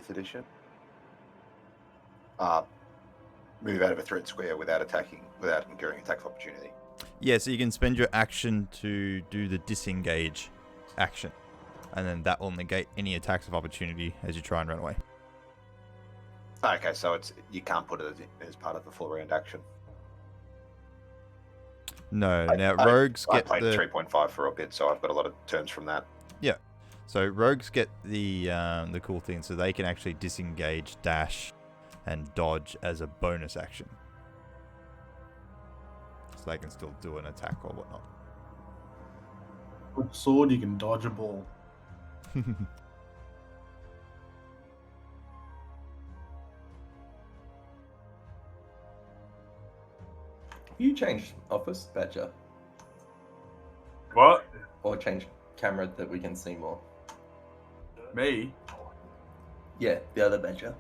5th edition. Move out of a threat square without incurring attack of opportunity. Yeah, so you can spend your action to do the disengage action. And then that will negate any attacks of opportunity as you try and run away. Okay, so you can't put it as part of the full round action. No, rogues I get played the 3.5 for a bit, so I've got a lot of turns from that. Yeah. So rogues get the cool thing, so they can actually disengage, dash, and dodge as a bonus action. So they can still do an attack or whatnot. With a sword, you can dodge a ball. You change office, Badger, What? or change camera that we can see more. Me? Yeah, the other Badger.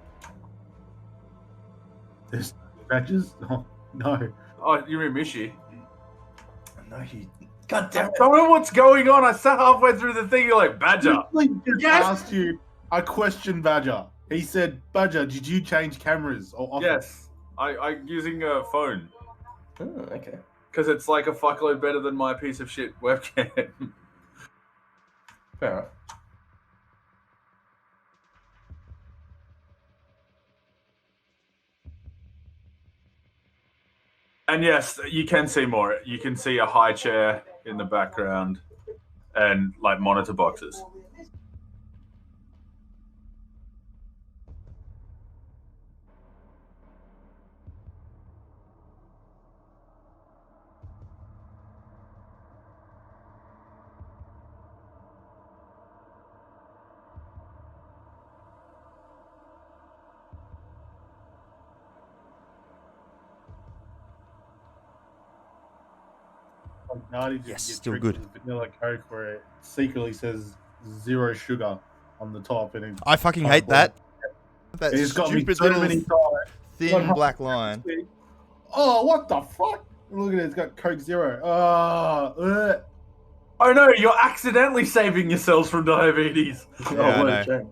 There's badges? Oh, no. Oh, you mean Mishi? No, he. God damn I it! don't know what's going on. I sat halfway through the thing. You're like, Badger. Literally just Yes! asked you a question, Badger. He said, Badger, did you change cameras? Or office? Yes. I'm using a phone. Oh, okay. Because it's like a fuckload better than my piece of shit webcam. Fair enough. And yes, you can see more. You can see a high chair in the background and like monitor boxes. Like, Nardi just Yes, gets still tricked good. with vanilla Coke where it secretly says 0 sugar on the top. And I fucking hate that. That It's got me stupid so little many times. thin black line. Oh, what the fuck? Look at it, it's got Coke Zero. Oh, Oh no, you're accidentally saving yourselves from diabetes. Yeah, I what know. a shame.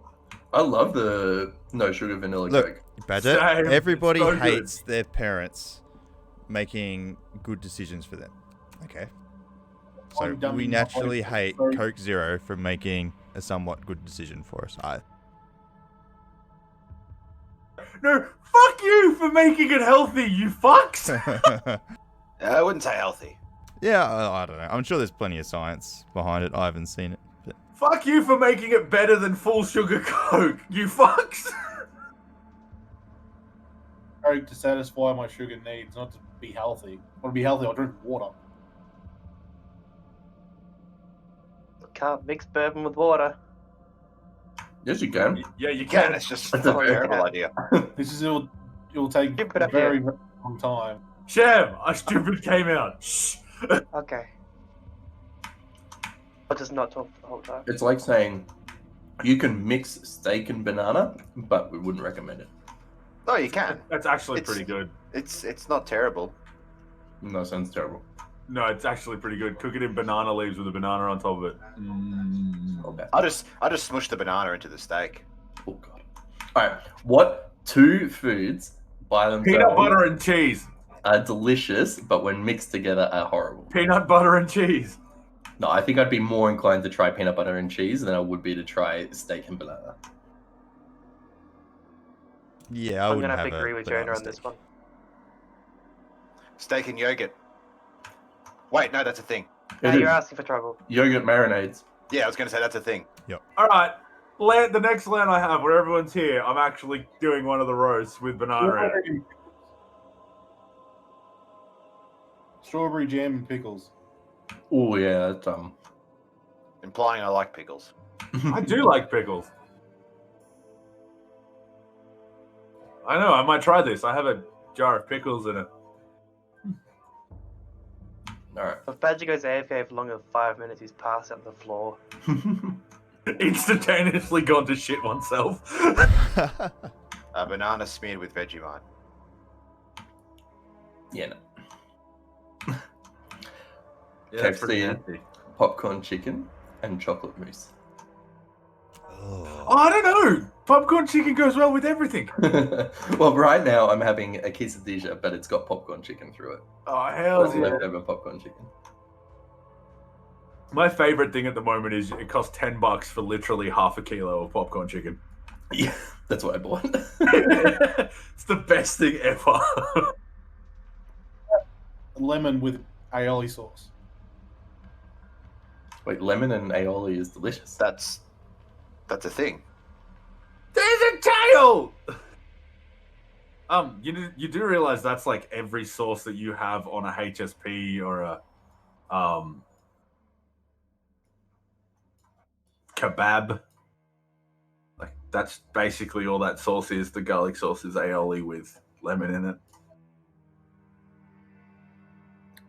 I love the no sugar vanilla Look, Coke. Badger, Same. everybody So good. hates their parents making good decisions for them. Okay. So I'm dumbing we my naturally voice. hate Sorry. Coke Zero for making a somewhat good decision for us. No, fuck you for making it healthy, you fucks. I wouldn't say healthy. Yeah, I don't know. I'm sure there's plenty of science behind it. I haven't seen it. But... Fuck you for making it better than full sugar Coke, you fucks. Coke to satisfy my sugar needs, not to be healthy. I want to be healthy, I'll drink water. Can't mix bourbon with water. Yes, you can. Yeah, you Again, can. it's just That's a a very- terrible idea. This is it'll take Keep it a up very, here. very long time. Shem, I stupid came out. Shh. Okay. I'll just not talk the whole time. It's like saying you can mix steak and banana, but we wouldn't recommend it. No, you can. That's actually It's- pretty good. It's not terrible. No, sounds terrible. No, it's actually pretty good. Cook it in banana leaves with a banana on top of it. Not bad. I just smushed the banana into the steak. Oh god. Alright, what two foods by themselves Peanut butter and cheese. are delicious, but when mixed together are horrible? Peanut butter and cheese. No, I think I'd be more inclined to try peanut butter and cheese than I would be to try steak and banana. Yeah, I I'm wouldn't gonna have to a agree with banana Jonah on this steak. one. Steak and yogurt. Wait, no, that's a thing. Now It you're is. asking for trouble. Yogurt marinades. Yeah, I was going to say that's a thing. All right. The next land I have where everyone's here, I'm actually doing one of the roasts with banana in it. Strawberry jam and pickles. Oh yeah, that's, Implying I like pickles. I do like pickles. I know, I might try this. I have a jar of pickles in it. Alright. If Badger goes AFK for longer than 5 minutes, he's passed out on the floor. Instantaneously gone to shit oneself. A banana smeared with Vegemite. Yeah, no. Yeah, that's pretty KFC, nasty. popcorn chicken, and chocolate mousse. Oh. I don't know. Popcorn chicken goes well with everything. Well, right now I'm having a quesadilla, but it's got popcorn chicken through it. Oh, hell It's yeah. leftover popcorn chicken. My favorite thing at the moment is it costs $10 for literally half a kilo of popcorn chicken. Yeah, that's what I bought. It's the best thing ever. Lemon with aioli sauce. Wait, lemon and aioli is delicious. That's a thing. There's a tail. You do realize that's like every sauce that you have on a HSP or a kebab. Like that's basically all that sauce is. The garlic sauce is aioli with lemon in it.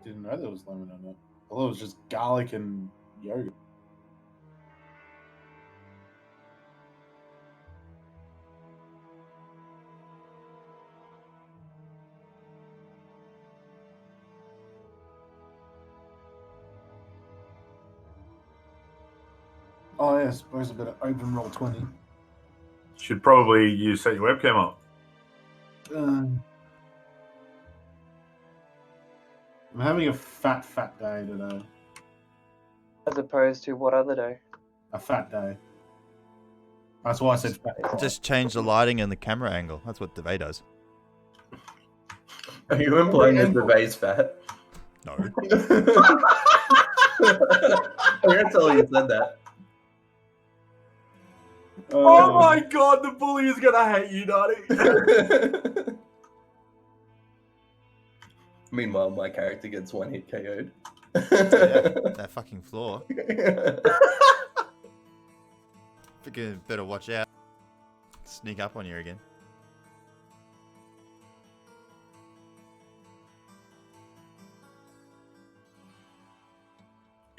Didn't know there was lemon in it. I thought it was just garlic and yogurt. Oh yeah, I suppose I've got to open roll 20. Should probably you set your webcam up. I'm having a fat day today. As opposed to what other day? A fat day. That's why I said fat. Just change the lighting and the camera angle. That's what Devay does. Are you implying that the vase fat? No. I'm gonna tell you said that. Oh my god, the bully is gonna hate you, Daddy. Meanwhile, my character gets one hit KO'd. That fucking floor. Freaking better watch out. Sneak up on you again.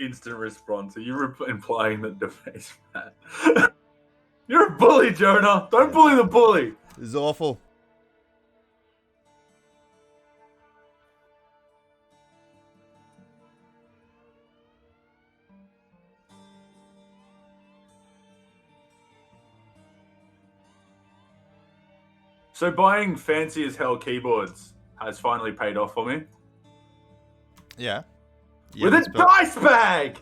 Instant response. Are you implying that Defay's fat? You're a bully, Jonah. Don't bully the bully. This is awful. So buying fancy as hell keyboards has finally paid off for me. Yeah. With a dice bag!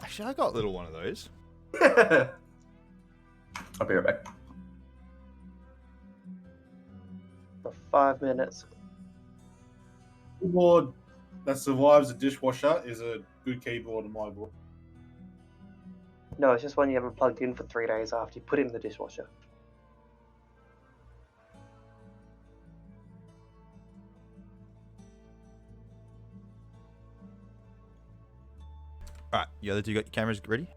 Actually, I got a little one of those. Yeah. I'll be right back. For 5 minutes. Keyboard that survives a dishwasher is a good keyboard in my book. No, it's just one you haven't plugged in for 3 days after you put it in the dishwasher. Alright, you other two got your cameras ready?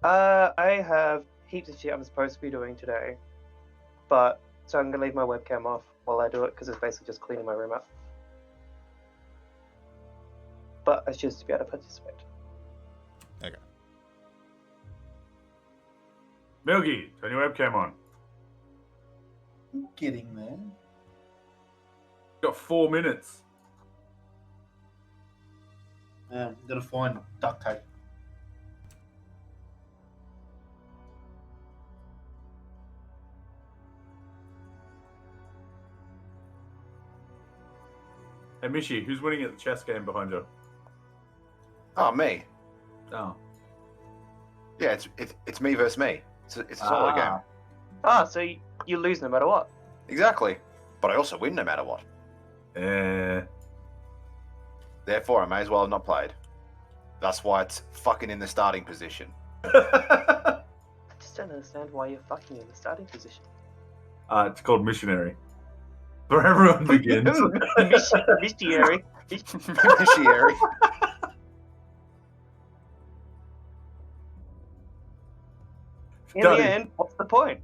I have heaps of shit I'm supposed to be doing today. But, so I'm going to leave my webcam off while I do it, because it's basically just cleaning my room up. But I choose to be able to participate. Okay. Milky, turn your webcam on. I'm getting there. Got 4 minutes. I'm gonna find duct tape. Hey, Mishi, who's winning at the chess game behind you? Oh, me. Oh. Yeah, it's me versus me. It's a solo game. Ah, so you lose no matter what. Exactly. But I also win no matter what. Therefore, I may as well have not played. That's why it's fucking in the starting position. I just don't understand why you're fucking in the starting position. It's called missionary. Where everyone begins. Missionary. Missionary. In Daddy. the end, what's the point?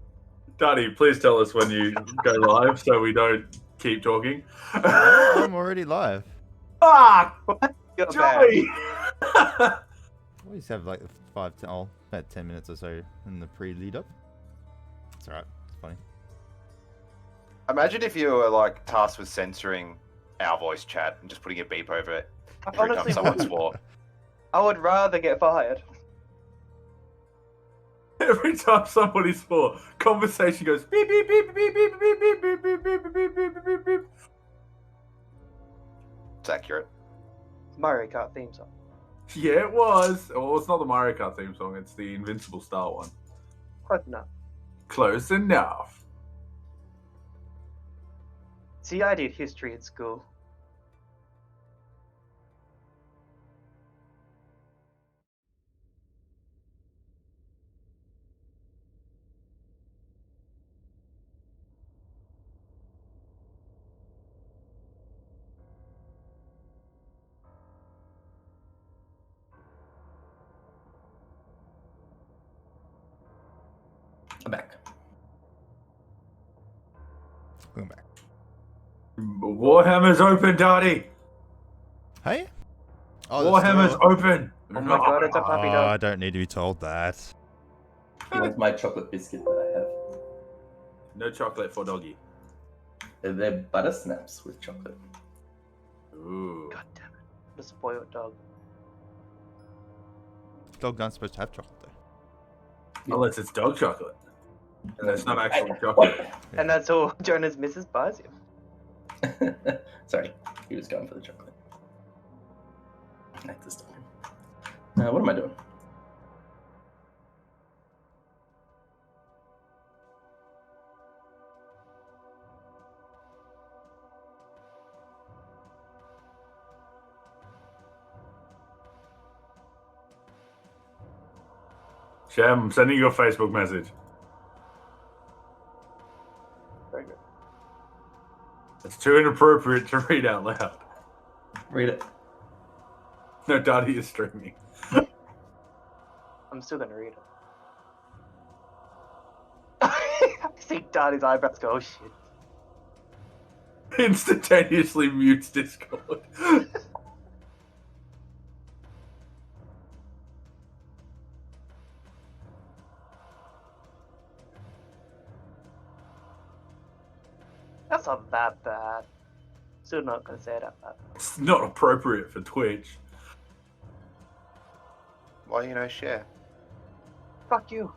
Daddy, please tell us when you go live so we don't keep talking. I'm already live. Ah! You're Joey! We always have like about 10 minutes or so in the pre-lead up. It's alright. It's funny. Imagine if you were like tasked with censoring our voice chat and just putting a beep over it every time Honestly, someone swore. I would rather get fired. Every time somebody's full, conversation goes beep beep beep beep beep beep beep beep beep beep beep beep beep beep. It's accurate. Mario Kart theme song. Yeah, it was. Well, it's not the Mario Kart theme song. It's the Invincible Star one. Close enough. Close enough. See, I did history at school. I'm back. Going back. Warhammer's open, Daddy. Hey? Oh, that's Warhammer's still... open. Oh my god, it's a puppy Oh, dog. I don't need to be told that. He wants my chocolate biscuit that I have. No chocolate for doggy. They're butter snaps with chocolate. Ooh. God damn it. What a spoiled dog. Dogs aren't supposed to have chocolate, though. Unless it's dog chocolate. And that's not actually chocolate. And that's all Jonah's missus buys him. Sorry, he was going for the chocolate. I have to stop him. What am I doing? Shem, I'm sending you a Facebook message. Very good. It's too inappropriate to read out loud. Read it. No, Daddy is streaming. I'm still gonna read it. I see Darty's eyebrows go, oh shit. Instantaneously mutes Discord. That's not that bad. Still not gonna say it out loud. It's not appropriate for Twitch. Why you no share? Fuck you.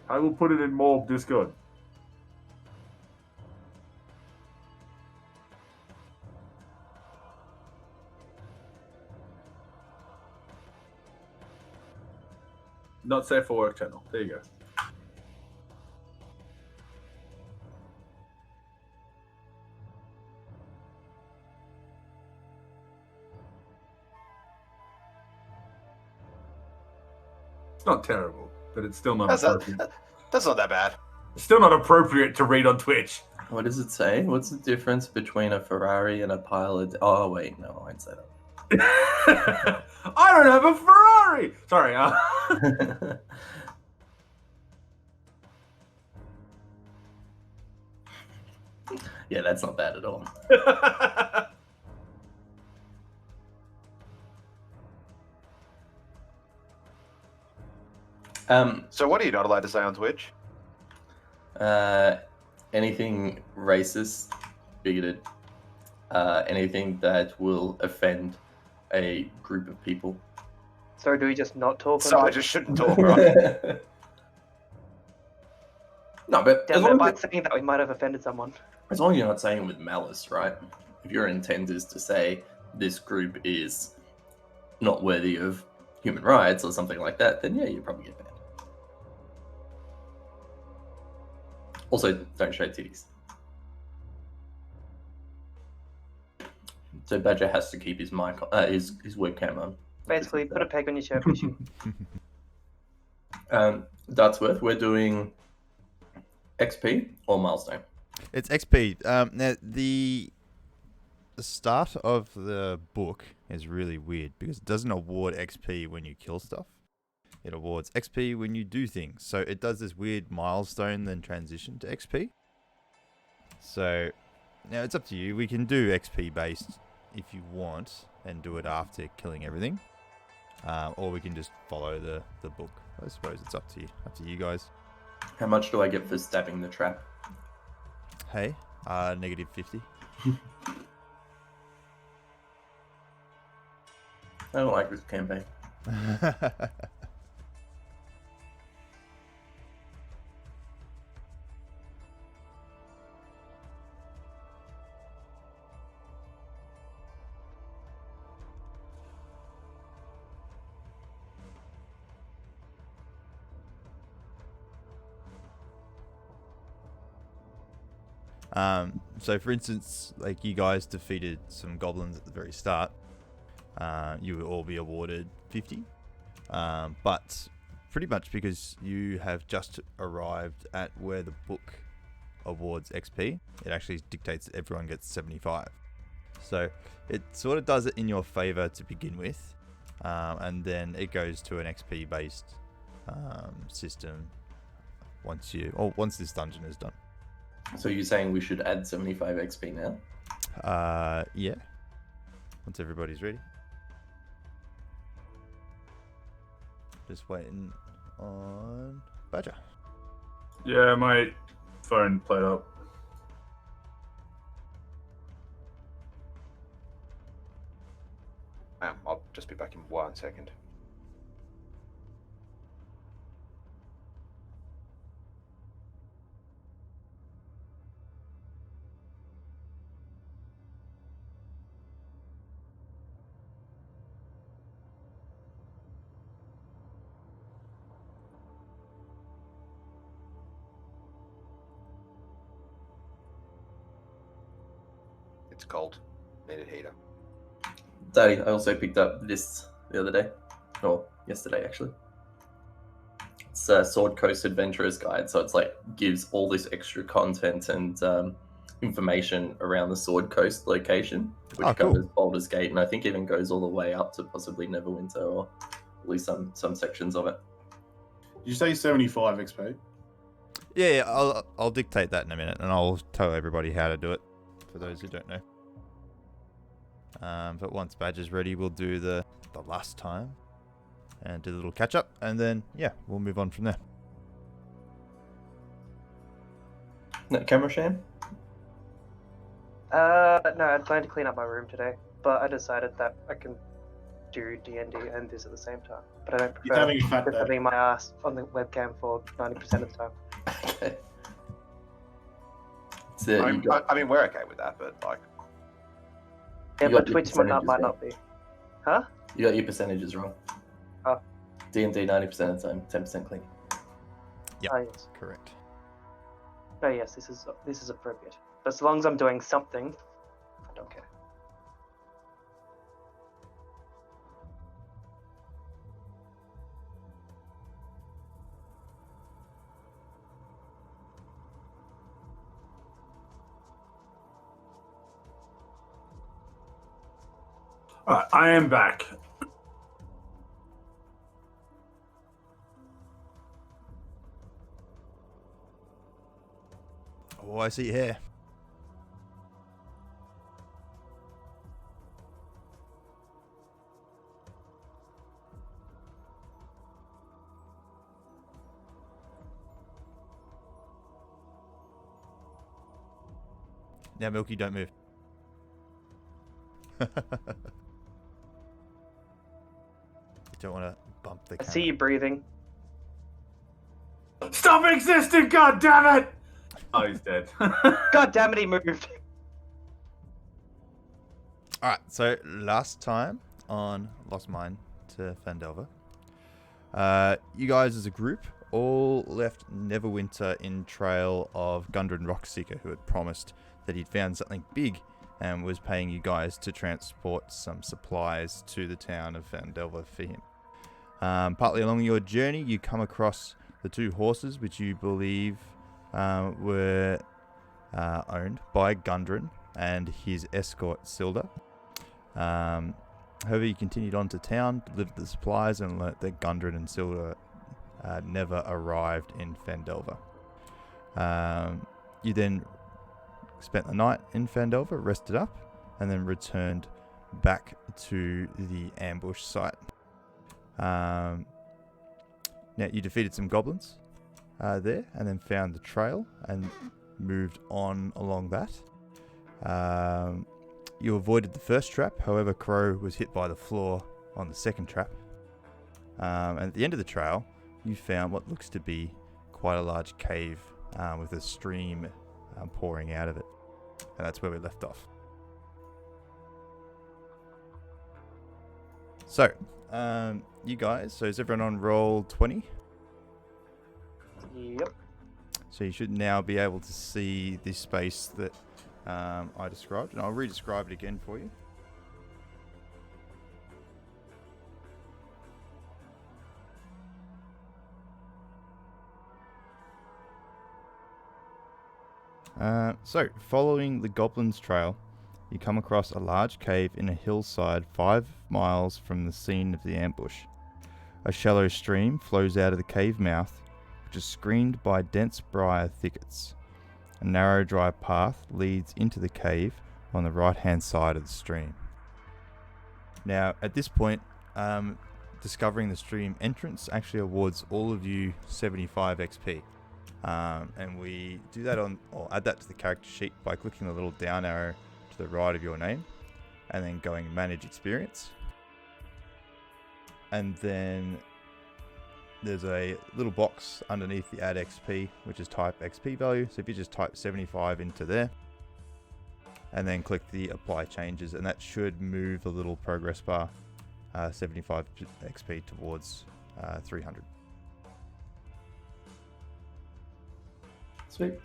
I will put it in more Discord. Not safe for work channel. There you go. It's not terrible, but it's still not appropriate. That's not that bad. It's still not appropriate to read on Twitch. What does it say? What's the difference between a Ferrari and a pilot? Oh, wait, no, I won't say I don't have a Ferrari. Sorry. that. Yeah, that's not bad at all. So what are you not allowed to say on Twitch? Anything racist, bigoted, anything that will offend a group of people. So do we just not talk So on I Twitch? just shouldn't talk, right? No, but as Damn it, long by as, saying that we might have offended someone. as long as you're not saying it with malice, right? If your intent is to say this group is not worthy of human rights or something like that, then yeah, you probably get banned. Also, don't show titties. So Badger has to keep his mic, his webcam on. Basically, put a peg on your shirt and shoot. Dartsworth, we're doing XP or milestone. It's XP. Now, the start of the book is really weird because it doesn't award XP when you kill stuff. It awards XP when you do things. So it does this weird milestone, then transition to XP. So now it's up to you. We can do XP based if you want and do it after killing everything. Or we can just follow the book. I suppose it's up to you. Up to you guys. How much do I get for stabbing the trap? Hey, -50. I don't like this campaign. So for instance, like you guys defeated some goblins at the very start. You will all be awarded 50. But pretty much because you have just arrived at where the book awards XP, it actually dictates that everyone gets 75. So it sort of does it in your favor to begin with, and then it goes to an XP based system once this dungeon is done. So you're saying we should add 75 XP now? Yeah. Once everybody's ready. Just waiting on Badger. Yeah, my phone played up. I'll just be back in 1 second. It's cold. Need a heater. Daddy, I also picked up this the other day. Or yesterday, actually. It's a Sword Coast Adventurer's Guide. So it's like gives all this extra content and information around the Sword Coast location, which covers Baldur's Gate, and I think even goes all the way up to possibly Neverwinter, or at least some sections of it. Did you say 75 XP? Yeah, I'll dictate that in a minute, and I'll tell everybody how to do it, for those who don't know. But once Badger's ready, we'll do the last time, and do a little catch-up, and then, yeah, we'll move on from there. No, camera sham? No, I planned to clean up my room today, but I decided that I can do D&D and this at the same time. But I don't He's prefer having a fat day. having my ass on the webcam for 90% of the time. Okay. So I mean, we're okay with that, but like, Yeah, You but got your Twitch might not percentages be. Huh? you got your percentages wrong. Oh. D&D 90% of the time, 10% clean. Yep. Oh, yes. Correct. Oh, yes, this is appropriate. But as long as I'm doing something, I don't care. Alright, I am back. Oh, I see your hair. Now, Milky, don't move. You don't want to bump the I camera. see you breathing. Stop existing, god damn it! Oh, he's dead. God damn it, he moved. Alright, so last time on Lost Mine to Phandelver, you guys as a group all left Neverwinter in trail of Gundren Rockseeker, who had promised that he'd found something big and was paying you guys to transport some supplies to the town of Phandelver for him. Partly along your journey, you come across the two horses, which you believe were owned by Gundren and his escort Silda. However, you continued on to town, delivered the supplies, and learnt that Gundren and Silda never arrived in Phandelver. You then spent the night in Phandelver, rested up, and then returned back to the ambush site. Now, you defeated some goblins there, and then found the trail and moved on along that. You avoided the first trap, however, Crow was hit by the floor on the second trap. And at the end of the trail, you found what looks to be quite a large cave with a stream pouring out of it. And that's where we left off. So, you guys, so is everyone on roll 20? Yep. So you should now be able to see this space that I described, and I'll re-describe it again for you. So, following the Goblin's Trail, you come across a large cave in a hillside 5 miles from the scene of the ambush. A shallow stream flows out of the cave mouth, which is screened by dense briar thickets. A narrow dry path leads into the cave on the right-hand side of the stream. Now, at this point, discovering the stream entrance actually awards all of you 75 XP. And we do that or add that to the character sheet by clicking the little down arrow to the right of your name and then going manage experience. And then there's a little box underneath the add XP, which is type XP value. So if you just type 75 into there and then click the apply changes, and that should move the little progress bar 75 XP towards 300. Sweet.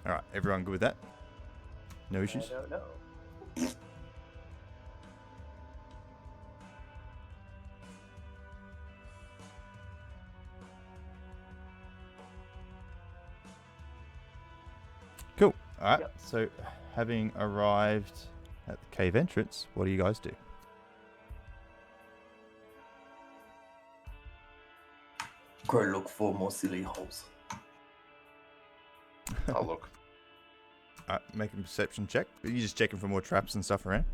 Alright, everyone good with that? No issues? I don't know. Cool. Alright, Yep. so having arrived at the cave entrance, what do you guys do? Go look for more silly holes. Oh, look. Make a perception check. Are you just checking for more traps and stuff around?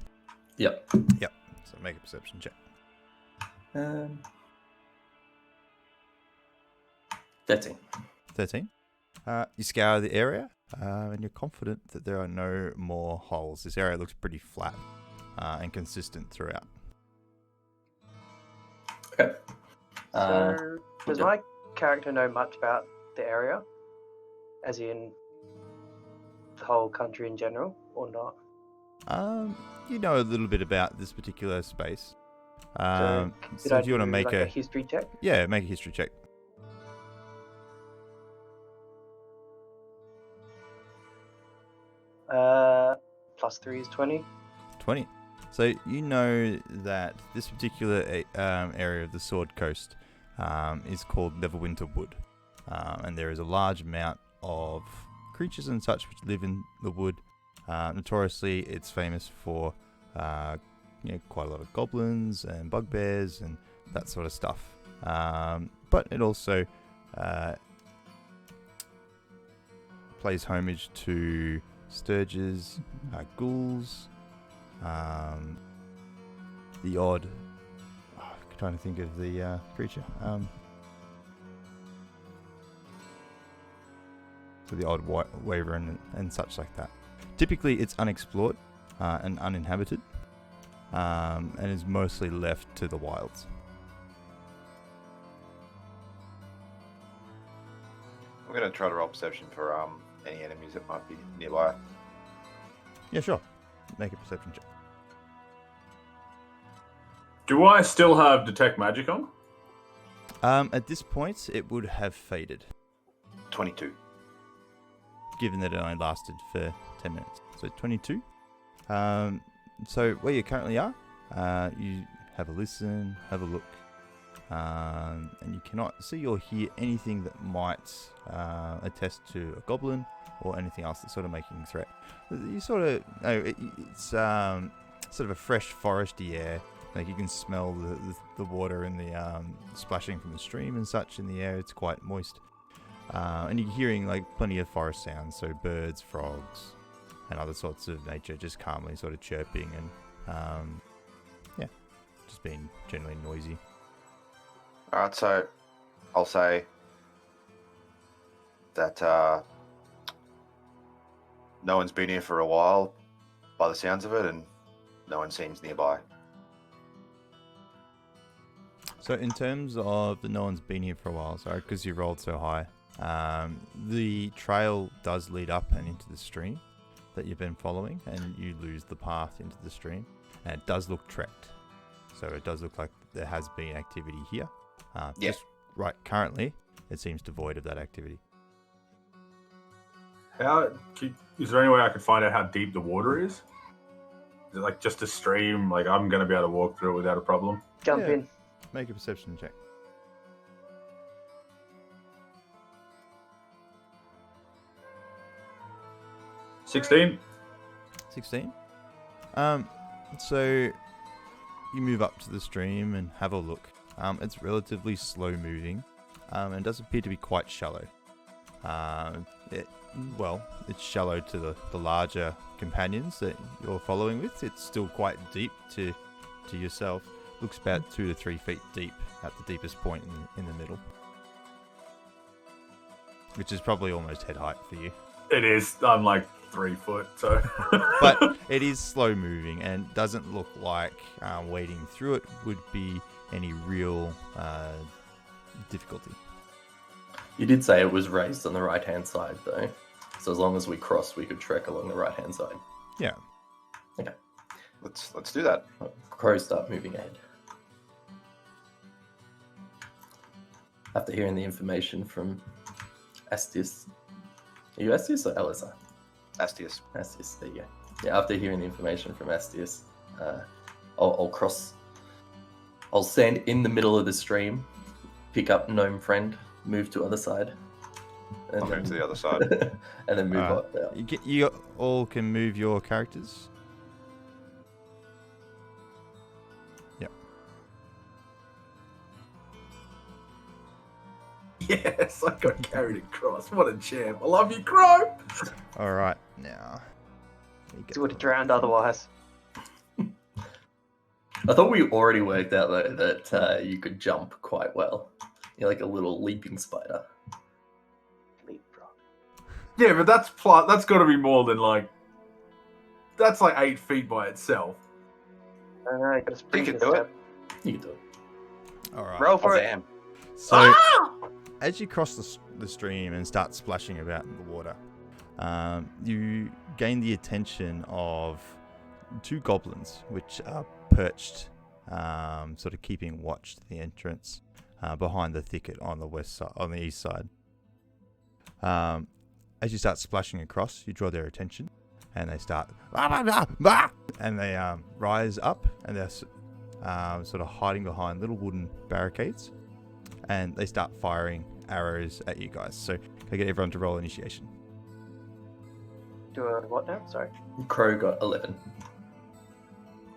Yep. So make a perception check. 13. 13. You scour the area, and you're confident that there are no more holes. This area looks pretty flat and consistent throughout. Okay. So, does yeah. my character know much about the area? As in the whole country in general, or not? You know a little bit about this particular space. So So if you want to do, make like, a a history check? make a history check. +3 is 20. 20. So you know that this particular area of the Sword Coast is called Neverwinter Wood, and there is a large amount of creatures and such which live in the wood. Notoriously, it's famous for quite a lot of goblins and bugbears and that sort of stuff. But it also plays homage to sturges, ghouls, the odd. I'm trying to think of the creature. So the odd wyvern and such like that. Typically, it's unexplored and uninhabited, and is mostly left to the wilds. I'm going to try to roll perception for any enemies that might be nearby. Yeah, sure. Make a perception check. Do I still have detect magic on? At this point, it would have faded, 22. given that it only lasted for 10 minutes. So 22. So where you currently are, you have a listen, have a look, and you cannot see or hear anything that might attest to a goblin or anything else that's sort of making a threat. You sort of, it's sort of a fresh foresty air. Like you can smell the water and the splashing from the stream and such in the air. It's quite moist. And you're hearing like plenty of forest sounds, so birds, frogs, and other sorts of nature just calmly sort of chirping and just being generally noisy. Alright, so I'll say that no one's been here for a while by the sounds of it, and no one seems nearby. So in terms of the no one's been here for a while, sorry, because you rolled so high, the trail does lead up and into the stream. that you've been following, and you lose the path into the stream. And it does look trekked, so it does look like there has been activity here. Yeah. Just right currently, it seems devoid of that activity. Is there any way I could find out how deep the water is? Is it like just a stream? Like I'm going to be able to walk through it without a problem? Jump Yeah. in. Make a perception check. 16. 16. So you move up to the stream and have a look. It's relatively slow moving, and does appear to be quite shallow. It's shallow to the larger companions that you're following with. It's still quite deep to yourself. Looks about 2 to 3 feet deep at the deepest point in the middle, which is probably almost head height for you. It is. I'm like 3 foot, so. But it is slow moving and doesn't look like wading through it would be any real difficulty. You did say it was raised on the right-hand side, though. So as long as we cross, we could trek along the right-hand side. Yeah. Okay. Let's do that. Crows start moving ahead. After hearing the information from Astius. Are you Astius or Elisa? Astius. Astius, there you go. Yeah, after hearing the information from Astius, I'll cross. I'll stand in the middle of the stream, pick up gnome friend, move to other side. And I'll move to the other side. and then move Alright. up there. You all can move your characters. Yep. Yes, I got carried across. What a champ. I love you, Crow. All right, now. You would have drowned otherwise. I thought we already worked out though that you could jump quite well. You're like a little leaping spider. Leapfrog. Yeah, but that's got to be more than like. That's like 8 feet by itself. I don't know, you got a sprint can this do it. time. You can do it. All right. Roll for Oh, it. damn. So, as you cross the stream and start splashing about in the water, you gain the attention of 2 goblins, which are perched, sort of keeping watch to the entrance behind the thicket on the west side, on the east side. As you start splashing across, you draw their attention, and they start and they rise up, and they're sort of hiding behind little wooden barricades, and they start firing arrows at you guys. So, can I get everyone to roll initiation? Do a what now? Sorry. Crow got 11.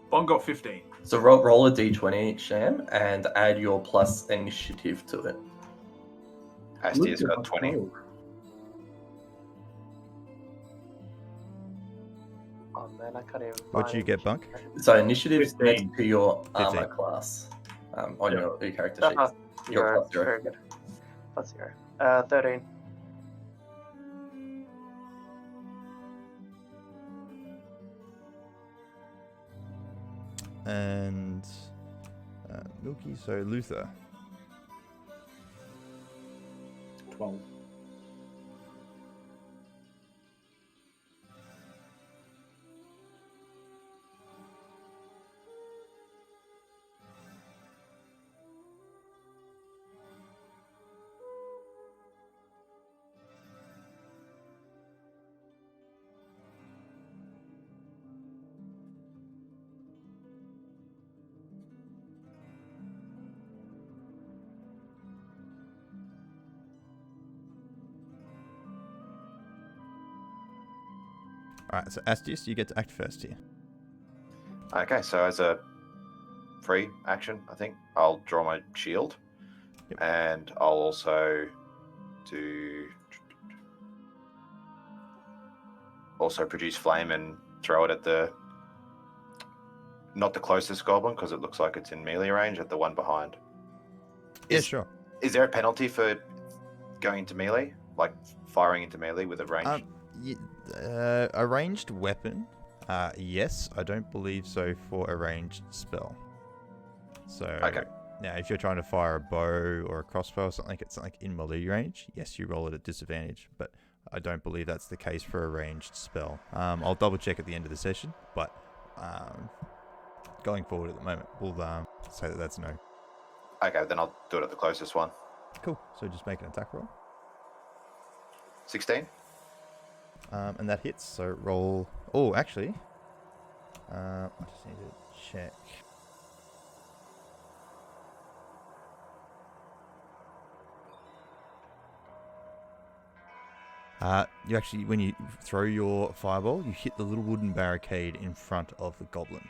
Bon got 15. So roll a d20, Sham, and add your plus initiative to it. Astius got 20. Oh man, I can't even. What'd you get, Bunk? So initiative is 15. next to your armor 15. class on your character sheet. Uh-huh. You're plus 0. Very good. Plus 0. 13. And Milky, so Luther. 12. Alright, so Astius, you get to act first here. Okay, so as a free action, I think I'll draw my shield, Yep. and I'll also produce flame and throw it at not the closest goblin, because it looks like it's in melee range, at the one behind. Yeah, Is- sure. Is there a penalty for going into melee, like firing into melee with a range? A ranged weapon, yes. I don't believe so for a ranged spell. So, Okay. now if you're trying to fire a bow or a crossbow or something, it's like in melee range, yes, you roll it at disadvantage. But I don't believe that's the case for a ranged spell. I'll double check at the end of the session, but going forward at the moment, we'll say that that's no. Okay, then I'll do it at the closest one. Cool. So just make an attack roll. 16. And that hits, so roll... Oh, actually... I just need to check. You actually, when you throw your fireball, you hit the little wooden barricade in front of the goblin.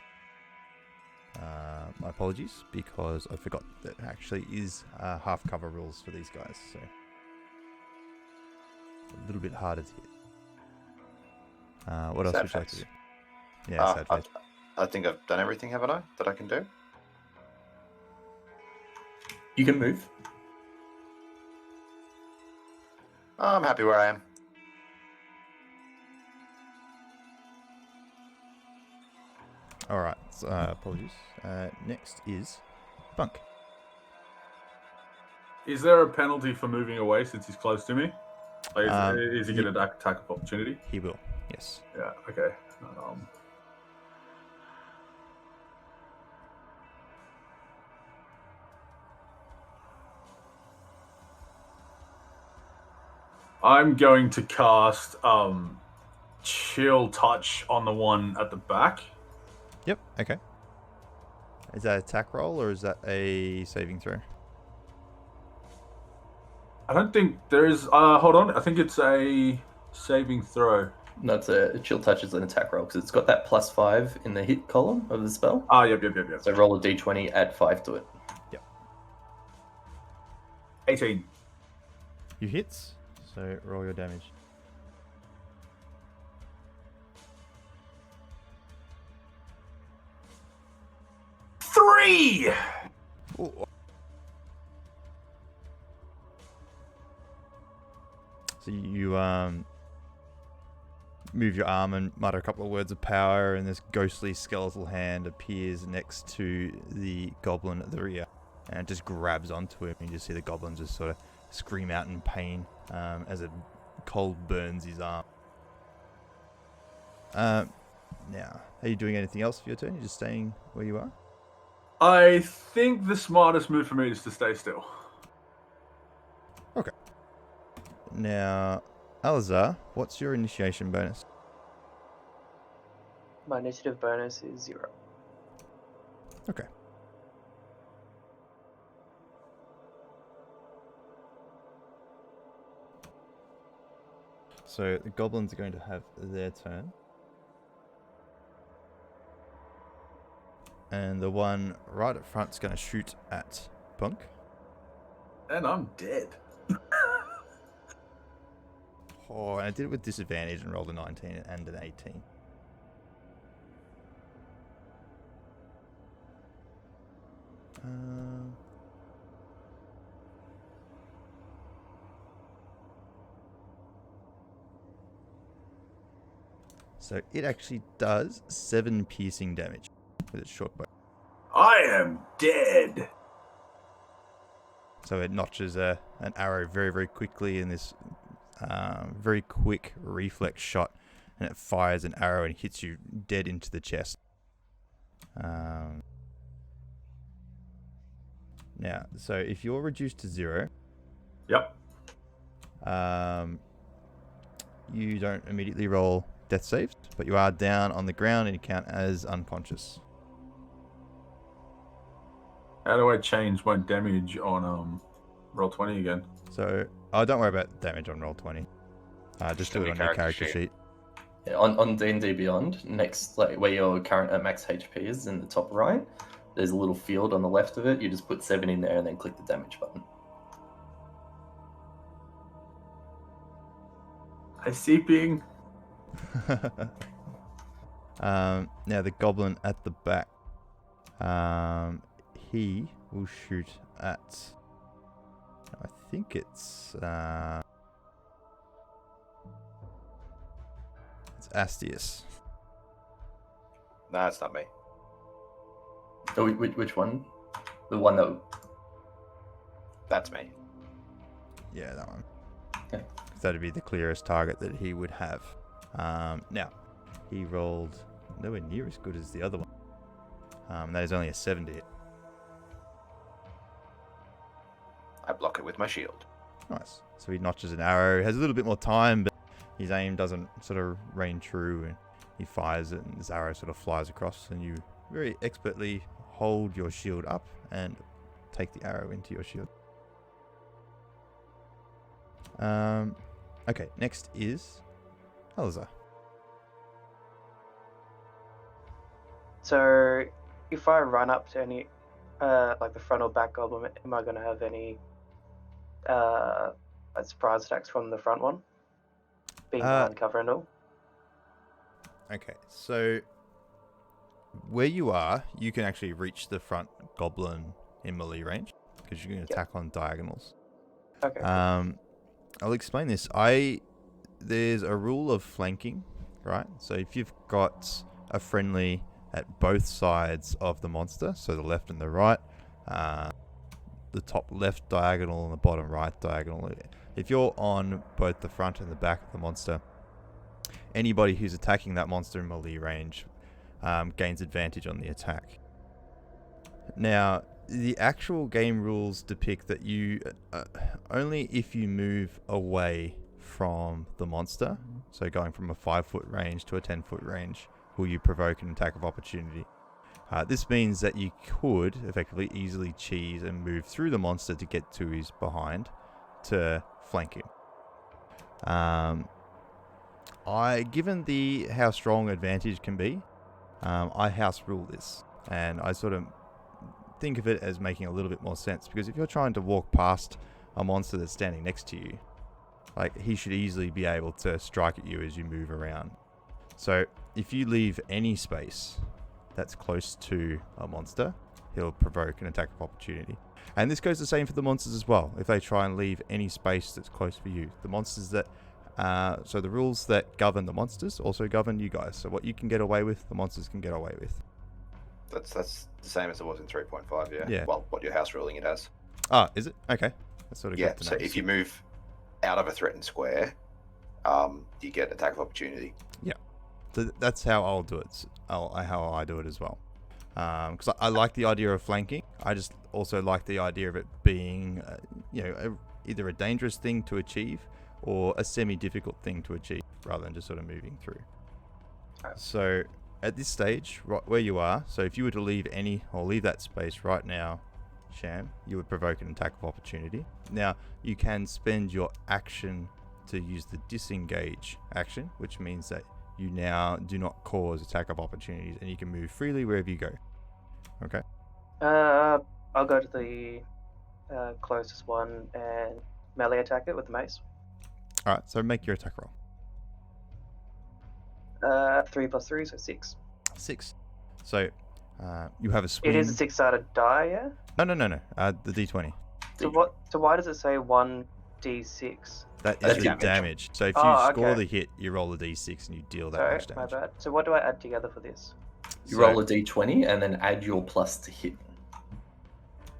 My apologies, because I forgot that actually is half cover rules for these guys, so... A little bit harder to hit. What else Sad would you like to face. do? Yeah, sad face. I think I've done everything, haven't I? That I can do? You can move. I'm happy where I am. Alright, so, apologies. Next is Bunk. Is there a penalty for moving away since he's close to me? Like, is he he- going to attack of opportunity? He will, yes. Yeah, okay. I'm going to cast Chill Touch on the one at the back. Yep, okay. Is that an attack roll or is that a saving throw? I don't think there is. Hold on. I think it's a saving throw. No, it's a Chill Touch is an attack roll because it's got that +5 in the hit column of the spell. Yep. So roll a d20, add 5 to it. 18. You hits, so roll your damage. Three! Ooh. So you move your arm and mutter a couple of words of power, and this ghostly skeletal hand appears next to the goblin at the rear, and it just grabs onto him. You just see the goblin just sort of scream out in pain as it cold burns his arm. Now, are you doing anything else for your turn? You're just staying where you are? I think the smartest move for me is to stay still. Okay. Now, Alazar, what's your initiation bonus? My initiative bonus is 0. Okay. So the goblins are going to have their turn. And the one right up front is going to shoot at Punk. And I'm dead. Oh, and I did it with disadvantage and rolled a 19 and an 18. So it actually does 7 piercing damage with its short bow. I am dead. So it notches an arrow very, very quickly in this very quick reflex shot, and it fires an arrow and hits you dead into the chest. Now, so if you're reduced to 0, Yep. you don't immediately roll death saves, but you are down on the ground and you count as unconscious. How do I change my damage on roll 20 again? So, don't worry about damage on roll 20. Just do it on your character sheet. Yeah, on D&D Beyond, next, like where your current at max HP is in the top right, there's a little field on the left of it. You just put 7 in there and then click the damage button. I see ping. Now the goblin at the back, he will shoot at, I think it's Astius. Nah, it's not me. Oh, which one? The one that... That's me. Yeah, that one. Okay. that'd be the clearest target that he would have. Now, he rolled nowhere near as good as the other one. That is only a 7 to hit. I block it with my shield. Nice. So he notches an arrow. Has a little bit more time, but his aim doesn't sort of rain true, and he fires it, and this arrow sort of flies across, and you very expertly hold your shield up and take the arrow into your shield. Okay, next is Elza. So, if I run up to any, like the front or back goblin, am I going to have any surprise attacks from the front one? Being behind cover and all? Okay, so where you are, you can actually reach the front goblin in melee range because you can attack on diagonals. Okay. I'll explain this. There's a rule of flanking, right? So if you've got a friendly at both sides of the monster, so the left and the right, the top left diagonal and the bottom right diagonal, if you're on both the front and the back of the monster, anybody who's attacking that monster in melee range gains advantage on the attack. Now, the actual game rules depict that you only if you move away from the monster, so going from a 5-foot range to a 10-foot range, will you provoke an attack of opportunity. This means that you could effectively easily cheese and move through the monster to get to his behind to flank him. Given how strong advantage can be, I house rule this, and I sort of think of it as making a little bit more sense, because if you're trying to walk past a monster that's standing next to you, like, he should easily be able to strike at you as you move around. So if you leave any space that's close to a monster, he'll provoke an attack of opportunity. And this goes the same for the monsters as well. If they try and leave any space that's close for you, the monsters that so the rules that govern the monsters also govern you guys. So what you can get away with, the monsters can get away with. That's the same as it was in 3.5, yeah? Yeah. Well, what your house ruling it as. Ah, is it? Okay. That's sort of Yeah, good to so know. if you move out of a threatened square, you get attack of opportunity. So that's how I'll do it. How I do it as well. Because I like the idea of flanking. I just also like the idea of it being, either a dangerous thing to achieve or a semi-difficult thing to achieve, rather than just sort of moving through. So at this stage, right where you are, so if you were to leave that space right now, Sham, you would provoke an attack of opportunity. Now, you can spend your action to use the disengage action, which means that you now do not cause attack of opportunities, and you can move freely wherever you go. Okay? I'll go to the closest one and melee attack it with the mace. Alright, so make your attack roll. 3 plus 3, so 6. 6. So, you have a swing. It is a 6-sided die, yeah? No. The d20. So why does it say 1d6? That That's is your damage. damage. So if you score okay. the hit, you roll a d6 and you deal that Sorry, much my damage. bad. So what do I add together for this? You So- roll a d20 and then add your plus to hit.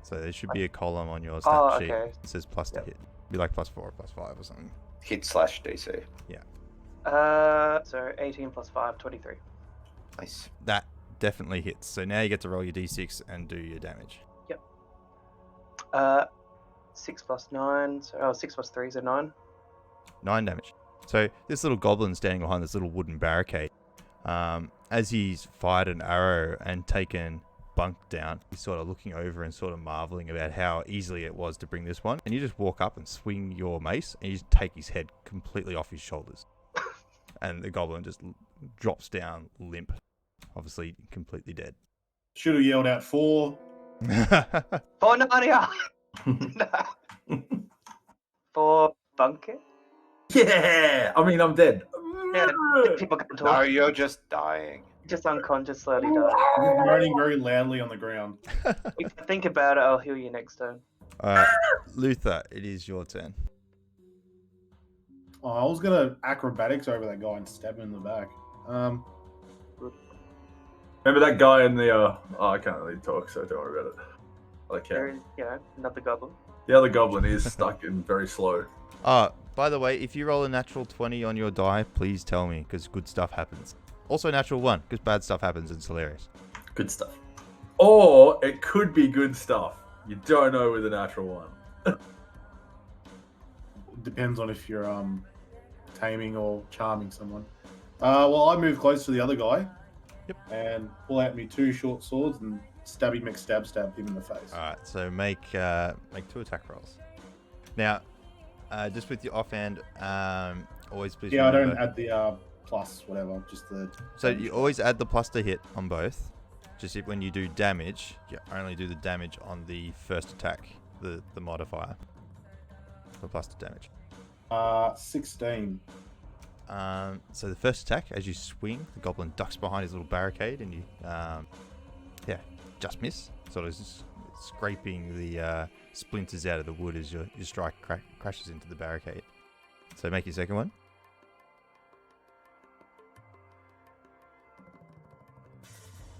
So there should be a column on your stat Oh, sheet okay. that says plus to Yep. hit. Be like +4 or +5 or something. Hit/DC. So 18 plus 5, 23. Nice. That definitely hits. So now you get to roll your d6 and do your damage. 6 plus 9, so 6 plus 3, so 9. 9 damage. So this little goblin standing behind this little wooden barricade, as he's fired an arrow and taken Bunk down, he's sort of looking over and sort of marveling about how easily it was to bring this one. And you just walk up and swing your mace, and you just take his head completely off his shoulders. And the goblin just drops down limp, obviously completely dead. Should have yelled out 4. For Narnia! For Bunker? Yeah! I mean, I'm dead. Yeah, people can talk. No, you're just dying. Just unconscious, slowly dying. You're moaning very loudly on the ground. If I think about it, I'll heal you next turn. Alright, Luther, it is your turn. Oh, I was gonna acrobatics over that guy and stab him in the back. Remember that guy in the I can't really talk, so don't worry about it. There Okay. is, another goblin. The other goblin is stuck in very slow. By the way, if you roll a natural 20 on your die, please tell me, because good stuff happens. Also natural 1, because bad stuff happens and it's hilarious. Good stuff. Or it could be good stuff. You don't know with a natural one. Depends on if you're taming or charming someone. Well, I move close to the other guy. Yep. And pull out me 2 short swords and stab him in the face. Alright, so make 2 attack rolls. Now, just with your offhand, always please Yeah, I remember... don't add the plus, whatever, just the... So you always add the plus to hit on both. Just when you do damage, you only do the damage on the first attack, the modifier. The plus to damage. 16. So the first attack, as you swing, the goblin ducks behind his little barricade and you, just miss. Sort of scraping the splinters out of the wood as your strike crashes into the barricade. So make your second one.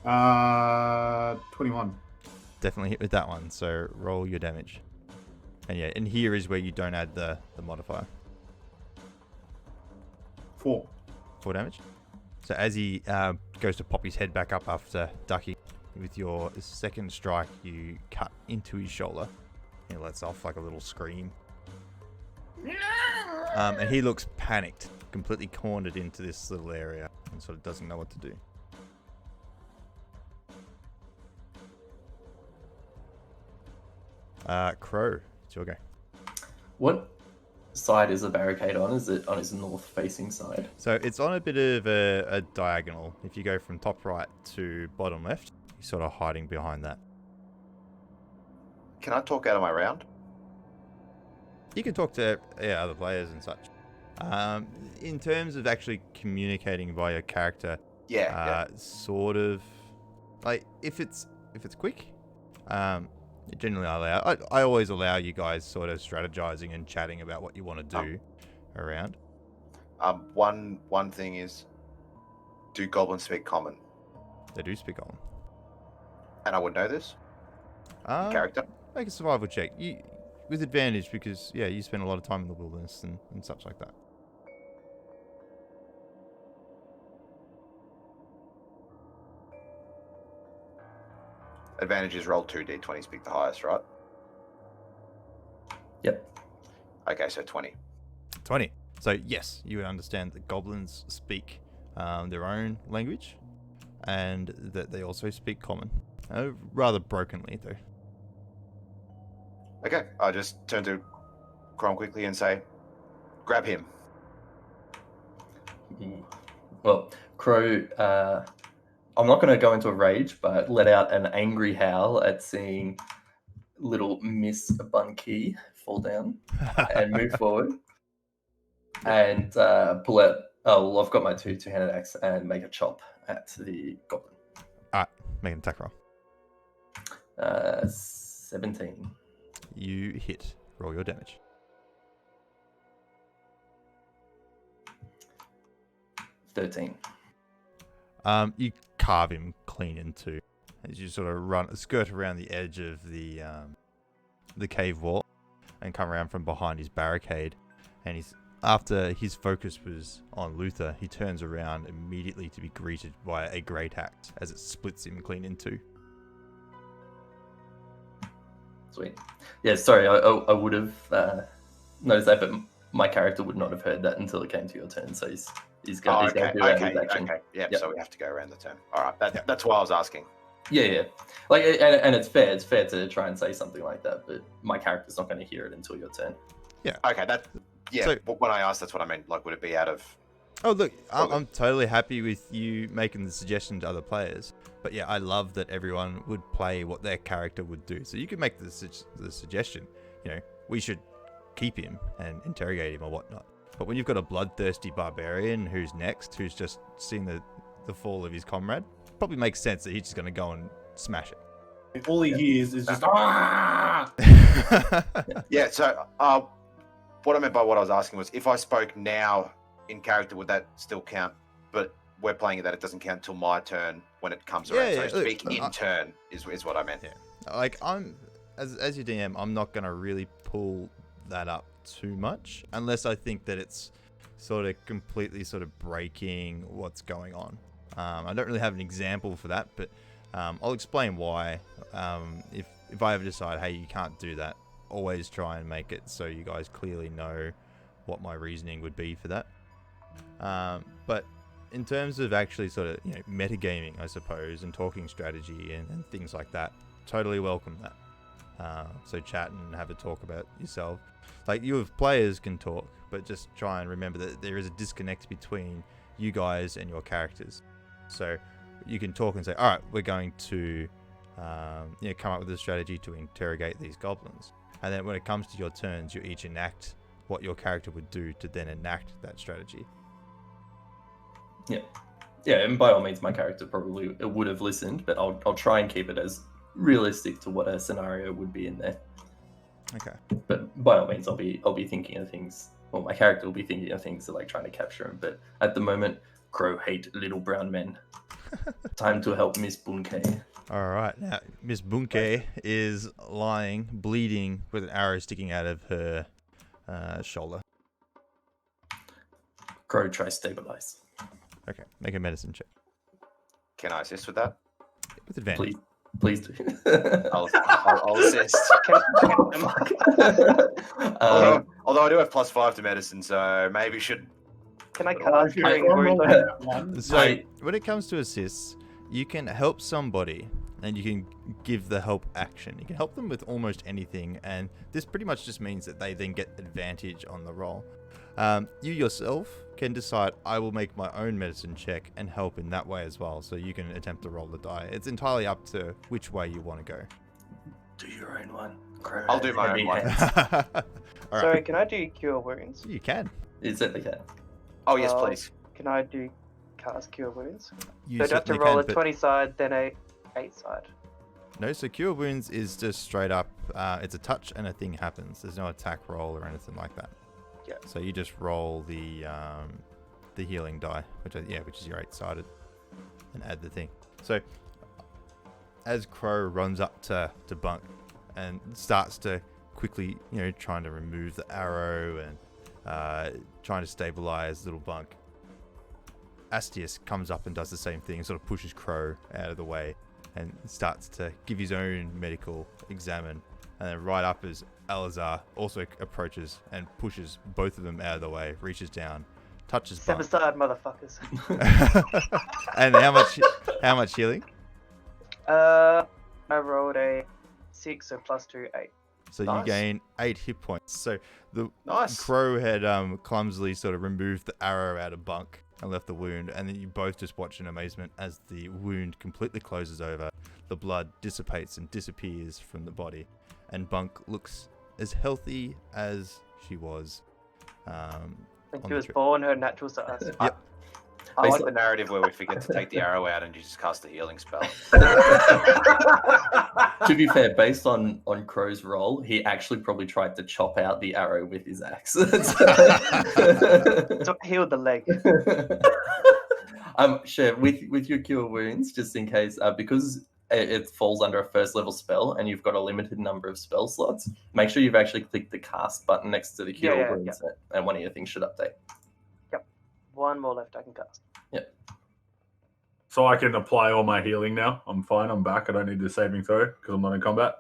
Uh, 21. Definitely hit with that one, so roll your damage. And yeah, and here is where you don't add the modifier. 4. 4 damage. So as he goes to pop his head back up after ducking, with your second strike, you cut into his shoulder. He lets off like a little scream. And he looks panicked, completely cornered into this little area, and sort of doesn't know what to do. Crow, it's your go. What side is the barricade on? Is it on his north-facing side? So it's on a bit of a diagonal. If you go from top right to bottom left, you're sort of hiding behind that. Can I talk out of my round? You can talk to other players and such. In terms of actually communicating via character, sort of like if it's quick, generally I always allow you guys sort of strategizing and chatting about what you want to do around. One thing is, do goblins speak common? They do speak on. And I would know this. Character. Make a survival check. You with advantage because you spend a lot of time in the wilderness and such like that. Advantage is roll 2d20, pick the highest, right? Yep. Okay, so 20. 20. So yes, you would understand that goblins speak their own language, and that they also speak common. Rather brokenly, though. Okay, I just turn to Crom quickly and say, grab him. Well, Crow, I'm not going to go into a rage, but let out an angry howl at seeing little Miss Bunky fall down and move forward. And pull out, I've got my two-handed axe and make a chop at the goblin. Alright, make an attack roll. 17. You hit. Roll your damage. 13. You carve him clean in two as you sort of skirt around the edge of the cave wall and come around from behind his barricade. And after his focus was on Luther, he turns around immediately to be greeted by a great axe as it splits him clean in two. Sweet. Yeah, sorry, I would have noticed that, but my character would not have heard that until it came to your turn. So he's going to do that action. Okay. Yep. So we have to go around the turn. All right. That's why I was asking. Yeah. Like, and it's fair. It's fair to try and say something like that, but my character's not going to hear it until your turn. Yeah. Okay. So, when I asked, that's what I meant. Like, would it be out of? Oh, look, I'm totally happy with you making the suggestion to other players. But yeah, I love that everyone would play what their character would do. So you could make the suggestion, we should keep him and interrogate him or whatnot. But when you've got a bloodthirsty barbarian who's next, who's just seen the fall of his comrade, it probably makes sense that he's just going to go and smash it. All he hears is just, Yeah, so what I meant by what I was asking was, if I spoke now in character, would that still count? But we're playing it that it doesn't count until my turn when it comes around. So speak in turn is what I meant. Yeah. Like, I'm as your DM, I'm not going to really pull that up too much, unless I think that it's sort of completely sort of breaking what's going on. I don't really have an example for that, but I'll explain why. If I ever decide, hey, you can't do that, always try and make it so you guys clearly know what my reasoning would be for that. But in terms of actually sort of, metagaming, I suppose, and talking strategy and things like that, totally welcome that. So chat and have a talk about yourself. Like, you as players can talk, but just try and remember that there is a disconnect between you guys and your characters. So you can talk and say, all right, we're going to come up with a strategy to interrogate these goblins. And then when it comes to your turns, you each enact what your character would do to then enact that strategy. Yeah, and by all means, my character probably would have listened, but I'll try and keep it as realistic to what a scenario would be in there. Okay. But by all means, I'll be thinking of things. Well, my character will be thinking of things to like trying to capture him. But at the moment, Crow hate little brown men. Time to help Miss Bunke. All right, now Miss Bunke is lying, bleeding, with an arrow sticking out of her shoulder. Crow try stabilize. Okay, make a medicine check Can I assist with that? with advantage. Please do. I'll assist. Although I do have +5 to medicine, so maybe should. Can I cast Curing Wounds? So when it comes to assists, you can help somebody and you can give the help action. You can help them with almost anything, and this pretty much just means that they then get advantage on the roll. You yourself can decide, I will make my own medicine check and help in that way as well. So you can attempt to roll the die. It's entirely up to which way you want to go. Do your own one. I'll do my own one. All right. Sorry, can I do Cure Wounds? You can. You certainly can. Oh, yes, please. Can I do cast Cure Wounds? You So I'd have to certainly roll can, a but 20 side, then a 8 side. no, so Cure Wounds is just straight up, it's a touch and a thing happens. There's no attack roll or anything like that. Yeah. So you just roll the healing die, which is your 8-sided, and add the thing. So as Crow runs up to Bunk and starts to quickly, trying to remove the arrow and trying to stabilize little Bunk, Astius comes up and does the same thing, sort of pushes Crow out of the way and starts to give his own medical examine. And then right up as Alazar also approaches and pushes both of them out of the way, reaches down, touches Step Bunk. aside, motherfuckers. And how much healing? I rolled a 6, so +2, 8. So Nice. you gain 8 hit points. So the Nice. Crow had clumsily sort of removed the arrow out of Bunk and left the wound, and then you both just watch in amazement as the wound completely closes over, the blood dissipates and disappears from the body, and Bunk looks as healthy as she was. When on she the was trip. born, her natural size. Yep. I like the narrative where we forget to take the arrow out and you just cast a healing spell. To be fair, based on Crow's roll, he actually probably tried to chop out the arrow with his axe. So healed the leg. Sure, with your Cure Wounds, just in case, because it falls under a first level spell and you've got a limited number of spell slots, make sure you've actually clicked the cast button next to the Cure Wounds, and one of your things should update. Yep. One more left I can cast. Yep. So I can apply all my healing now. I'm fine. I'm back. I don't need the saving throw because I'm not in combat.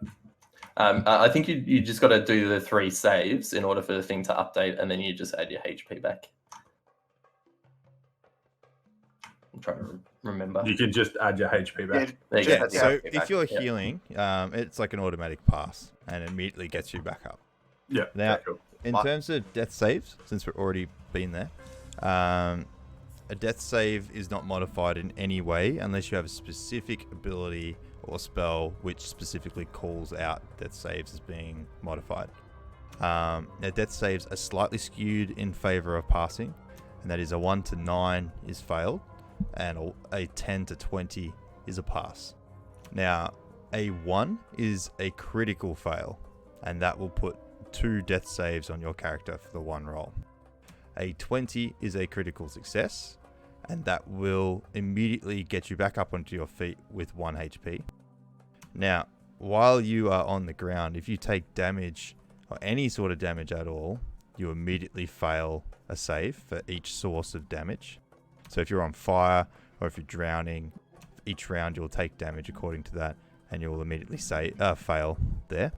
I think you just got to do the 3 saves in order for the thing to update, and then you just add your HP back. I'm trying to remember. You can just add your HP back. There you go. So Yeah. if you're healing, it's like an automatic pass and immediately gets you back up. Yeah. Now, okay, cool. in terms of death saves, since we've already been there, a death save is not modified in any way unless you have a specific ability or spell which specifically calls out death saves as being modified. Now, death saves are slightly skewed in favor of passing, and that is a 1 to 9 is failed, and a 10 to 20 is a pass. Now, a 1 is a critical fail, and that will put 2 death saves on your character for the 1 roll. A 20 is a critical success, and that will immediately get you back up onto your feet with 1 HP. Now, while you are on the ground, if you take damage or any sort of damage at all, you immediately fail a save for each source of damage. So if you're on fire or if you're drowning, each round you'll take damage according to that, and you'll immediately fail there.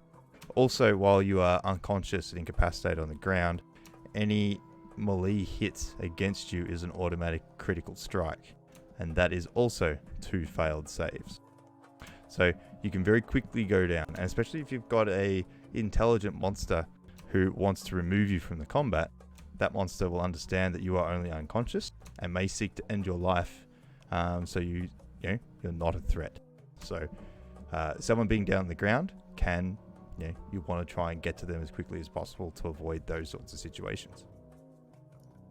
Also, while you are unconscious and incapacitated on the ground, any melee hit against you is an automatic critical strike, and that is also 2 failed saves. So you can very quickly go down, and especially if you've got a intelligent monster who wants to remove you from the combat, that monster will understand that you are only unconscious and may seek to end your life, so you're not a threat. So someone being down on the ground can, you want to try and get to them as quickly as possible to avoid those sorts of situations.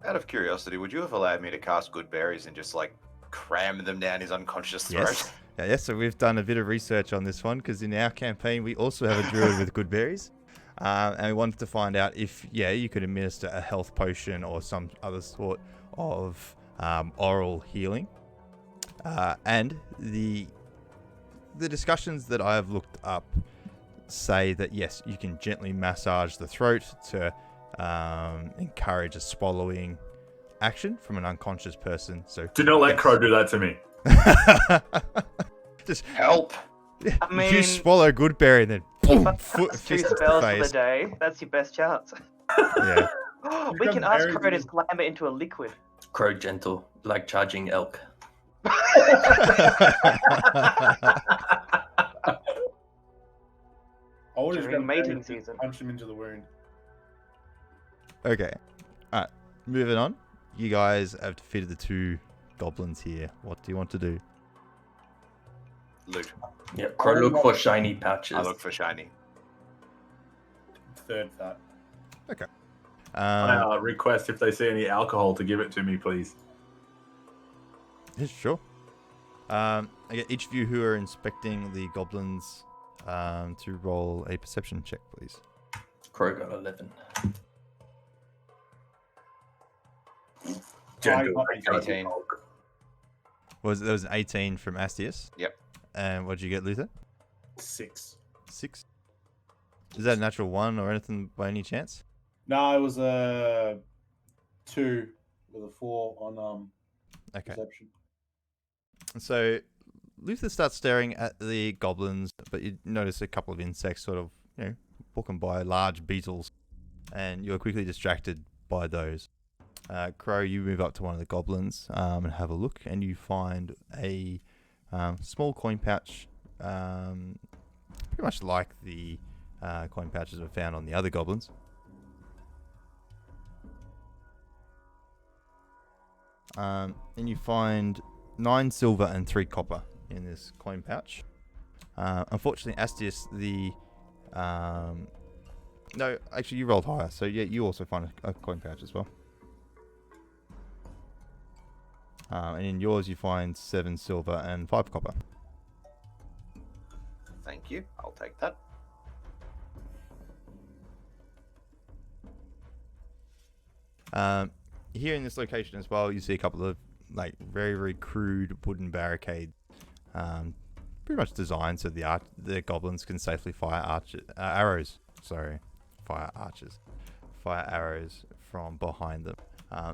Out of curiosity, would you have allowed me to cast Good Berries and just like cram them down his unconscious throat? Yes. Yes, so we've done a bit of research on this one, because in our campaign we also have a druid with Good Berries. And we wanted to find out if, you could administer a health potion or some other sort of oral healing. And the discussions that I have looked up say that, yes, you can gently massage the throat to encourage a swallowing action from an unconscious person. So do not let Crow do that to me. Just help. I mean, you swallow Goodberry and then boom, two fist to the spells for face. the day. That's your best chance. Yeah. We can ask Crow to slam it into a liquid. Crow gentle, like charging elk. I would have During just mating season. punch him into the wound. Okay. Alright, moving on. You guys have defeated the 2 goblins here. What do you want to do? Loot. Yeah, Crow look for shiny pouches. I look for shiny. Third that. Okay. I request if they see any alcohol to give it to me, please. Yeah, sure. I get each of you who are inspecting the goblins to roll a perception check, please. Crow got 11. Gentle. 18. There was an 18 from Astius? Yep. And what did you get, Luther? 6. 6. Is that a natural 1 or anything by any chance? No, it was a 2 with a 4 on perception. So Luther starts staring at the goblins, but you notice a couple of insects sort of, walking by, large beetles, and you're quickly distracted by those. Crow, you move up to one of the goblins and have a look, and you find a small coin pouch, pretty much like the coin pouches were found on the other goblins. And you find 9 silver and 3 copper in this coin pouch. Unfortunately, Astius, no, actually you rolled higher, so yeah, you also find a coin pouch as well. And in yours you find 7 silver and 5 copper. Thank you. I'll take that. Here in this location as well, you see a couple of very, very crude wooden barricades, pretty much designed so the goblins can safely fire arrows from behind them.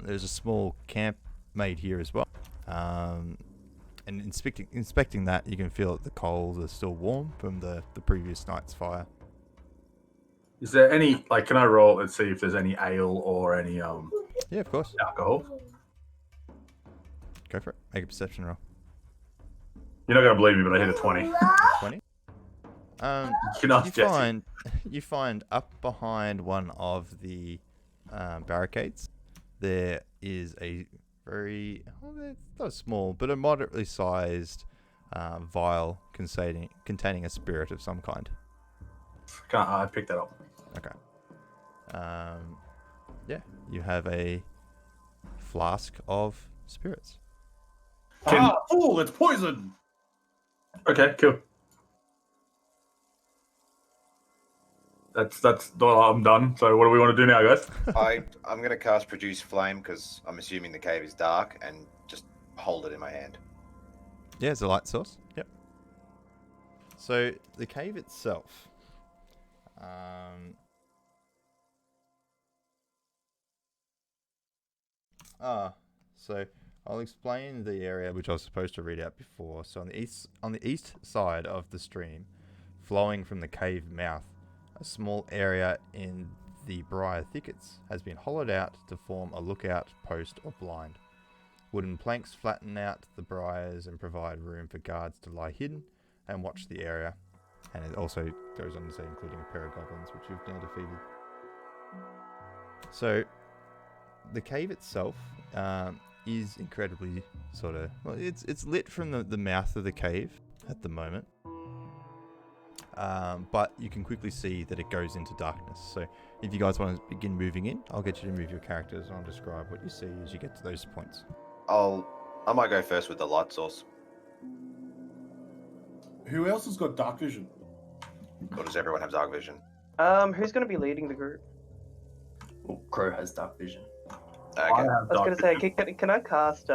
There's a small camp made here as well, and inspecting that, you can feel that the coals are still warm from the previous night's fire. Is there any, can I roll and see if there's any ale or any Yeah, of course. alcohol? Go for it. Make a perception roll. You're not going to believe me, but I hit a 20. 20. You find up behind one of the barricades, there is a very, it's not small, but a moderately sized vial containing a spirit of some kind. I picked that up. Okay. Yeah, you have a flask of spirits. Fool! It's poison! Okay, cool. That's I'm done. So what do we want to do now, guys? I'm going to cast Produce Flame because I'm assuming the cave is dark and just hold it in my hand. Yeah, it's a light source. Yep. So the cave itself, So I'll explain the area which I was supposed to read out before. So on the east side of the stream, flowing from the cave mouth, a small area in the briar thickets has been hollowed out to form a lookout post or blind. Wooden planks flatten out the briars and provide room for guards to lie hidden and watch the area. And it also goes on to say including a pair of goblins, which you've now defeated. So the cave itself is incredibly it's lit from the mouth of the cave at the moment. But you can quickly see that it goes into darkness. So if you guys want to begin moving in, I'll get you to move your characters and I'll describe what you see as you get to those points. I might go first with the light source. Who else has got dark vision? Or does everyone have dark vision? Who's going to be leading the group? Well, Crow has dark vision. Okay. I was going to say, can I cast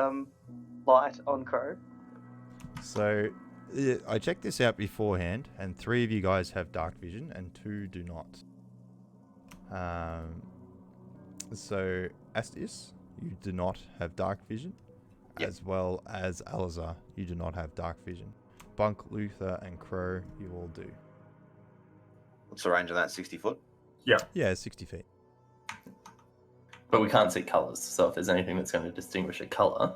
light on Crow? So I checked this out beforehand, and 3 of you guys have dark vision, and 2 do not. So Astius, you do not have dark vision, as well as Alazar, you do not have dark vision. Bunk, Luther, and Crow, you all do. What's the range on that? 60 foot? Yeah, 60 feet. But we can't see colours, so if there's anything that's going to distinguish a colour,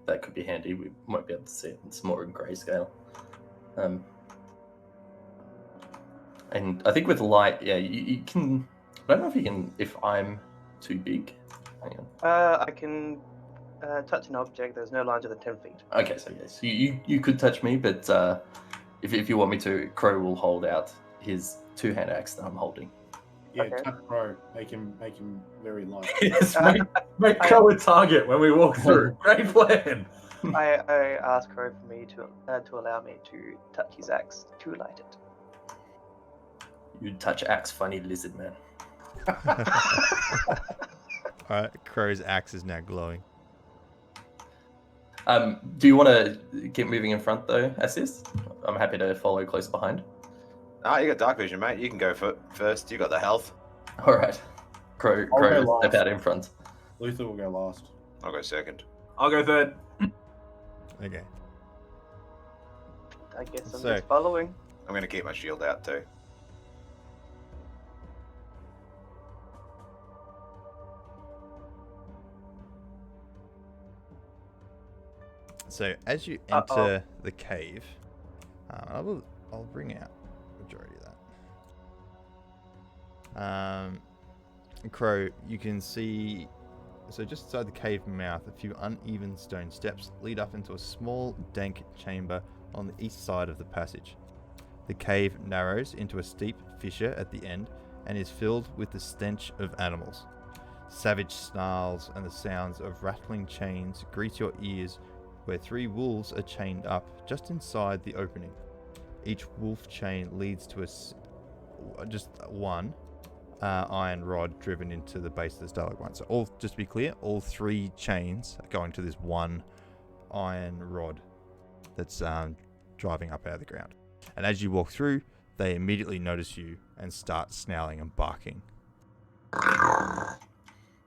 that could be handy. We won't be able to see it. It's more in grayscale. And I think with light, you can... I don't know if you can... If I'm too big... Hang on. I can touch an object that's no larger than 10 feet. Okay, so yes, you could touch me, but if you want me to, Crow will hold out his 2-hand axe that I'm holding. Yeah, Okay. touch Crow. Make him very light. Yes, make Crow a target when we walk through. Great plan. I asked Crow for me to allow me to touch his axe to light it. You touch axe, funny lizard man. Alright, Crow's axe is now glowing. Do you want to get moving in front though, Assist? I'm happy to follow close behind. You got dark vision, mate. You can go first. You got the health. All right. Crow go step last. out in front. Luther will go last. I'll go second. I'll go third. Okay. I guess I'm So- just following. I'm going to keep my shield out too. So as you enter the cave, I'll bring out the majority of that. Crow, you can see, so just inside the cave mouth, a few uneven stone steps lead up into a small, dank chamber on the east side of the passage. The cave narrows into a steep fissure at the end and is filled with the stench of animals. Savage snarls and the sounds of rattling chains greet your ears, where 3 wolves are chained up just inside the opening. Each wolf chain leads to just one iron rod driven into the base of the stalagmite. So just to be clear, all 3 chains are going to this one iron rod that's driving up out of the ground. And as you walk through, they immediately notice you and start snarling and barking.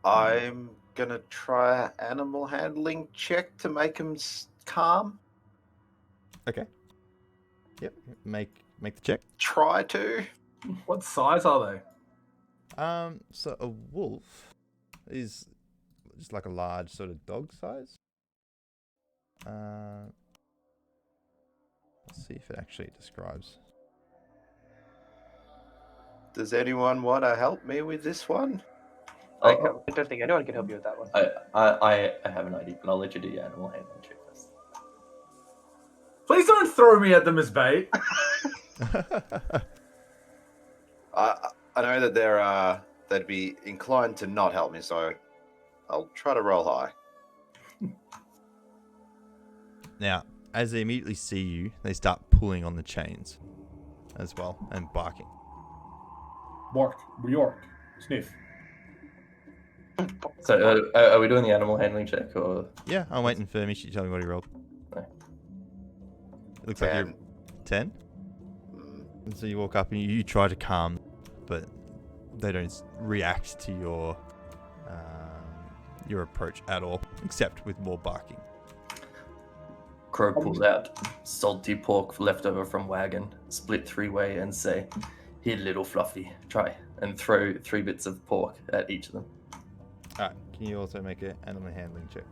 I'm going to try an animal handling check to make him calm. Okay. Yep. Make the check. Try to. What size are they? So a wolf is just like a large sort of dog size. Let's see if it actually describes. Does anyone want to help me with this one? I don't think anyone can help you with that one. I have an idea, but I'll let you do your animal handling check first. Please don't throw me at them as bait. I know that they'd be inclined to not help me, so I'll try to roll high. Now, as they immediately see you, they start pulling on the chains as well and barking. Bark, Bjork, sniff. So are we doing the animal handling check or? Yeah, I'm waiting for Mishi to tell me what he rolled. Okay. It looks like you're 10. And so you walk up and you try to calm, but they don't react to your your approach at all, except with more barking. Crow pulls out salty pork leftover from wagon, split 3-way, and say, "Here, little Fluffy, try," and throw 3 bits of pork at each of them. Alright, can you also make an animal handling check?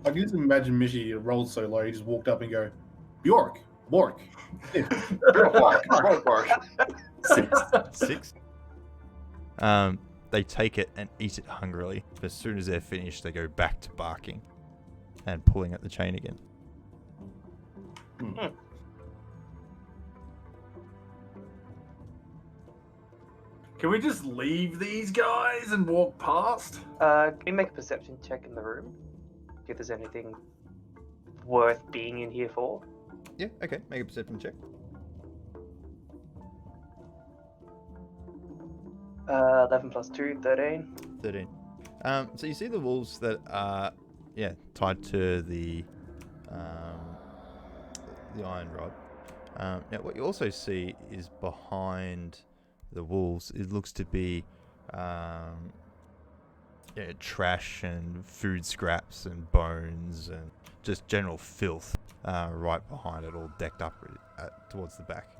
I can just imagine Mishy rolled so low, he just walked up and go, Bjork, Bork. Bork. 6. They take it and eat it hungrily. But as soon as they're finished, they go back to barking and pulling at the chain again. Can we just leave these guys and walk past? Can you make a perception check in the room? See if there's anything worth being in here for. Yeah, okay. Make a perception check. 11 plus 2, 13. 13. So you see the wolves that are, tied to the iron rod. Now, what you also see is behind the wolves, it looks to be trash and food scraps and bones and just general filth right behind it, all decked up towards the back.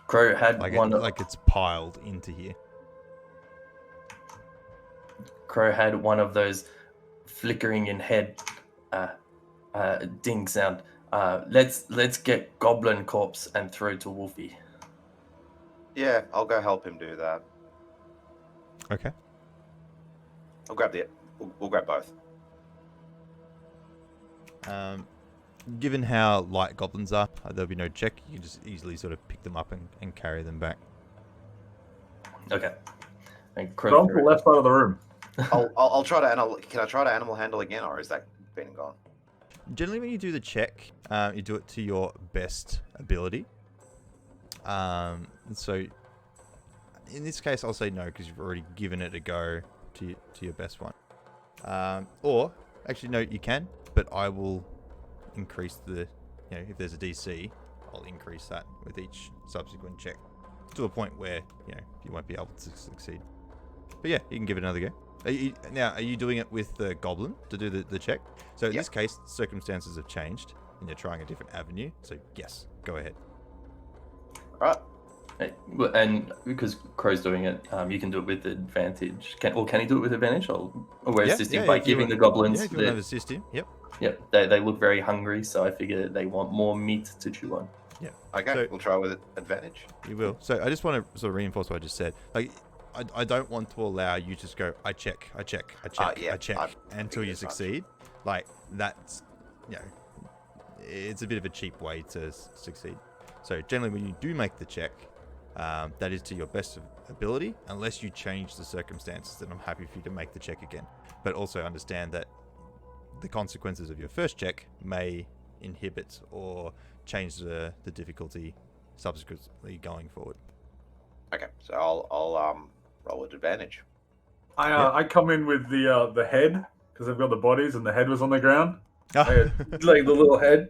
Crow had like it's piled into here. Crow had one of those flickering in head ding sound. Let's get Goblin Corpse and throw to Wolfie. Yeah, I'll go help him do that. Okay. I'll grab we'll grab both. Given how light goblins are, there'll be no check. You can just easily sort of pick them up and carry them back. Okay. And Go to the left side of the room. I'll try to can I try to animal handle again, or is that been and gone? Generally, when you do the check, you do it to your best ability. So in this case, I'll say no because you've already given it a go to your best one. Or actually, no, you can, but I will increase if there's a DC, I'll increase that with each subsequent check to a point where you won't be able to succeed. But yeah, you can give it another go. Are you doing it with the goblin to do the check? So in this case, circumstances have changed and you're trying a different avenue. So yes, go ahead. All right. And because Crow's doing it, you can do it with advantage. Can he do it with advantage? Or we're assisting by giving the goblins. Yeah, if you want to assist him. Yep. Yep. They look very hungry, so I figure they want more meat to chew on. Yeah. Okay, so we'll try with advantage. You will. So I just want to sort of reinforce what I just said. Like, I don't want to allow you to just go, I check until you succeed. Like, that's, it's a bit of a cheap way to succeed. So generally when you do make the check, that is to your best ability, unless you change the circumstances, then I'm happy for you to make the check again. But also understand that the consequences of your first check may inhibit or change the difficulty subsequently going forward. Okay, so I'll roll with advantage. I come in with the head because I've got the bodies and the head was on the ground. Oh. Like the little head.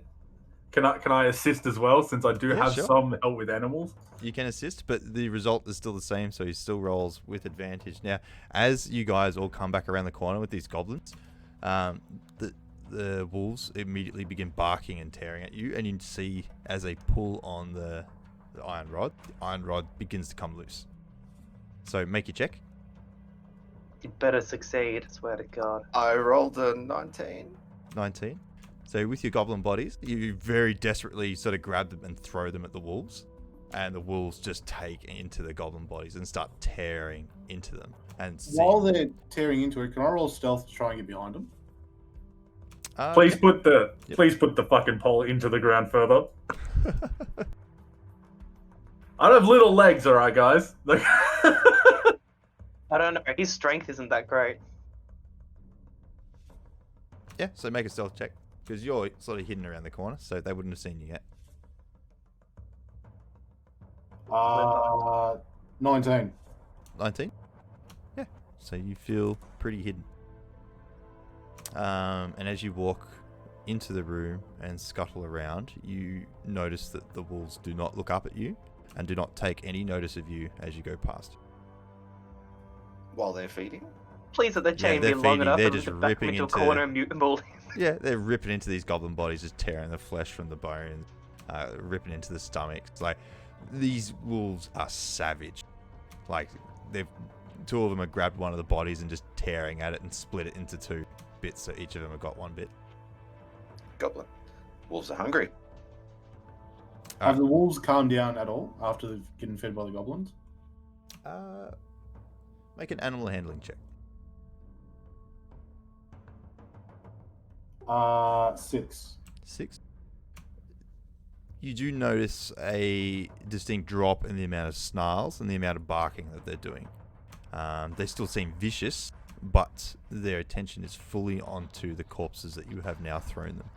Can I assist as well since I do have some help with animals? You can assist, but the result is still the same, so he still rolls with advantage. Now, as you guys all come back around the corner with these goblins, the wolves immediately begin barking and tearing at you, and you see as they pull on the iron rod begins to come loose. So make your check. You better succeed, I swear to God. I rolled a 19. 19. So with your goblin bodies, you very desperately sort of grab them and throw them at the wolves. And the wolves just take into the goblin bodies and start tearing into them. And while they're tearing into it, can I roll stealth to try and get behind them? Please put the fucking pole into the ground further. I have little legs, alright guys. I don't know, his strength isn't that great. Yeah, so make a stealth check. Because you're sort of hidden around the corner, so they wouldn't have seen you yet. 19. 19? Yeah, so you feel pretty hidden. And as you walk into the room and scuttle around, you notice that the wolves do not look up at you and do not take any notice of you as you go past. While they're feeding? Please let the chain be they're long feeding, enough they're for them just to back them ripping into a into- corner and mutant ball. Yeah, they're ripping into these goblin bodies, just tearing the flesh from the bones, ripping into the stomachs. Like, these wolves are savage. Like, two of them have grabbed one of the bodies and just tearing at it and split it into 2 bits, so each of them have got 1 bit. Goblin. Wolves are hungry. Have the wolves calmed down at all after they've getting fed by the goblins? Make an animal handling check. 6. 6. You do notice a distinct drop in the amount of snarls and the amount of barking that they're doing. They still seem vicious, but their attention is fully onto the corpses that you have now thrown them.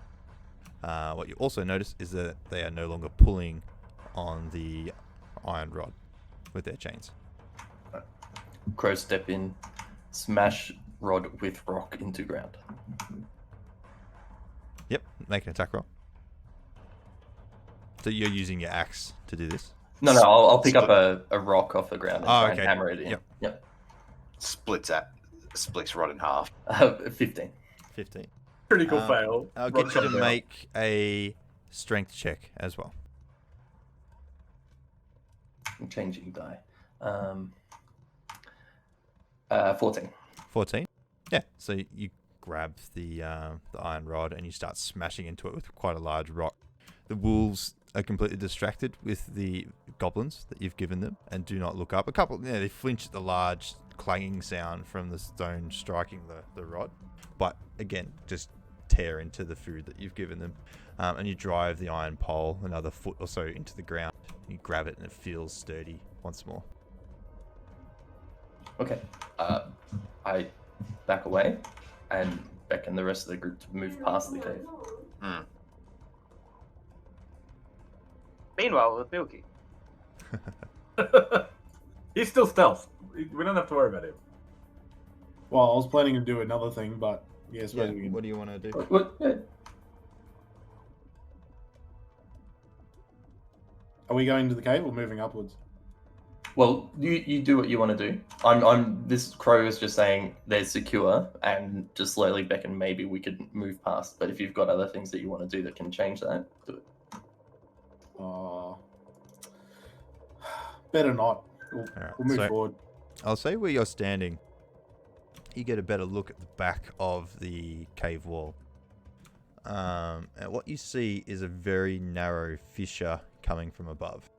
What you also notice is that they are no longer pulling on the iron rod with their chains. Crow step in, smash rod with rock into ground. Yep, make an attack roll. So you're using your axe to do this? No, I'll pick up a rock off the ground and try okay. and hammer it in. Yep. Splits rod in half. 15. 15. Critical fail. I'll get you to make a strength check as well. I'm changing die. 14. 14. Yeah. So you grab the iron rod and you start smashing into it with quite a large rock. The wolves are completely distracted with the goblins that you've given them and do not look up. They flinch at the large clanging sound from the stone striking the rod, but again, just tear into the food that you've given them. And you drive the iron pole another foot or so into the ground. You grab it and it feels sturdy once more. Okay. I back away and beckon the rest of the group to move past the cave. Meanwhile, with Milky. He's still stealth. We don't have to worry about him. Well, I was planning to do another thing, but yes, we can. What do you want to do? What? Are we going to the cave or moving upwards? Well, you do what you want to do. This crow is just saying they're secure and just slowly beckon maybe we could move past. But if you've got other things that you want to do that can change that, do it. Better not. Alright, We'll move so forward. I'll say where you're standing. You get a better look at the back of the cave wall. And what you see is a very narrow fissure coming from above.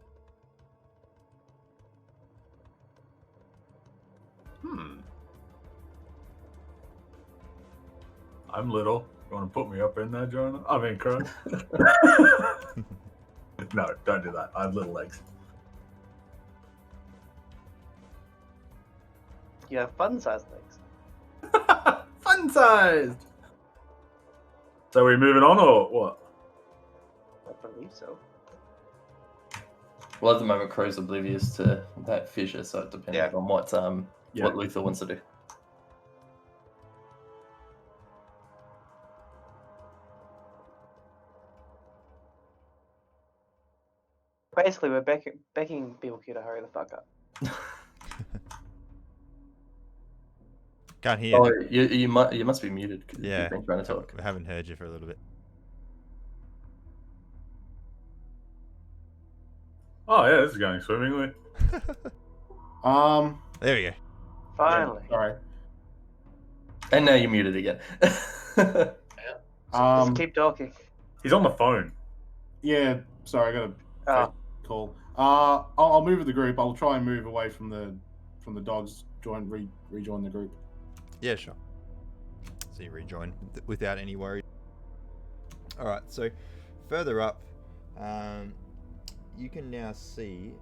I'm little. You want to put me up in there, Jonah? I mean, Crow. No, don't do that. I have little legs. You have fun-sized legs. Fun-sized! So are we moving on or what? I believe so. Well, at the moment, Crow's oblivious to that fissure, so it depends on what Luther wants to do. Basically, we're begging Bilky to hurry the fuck up. Can't hear. Oh, you must be muted because Yeah. you've been trying to talk. We haven't heard you for a little bit. Oh yeah, this is going swimmingly. There we go. Finally. Yeah, sorry. And now you're muted again. Just keep talking. He's on the phone. Yeah, sorry, I got Oh, a call. I'll move with the group. I'll try and move away from the dogs. Rejoin the group. Yeah, sure. So you rejoin without any worry. Alright, so further up, you can now see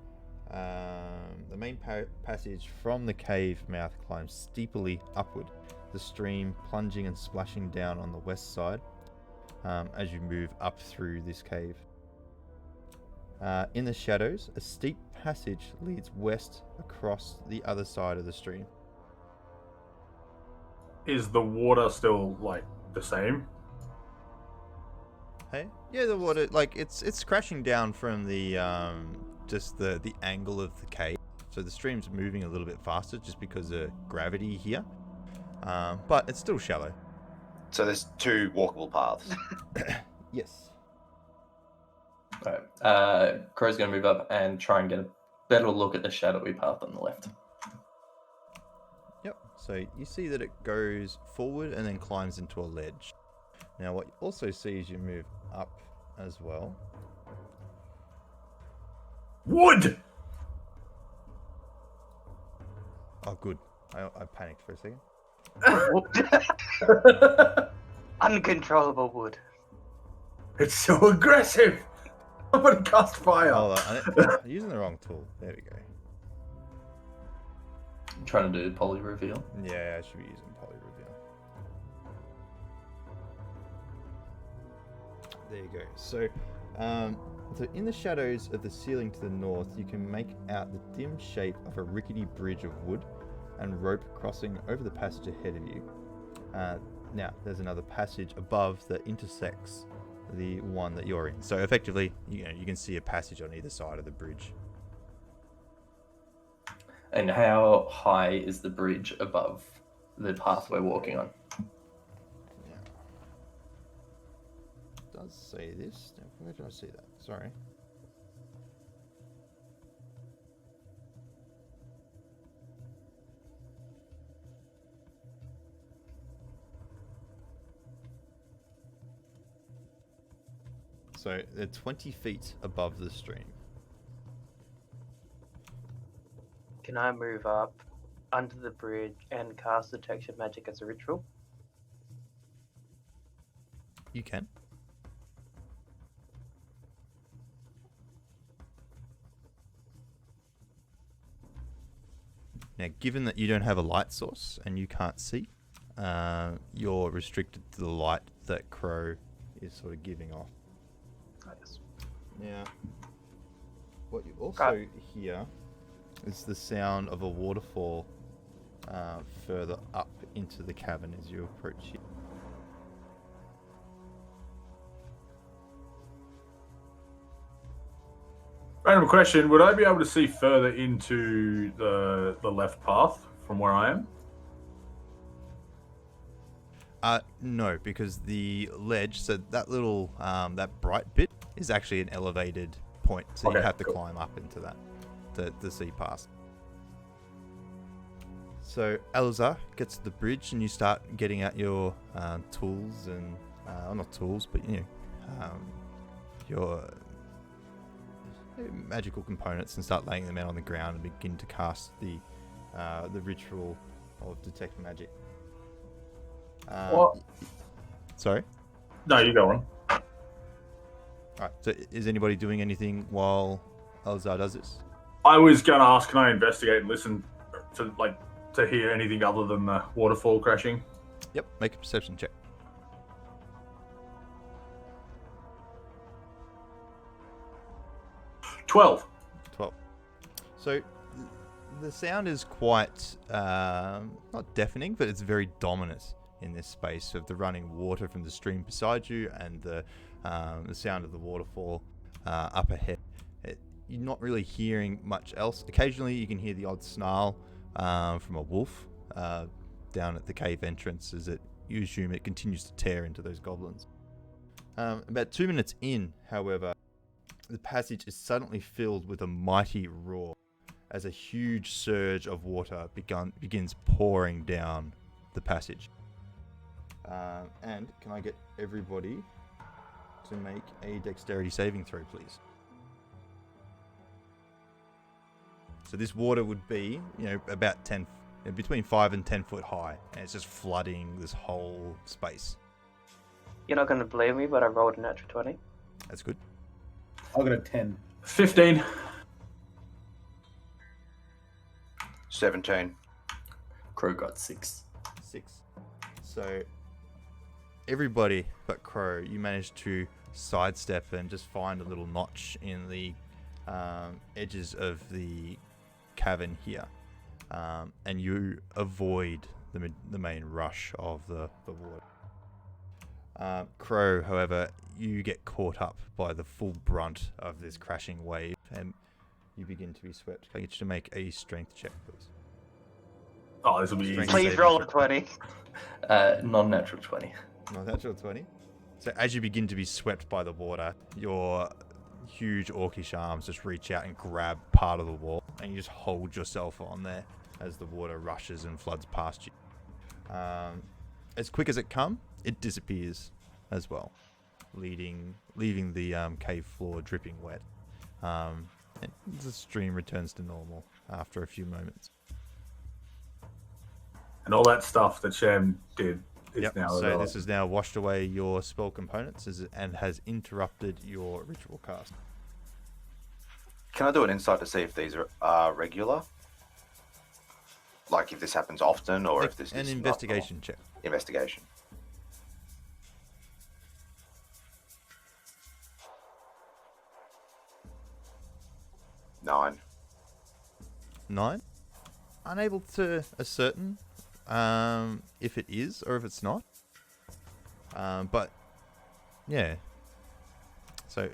the main passage from the cave mouth climbs steeply upward, the stream plunging and splashing down on the west side as you move up through this cave. In the shadows, a steep passage leads west across the other side of the stream. Is the water still like the same? Hey, yeah, the water, like it's crashing down from the just the angle of the cave, So the stream's moving a little bit faster just because of gravity here. But it's still shallow. So there's 2 walkable paths. Yes. Alright. Crow's going to move up and try and get a better look at the shadowy path on the left. Yep. So you see that it goes forward and then climbs into a ledge. Now what you also see is you move up as well. Wood! Oh, good. I panicked for a second. Uncontrollable wood. It's so aggressive! I'm gonna cast fire! Hold on. I'm using the wrong tool. There we go. I'm trying to do poly reveal. Yeah, I should be using poly reveal. There you go. So in the shadows of the ceiling to the north, you can make out the dim shape of a rickety bridge of wood and rope crossing over the passage ahead of you. Now, there's another passage above that intersects the one that you're in. So effectively, you can see a passage on either side of the bridge. And how high is the bridge above the path we're walking on? Yeah. It does say this. Where did I see that? Sorry. So they're 20 feet above the stream. Can I move up under the bridge and cast detection magic as a ritual? You can. Now, given that you don't have a light source and you can't see, you're restricted to the light that Crow is sort of giving off. Yes. Now, what you also hear is the sound of a waterfall further up into the cavern as you approach it. Random question, would I be able to see further into the left path from where I am? No, because the ledge, so that little, that bright bit is actually an elevated point, so you have to climb up into that to see past. So Elazar gets to the bridge and you start getting out your tools and, well, not tools, but your magical components and start laying them out on the ground and begin to cast the ritual of detect magic. What? Sorry? No, you go on. Alright, so is anybody doing anything while Elazar does this? I was going to ask, can I investigate and listen to hear anything other than the waterfall crashing? Yep, make a perception check. 12. 12. So the sound is quite not deafening, but it's very dominant in this space of the running water from the stream beside you and the sound of the waterfall up ahead. You're not really hearing much else. Occasionally you can hear the odd snarl from a wolf down at the cave entrance as you assume it continues to tear into those goblins. About 2 minutes in, however, the passage is suddenly filled with a mighty roar as a huge surge of water begins pouring down the passage. And can I get everybody to make a dexterity saving throw, please? So this water would be, about between 5 and 10 foot high, and it's just flooding this whole space. You're not going to believe me, but I rolled a natural 20. That's good. I got a 10. 15. 17. Crow got 6. 6. So everybody but Crow, you managed to sidestep and just find a little notch in the edges of the cavern here, and you avoid the main rush of the water. Crow, however, you get caught up by the full brunt of this crashing wave, and you begin to be swept. Can I get you to make a strength check, please? Oh, this will be easy. Strength Please saving roll a check. 20. Non-natural 20. Non-natural 20. So as you begin to be swept by the water, your huge orcish arms just reach out and grab part of the wall, and you just hold yourself on there as the water rushes and floods past you. As quick as it come, it disappears as well, leaving the cave floor dripping wet. And the stream returns to normal after a few moments. And all that stuff that Shem did is now So irrelevant. this has now washed away your spell components and has interrupted your ritual cast. Can I do an insight to see if these are regular? Like if this happens often, or if this An is not investigation check. normal? Investigation. Nine. 9. Unable to ascertain if it is or if it's not. But yeah. So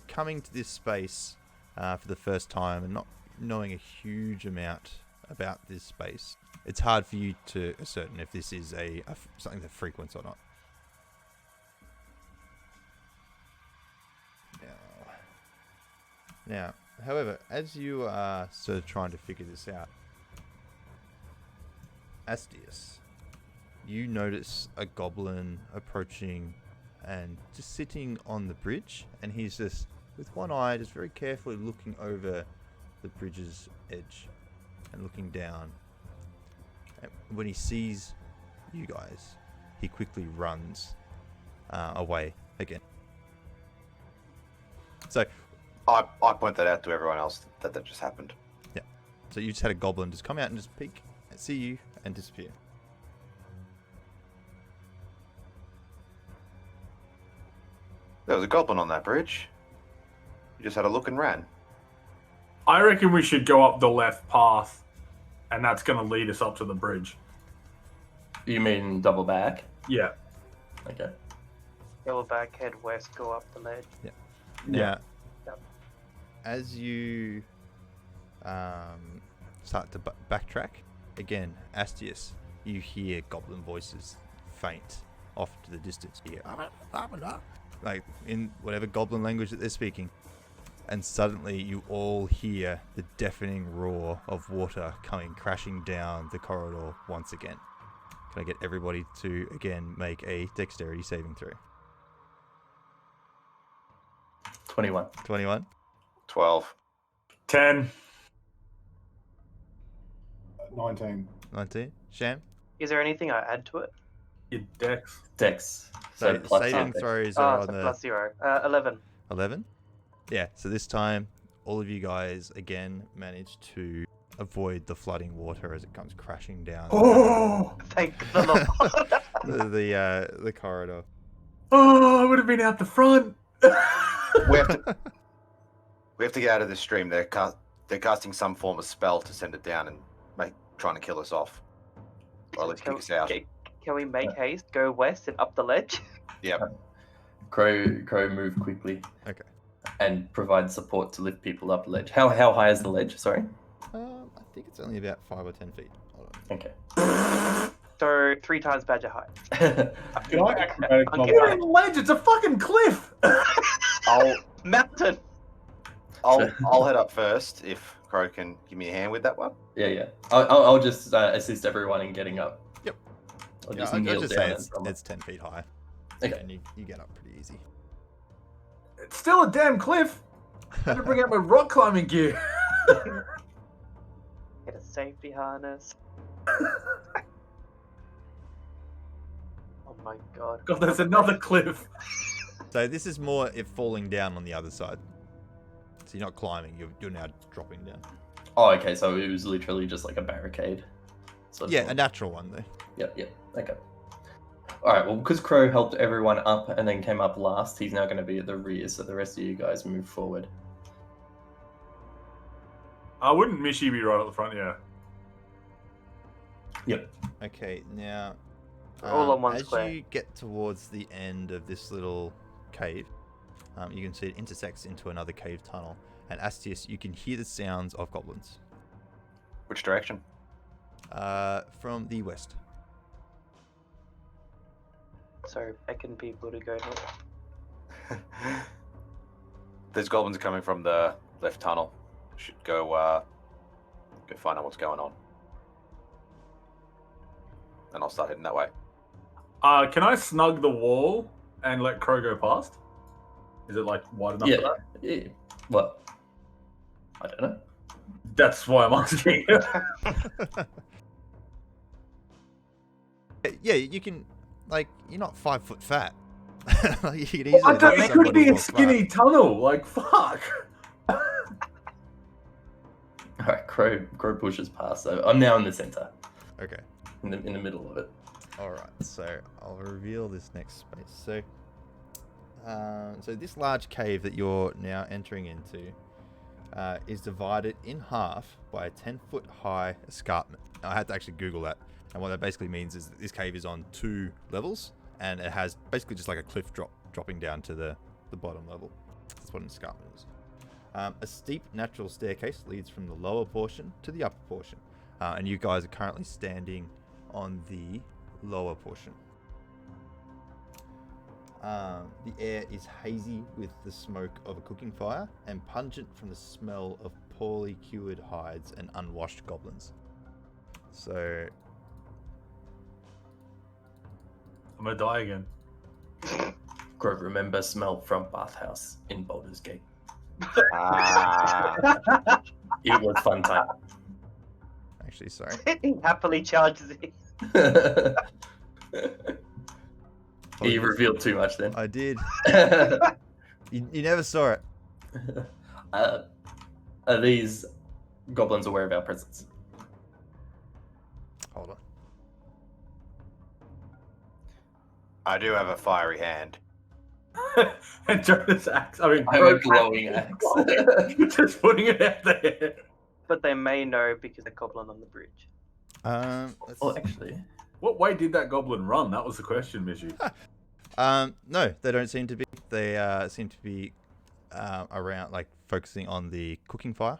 coming to this space for the first time and not knowing a huge amount about this space, it's hard for you to ascertain if this is something that frequents or not. Now, however, as you are sort of trying to figure this out, Astius, you notice a goblin approaching and just sitting on the bridge, and he's just, with one eye, just very carefully looking over the bridge's edge and looking down. And when he sees you guys, he quickly runs away again. So I point that out to everyone else that just happened. yeah, so you just had a goblin just come out and just peek, and see you, and disappear. There was a goblin on that bridge. You just had a look and ran. I reckon we should go up the left path, and that's going to lead us up to the bridge. You mean double back? Yeah. Okay. Go back, head west, go up the ledge. Now, Yep. as you start to backtrack, again, Astius, you hear goblin voices faint off to the distance. You hear, like in whatever goblin language that they're speaking. And suddenly you all hear the deafening roar of water coming crashing down the corridor once again. Can I get everybody to, again, make a dexterity saving throw? 21. 21? 12. 10. 19. 19? Sham? Is there anything I add to it? Your dex. Dex. So So plus saving something. throws are Oh, on so the plus 0. 11. 11? Yeah, so this time, all of you guys, again, manage to avoid the flooding water as it comes crashing down Oh! Thank the Lord. the corridor. Oh, I would have been out the front. We have to get out of this stream. They're casting some form of spell to send it down and trying to kill us off, or at least kick us out. Can we make haste, go west and up the ledge? Yep. Crow move quickly. Okay. And provide support to lift people up the ledge. How high is the ledge? Sorry. I think it's only about 5 or 10 feet. Hold on. Okay. So 3 times badger height. Can I acrobatic I'll level get You're up? in the ledge. It's a fucking cliff. Mountain! I'll head up first if Crow can give me a hand with that one. Yeah. I'll just assist everyone in getting up. Yep. I'll Yeah, just I'd kneel just down say and drum up. it's 10 feet high. Okay. And you get up pretty easy. It's still a damn cliff. I had to bring out my rock climbing gear. Get a safety harness. Oh my god. God, there's another cliff. So this is more if falling down on the other side. So you're not climbing, you're now dropping down. Oh, okay. So it was literally just like a barricade. Sort of Yeah, thing. a natural one though. Yep. Okay. All right. Well, because Crow helped everyone up and then came up last, he's now going to be at the rear. So the rest of you guys move forward. Wouldn't Mishi be right at the front? Yeah. Yep. Okay, now All on one as square. you get towards the end of this little cave, you can see it intersects into another cave tunnel. And Astius, you can hear the sounds of goblins. Which direction? From the west. So beckon people to go north. Those goblins are coming from the left tunnel. Should go find out what's going on. And I'll start heading that way. Can I snug the wall and let Crow go past? Is it like wide enough for that? Yeah. What? I don't know. That's why I'm asking. Yeah, you can. Like, you're not 5 foot fat. Like, you can easily It could be a skinny tunnel. Like, fuck. Alright, Crow pushes past. So I'm now in the center. Okay. In the middle of it. Alright, so I'll reveal this next space. So this large cave that you're now entering into is divided in half by a 10-foot high escarpment. I had to actually Google that. And what that basically means is that this cave is on 2 levels, and it has basically just like a cliff dropping down to the bottom level. That's what an escarpment is. A steep natural staircase leads from the lower portion to the upper portion. And you guys are currently standing on the lower portion. The air is hazy with the smoke of a cooking fire and pungent from the smell of poorly cured hides and unwashed goblins. So I'm gonna die again. Crow, remember smell from bathhouse in Baldur's Gate. It was fun time. actually, sorry. He happily charges it. You revealed too much then. I did. You never saw it. Are these goblins aware of our presence? Hold on. I do have a fiery hand. And Jonas axe. I have a glowing axe. Just putting it out there. But they may know because they're goblin on the bridge. Actually. What way did that goblin run? That was the question, Mishy. No, they don't seem to be. They seem to be around, like, focusing on the cooking fire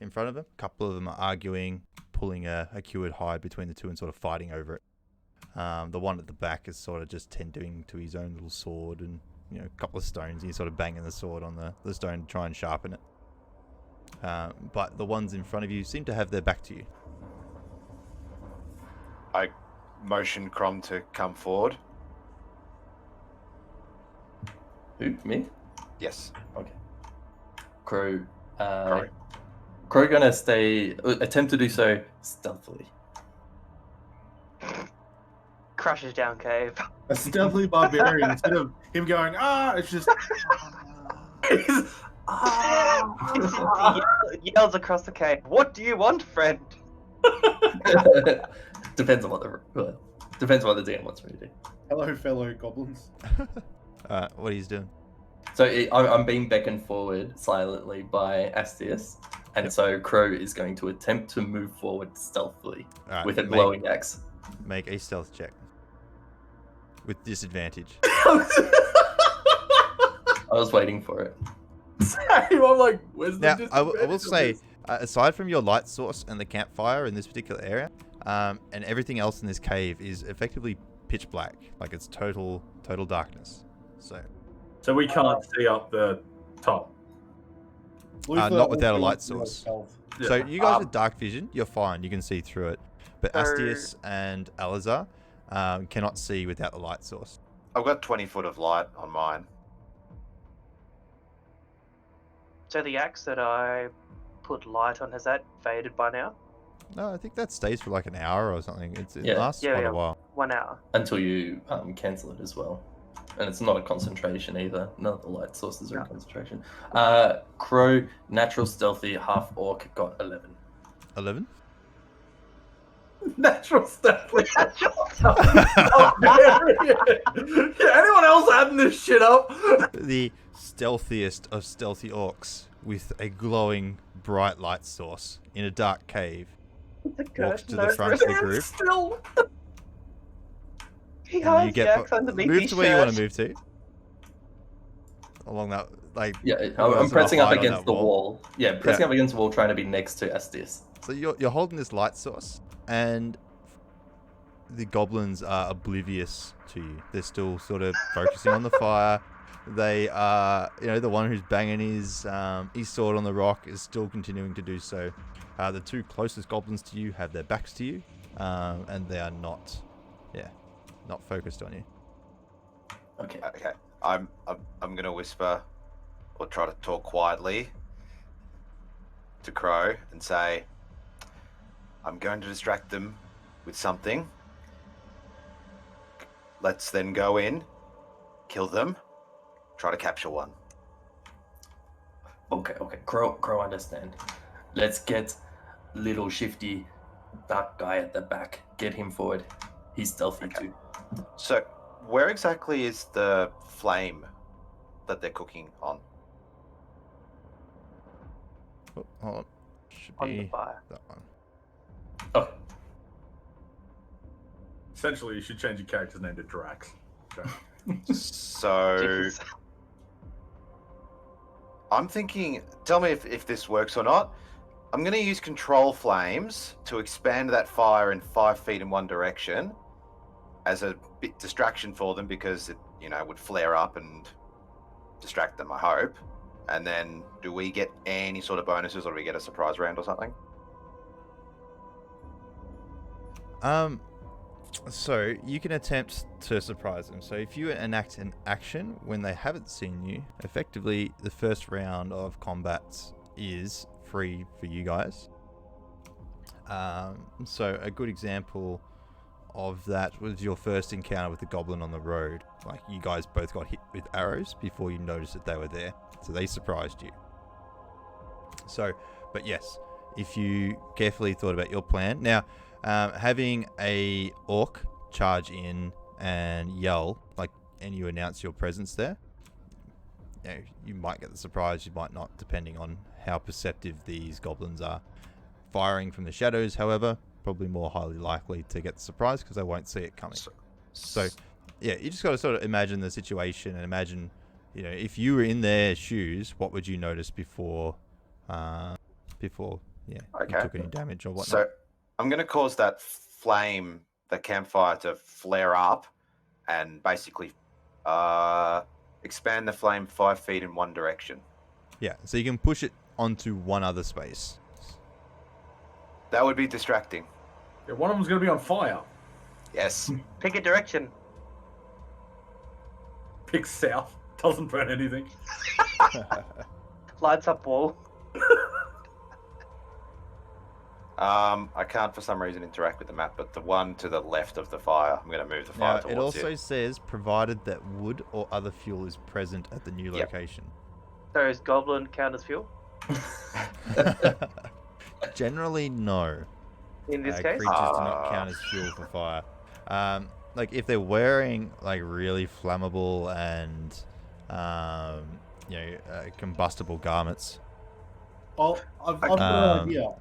in front of them. A couple of them are arguing, pulling a cured hide between the two and sort of fighting over it. The one at the back is sort of just tending to his own little sword and, you know, a couple of stones. He's sort of banging the sword on the stone to try and sharpen it. But the ones in front of you seem to have their back to you. I motion Crom to come forward. Who? Me? Yes. Okay. Crow. Crow gonna attempt to do so stealthily. Crushes down cave. A stealthy barbarian, instead of him going, it's just... He yells across the cave, "What do you want, friend?" Depends on what the DM wants me to do. Hello, fellow goblins. What he's doing? So I'm being beckoned forward silently by Astius, and so Crow is going to attempt to move forward stealthily with a glowing axe. Make a stealth check. With disadvantage. I was waiting for it. Same. I'm like, where's the Now, I will say, aside from your light source and the campfire in this particular area, and everything else in this cave is effectively pitch black. Like, it's total darkness. So we can't see up the top. not without a light source. Yeah. So you guys with dark vision, you're fine. You can see through it. But Astius and Alazar cannot see without the light source. I've got 20 foot of light on mine. So the axe that I put light on, has that faded by now? No, I think that stays for like an hour or something. It Yeah. lasts quite a while. 1 hour. Until you cancel it as well. And it's not a concentration either. None of the light sources are a concentration. Crow, natural stealthy, half orc, got 11. 11? Natural stuff. Oh, yeah, anyone else adding this shit up? The stealthiest of stealthy orcs with a glowing bright light source in a dark cave walks to the front of the group. Still. He And hides you the get axe underneath move his to where you want to shirt. move to. along that, like. Yeah, more or less I'm on pressing up height on against that the wall. Yeah, pressing up against the wall, trying to be next to Estes. So you're holding this light source, and the goblins are oblivious to you. They're still sort of focusing on the fire. They are, the one who's banging his sword on the rock is still continuing to do so. The two closest goblins to you have their backs to you, and they are not focused on you. Okay. Okay. I'm gonna whisper, or try to talk quietly to Crow and say, I'm going to distract them with something. Let's then go in, kill them, try to capture one. Okay. Crow, understand. Let's get little shifty dark guy at the back. Get him forward. He's stealthy too. So, where exactly is the flame that they're cooking on? Oh, hold on. Should On the be fire. that one. Oh, Essentially, you should change your character's name to Drax. Okay. So, Jeez. I'm thinking, tell me if this works or not. I'm going to use control flames to expand that fire in 5 feet in one direction as a bit distraction for them, because it, would flare up and distract them, I hope. And then do we get any sort of bonuses, or do we get a surprise round or something? So you can attempt to surprise them. So if you enact an action when they haven't seen you, effectively the first round of combat is free for you guys. So a good example of that was your first encounter with the goblin on the road. Like, you guys both got hit with arrows before you noticed that they were there. So they surprised you. So, but yes, if you carefully thought about your plan. Now, having a orc charge in and yell, and you announce your presence there, you might get the surprise, you might not, depending on how perceptive these goblins are. Firing from the shadows, however, probably more highly likely to get the surprise because they won't see it coming. So, yeah, you just got to sort of imagine the situation and imagine, if you were in their shoes, what would you notice before you took any damage or whatnot? So, I'm going to cause that flame, the campfire, to flare up and basically expand the flame 5 feet in one direction. Yeah, so you can push it onto one other space. That would be distracting. Yeah, one of them's going to be on fire. Yes. Pick a direction. Pick south. Doesn't burn anything. Lights up wall. I can't for some reason interact with the map, but the one to the left of the fire, I'm going to move the fire Now, towards it also says, provided that wood or other fuel is present at the new location. So is goblin count as fuel? Generally, no. In this case? Creatures do not count as fuel for fire. If they're wearing really flammable and combustible garments. I've got an idea.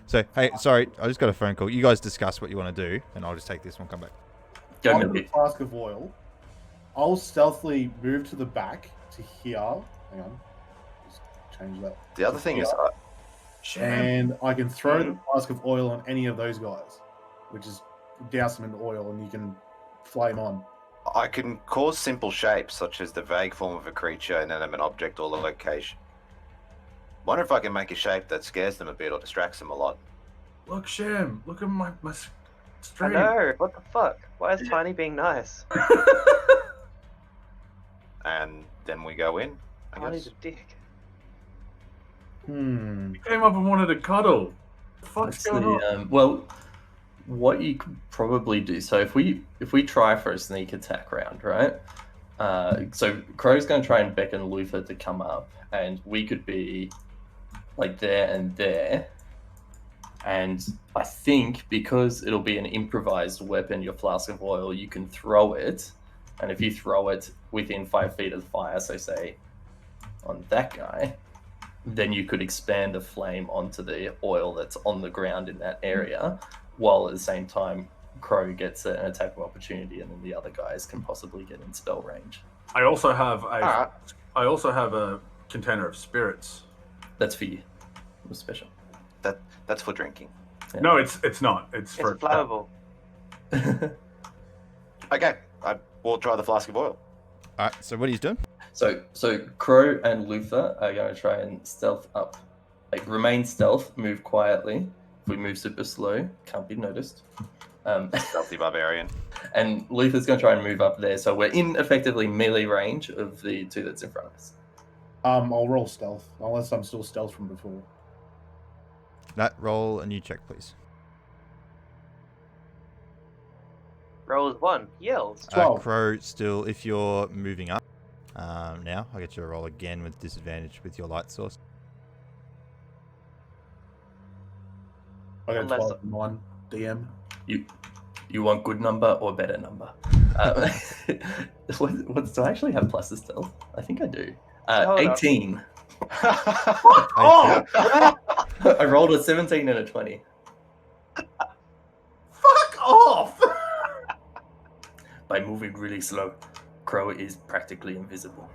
So, hey, sorry, I just got a phone call. You guys discuss what you want to do, and I'll just take this one. Come back. I've got a flask of oil. I'll stealthily move to the back to here. Hang on. Just change that. The other thing is... and I can throw the flask of oil on any of those guys, which is douse them in oil, and you can flame on. I can cause simple shapes, such as the vague form of a creature, inanimate object, or location. Wonder if I can make a shape that scares them a bit or distracts them a lot. Look, Shem, look at my I stream. know. What the fuck? Why is Tiny being nice? And then we go in, I Tiny's guess. a dick. He came up and wanted to cuddle. What the fuck's going on? Well, what you could probably do. So if we try for a sneak attack round, right? So Crow's going to try and beckon Luther to come up, and we could be there and there. And I think because it'll be an improvised weapon, your flask of oil, you can throw it. And if you throw it within 5 feet of the fire, so say on that guy, then you could expand the flame onto the oil that's on the ground in that area, while at the same time Crow gets an attack of opportunity, and then the other guys can possibly get in spell range. I also have Alright. a container of spirits. That's for you. It was special. That's for drinking. Yeah. No, it's not. It's for flammable. Okay, I will try the flask of oil. All right. So what are you doing? So Crow and Luther are going to try and stealth up. Like, remain stealth, move quietly. If we move super slow, can't be noticed. Stealthy barbarian. And Luther's going to try and move up there, so we're in effectively melee range of the two that's in front of us. I'll roll stealth, unless I'm still stealth from before. Nat, roll a new check, please. Rolls 1. Yells. 12. Crow, still, if you're moving up now, I'll get you a roll again with disadvantage with your light source. I got Unless- 12 and 1 DM. You want good number or better number? What do I actually have plus to stealth? I think I do. Hold up. 18. Oh, I rolled a 17 and a 20. fuck off! By moving really slow, Crow is practically invisible.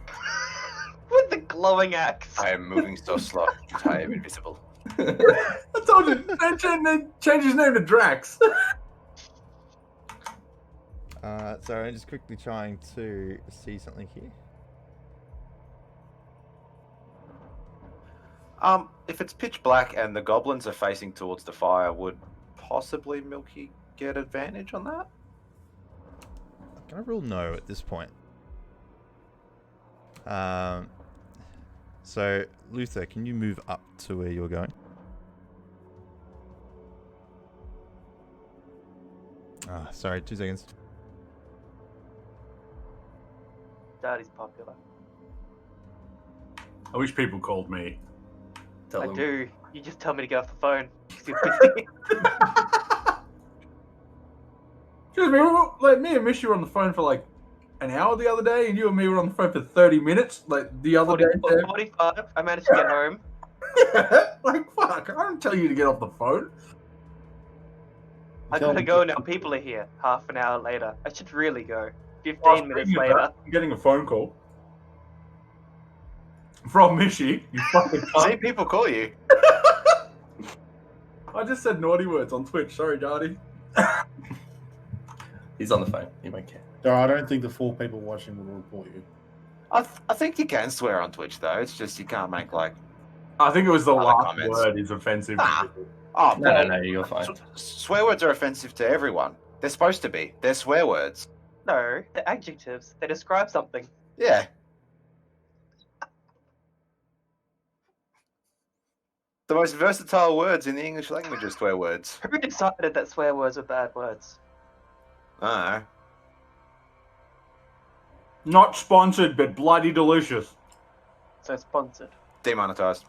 With the glowing axe. I am moving so slow that I am invisible. I told you, they changed his name to Drax. Sorry, I'm just quickly trying to see something here. If it's pitch black and the goblins are facing towards the fire, would possibly Milky get advantage on that? Can I rule no at this point? So, Luther, can you move up to where you're going? Sorry, 2 seconds. Daddy's popular. I wish people called me. Tell I them. do. You just tell me to get off the phone. 'Cause you're busy. Excuse me, like me and Mish were on the phone for like an hour the other day, and you and me were on the phone for 30 minutes, like the other 40, day. 45. I managed to get home. Like, fuck, I don't tell you to get off the phone. I Tell gotta me. go now. People are here. Half an hour later. I should really go. 15 Oh, minutes speaking of later. that, I'm getting a phone call from Mishy. You fucking See, cunt. people call you. I just said naughty words on Twitch. Sorry, Darty. He's on the phone. He won't care. No, I don't think the 4 people watching will report you. I think you can swear on Twitch though. It's just you can't make like. I think it was the Other last comments. word is offensive. to Ah. people. Oh, No, you're fine. Swear words are offensive to everyone. They're supposed to be. They're swear words. No, they're adjectives. They describe something. Yeah. The most versatile words in the English language are swear words. Who decided that swear words are bad words? I don't know. Not sponsored, but bloody delicious. So sponsored. Demonetized.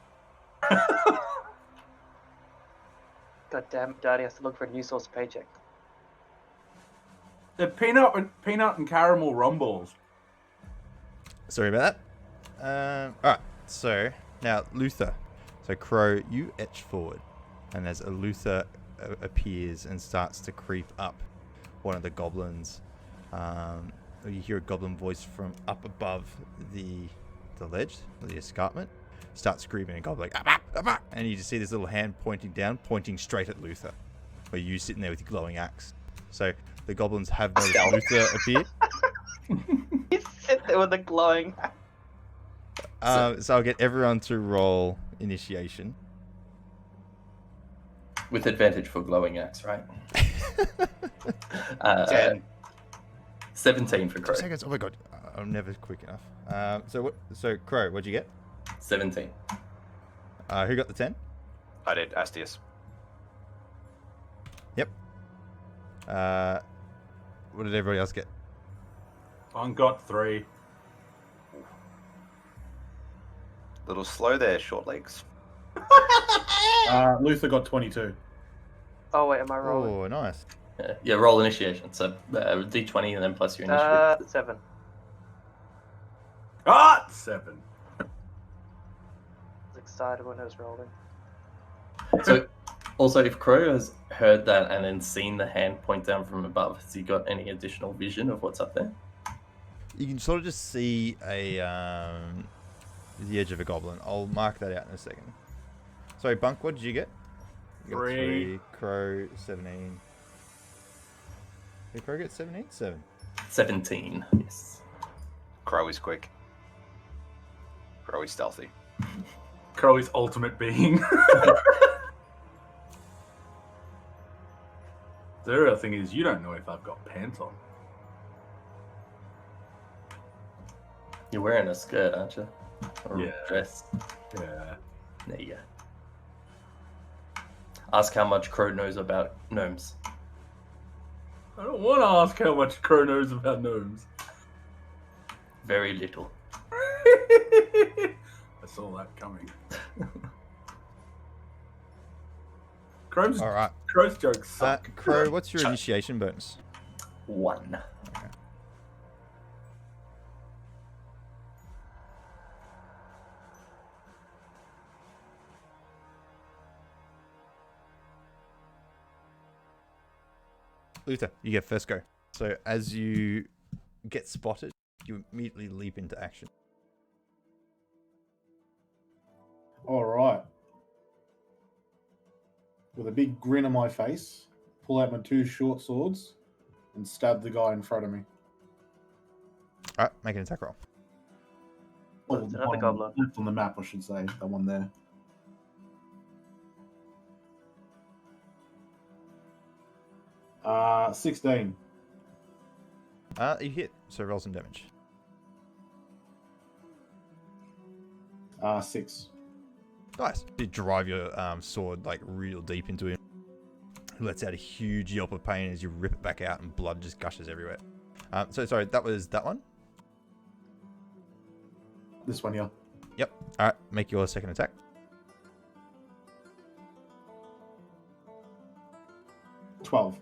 God damn it, Daddy has to look for a new source of paycheck. They're peanut and caramel rumbles. Sorry about that. Alright, so now Luther. So Crow, you etch forward, and as a Luther appears and starts to creep up one of the goblins, you hear a goblin voice from up above the ledge, the escarpment, start screaming and goblin like, "Up, up, up, up," and you just see this little hand pointing down, pointing straight at Luther, where you sitting there with your glowing axe. So the goblins have noticed Luther appear. You sit there with a glowing. So I'll get everyone to roll initiation. With advantage for glowing axe, right? 10. 17 for 2 Crow. seconds. Oh my god, I'm never quick enough. So Crow, what'd you get? 17. Who got the 10? I did. Astius. Yep. What did everybody else get? I got 3. Little slow there, short legs. Luther got 22. Oh wait, am I rolling? Oh, nice. Yeah, roll initiation. So d20 and then plus your initiative. 7. 7. I was excited when I was rolling. So Also, if Crow has heard that and then seen the hand point down from above, has he got any additional vision of what's up there? You can sort of just see the edge of a goblin. I'll mark that out in a second. Sorry, Bunk, what did you get? You got 3. Crow, 17. Did Crow get 17? 7. 17, yes. Crow is quick. Crow is stealthy. Crow is ultimate being. The real thing is, you don't know if I've got pants on. You're wearing a skirt, aren't you? Or Yeah. a dress. Yeah. There you go. Ask how much Crow knows about gnomes. I don't want to ask how much Crow knows about gnomes. Very little. I saw that coming. Crow's All right. Crow's jokes suck. Crow, what's your initiation bonus? 1. Okay. Luther, you get first go. So as you get spotted, you immediately leap into action. All right. With a big grin on my face, pull out my 2 short swords and stab the guy in front of me. All right, make an attack roll. Well, it's another goblin. Left on the map, I should say. That one there. Uh, 16. You hit, so roll some damage. 6. Nice. You drive your sword like real deep into him. He lets out a huge yelp of pain as you rip it back out, and blood just gushes everywhere. So sorry, that was that one. This one here. Yep. All right, make your second attack. 12.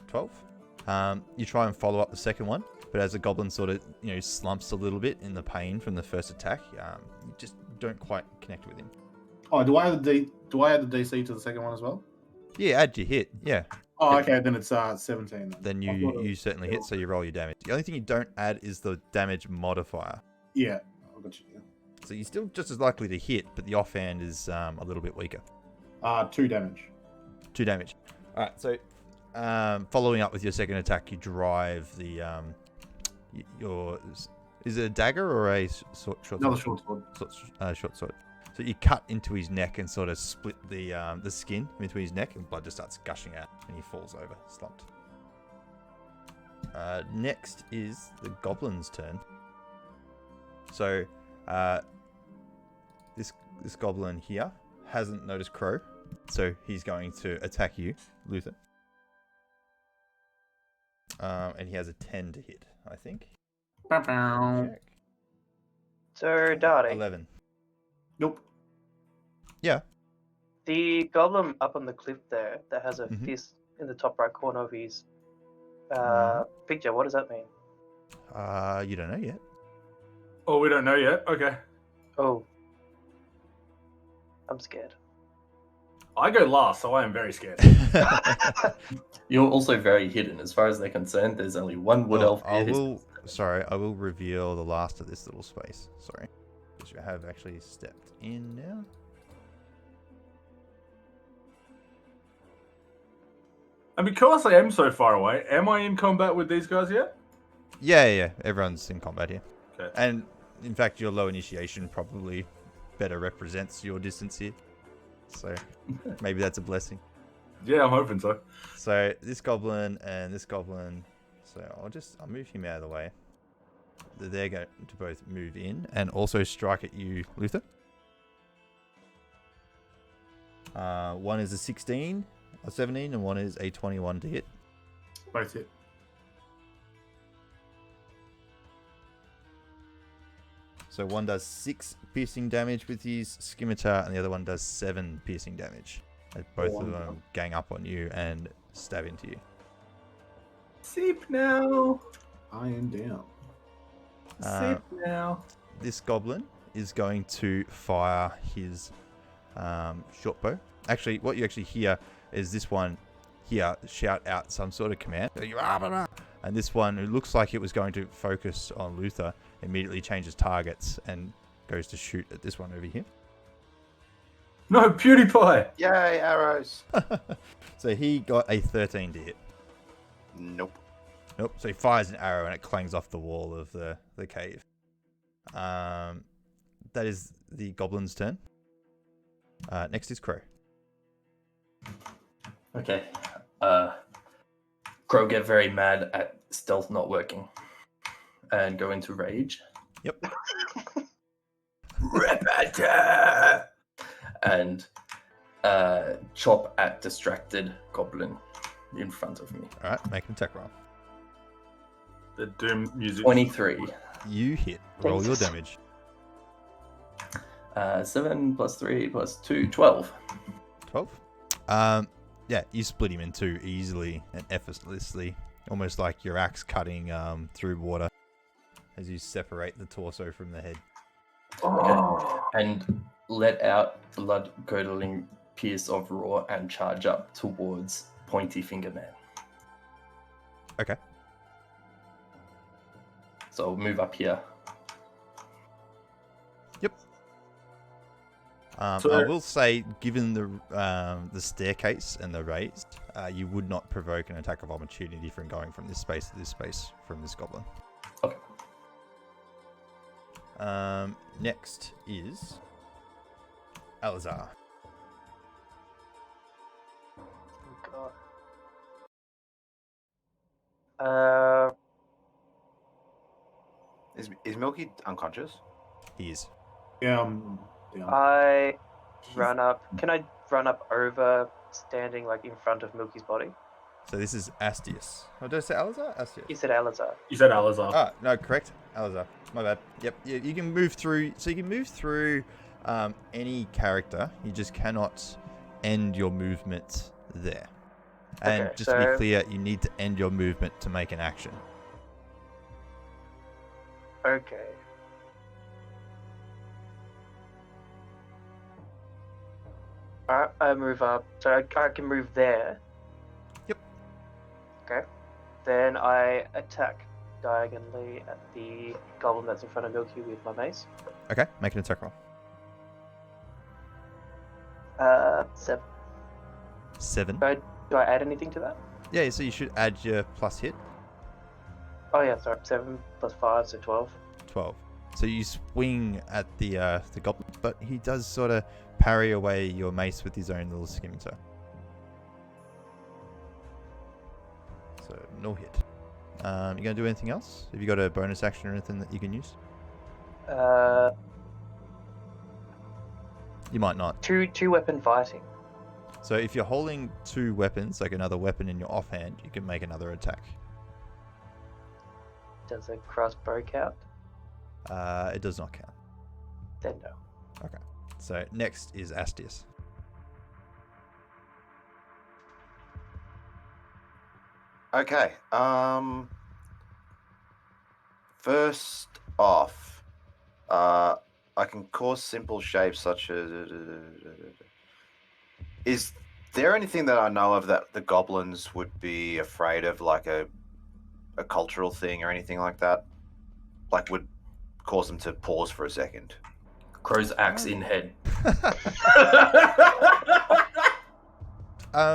12. You try and follow up the second one, but as the goblin sort of slumps a little bit in the pain from the first attack, you just don't quite connect with him. Oh, do I add the DC to the second one as well? Yeah, add your hit. Yeah. Oh, okay. Then it's 17. Then you certainly hit, so you roll your damage. The only thing you don't add is the damage modifier. Yeah, I got you. So you're still just as likely to hit, but the offhand is a little bit weaker. 2 damage. 2 damage. All right. So following up with your second attack, you drive the your is it a dagger or a short sword? Another short sword. Short sword. So you cut into his neck and sort of split the skin between his neck, and blood just starts gushing out, and he falls over, slumped. Next is the goblin's turn. So this goblin here hasn't noticed Crow, so he's going to attack you, Luther. And he has a 10 to hit, I think. Check. So, Dade, 11. Nope. Yeah. the goblin up on the cliff there that has a Mhm. fist in the top right corner of his picture, what does that mean? You don't know yet. Oh, we don't know yet. Okay. Oh. I'm scared. I go last, so I am very scared. You're also very hidden. As far as they're concerned, there's only one wood elf here. I will reveal the last of this little space. Sorry. Because you have actually stepped in now. And because I am so far away, am I in combat with these guys yet? Yeah. Everyone's in combat here. Okay. And in fact, your low initiation probably better represents your distance here. So maybe that's a blessing. Yeah, I'm hoping so. So this goblin and this goblin. So I'll move him out of the way. They're going to both move in and also strike at you, Luther. One is a 16, a 17, and one is a 21 to hit. Both hit. So one does 6 piercing damage with his scimitar, and the other one does 7 piercing damage. As both of them gang up on you and stab into you. Sleep now. I am down. Sleep now. This goblin is going to fire his short bow. Actually, what you actually hear is this one here shout out some sort of command. And this one, who looks like it was going to focus on Luther, immediately changes targets and goes to shoot at this one over here. No, PewDiePie! Yay, arrows. So he got a 13 to hit. Nope. Nope. So he fires an arrow and it clangs off the wall of the cave. That is the goblin's turn. Next is Crow. Okay. Crow get very mad at stealth not working and go into rage. Yep. Repete! And chop at distracted goblin in front of me. All right, make an attack roll. The Doom music. 23. You hit. Roll your Jesus. damage. 7 plus 3 plus 2, 12. 12. Yeah, you split him in two easily and effortlessly, almost like your axe cutting through water as you separate the torso from the head. Oh. And let out blood-curdling pierce of roar and charge up towards Pointy Finger Man. Okay. So I'll move up here. Yep. So- I will say, given the staircase and the raised, you would not provoke an attack of opportunity from going from this space to this space from this goblin. Okay. Next is Alazar. Oh, God. Is Milky unconscious? He is. Yeah. I run up. Can I run up over, standing like in front of Milky's body? So this is Astius. Oh, did I say Alazar? Astius. You said Alazar. You said Alazar. Ah, no, correct. Alazar. My bad. Yep. You can move through. So you can move through any character. You just cannot end your movement there. And Okay, just to be so- clear, you need to end your movement to make an action. Okay. Alright, I move up. So I can move there. Yep. Okay. Then I attack diagonally at the goblin that's in front of Milky with my mace. Okay, make an attack roll. 7. 7. Do I add anything to that? Yeah, so you should add your plus hit. Oh yeah, sorry. 7 plus 5, so 12. 12. So you swing at the goblin, but he does sort of parry away your mace with his own little scimitar. So no hit. You gonna do anything else? Have you got a bonus action or anything that you can use? You might not. Two weapon fighting. So if you're holding two weapons, like another weapon in your offhand, you can make another attack. Does a crossbow count? It does not count. Then no. Okay. So next is Astius. Okay. First off, I can cause simple shapes such as. Is there anything that I know of that the goblins would be afraid of, like a cultural thing or anything like that? Like would cause them to pause for a second? Crow's axe in head.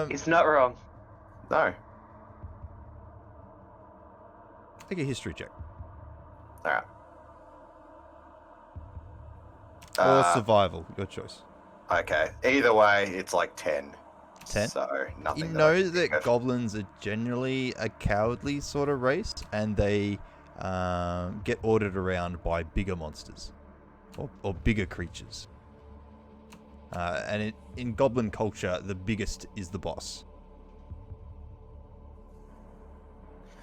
He's not wrong. No. Make a history check. All right. Or survival, your choice. Okay. Either way, it's like 10. 10? So nothing. You that I know can think that of. goblins are generally a cowardly sort of race, and they get ordered around by bigger monsters or bigger creatures. And in goblin culture, the biggest is the boss.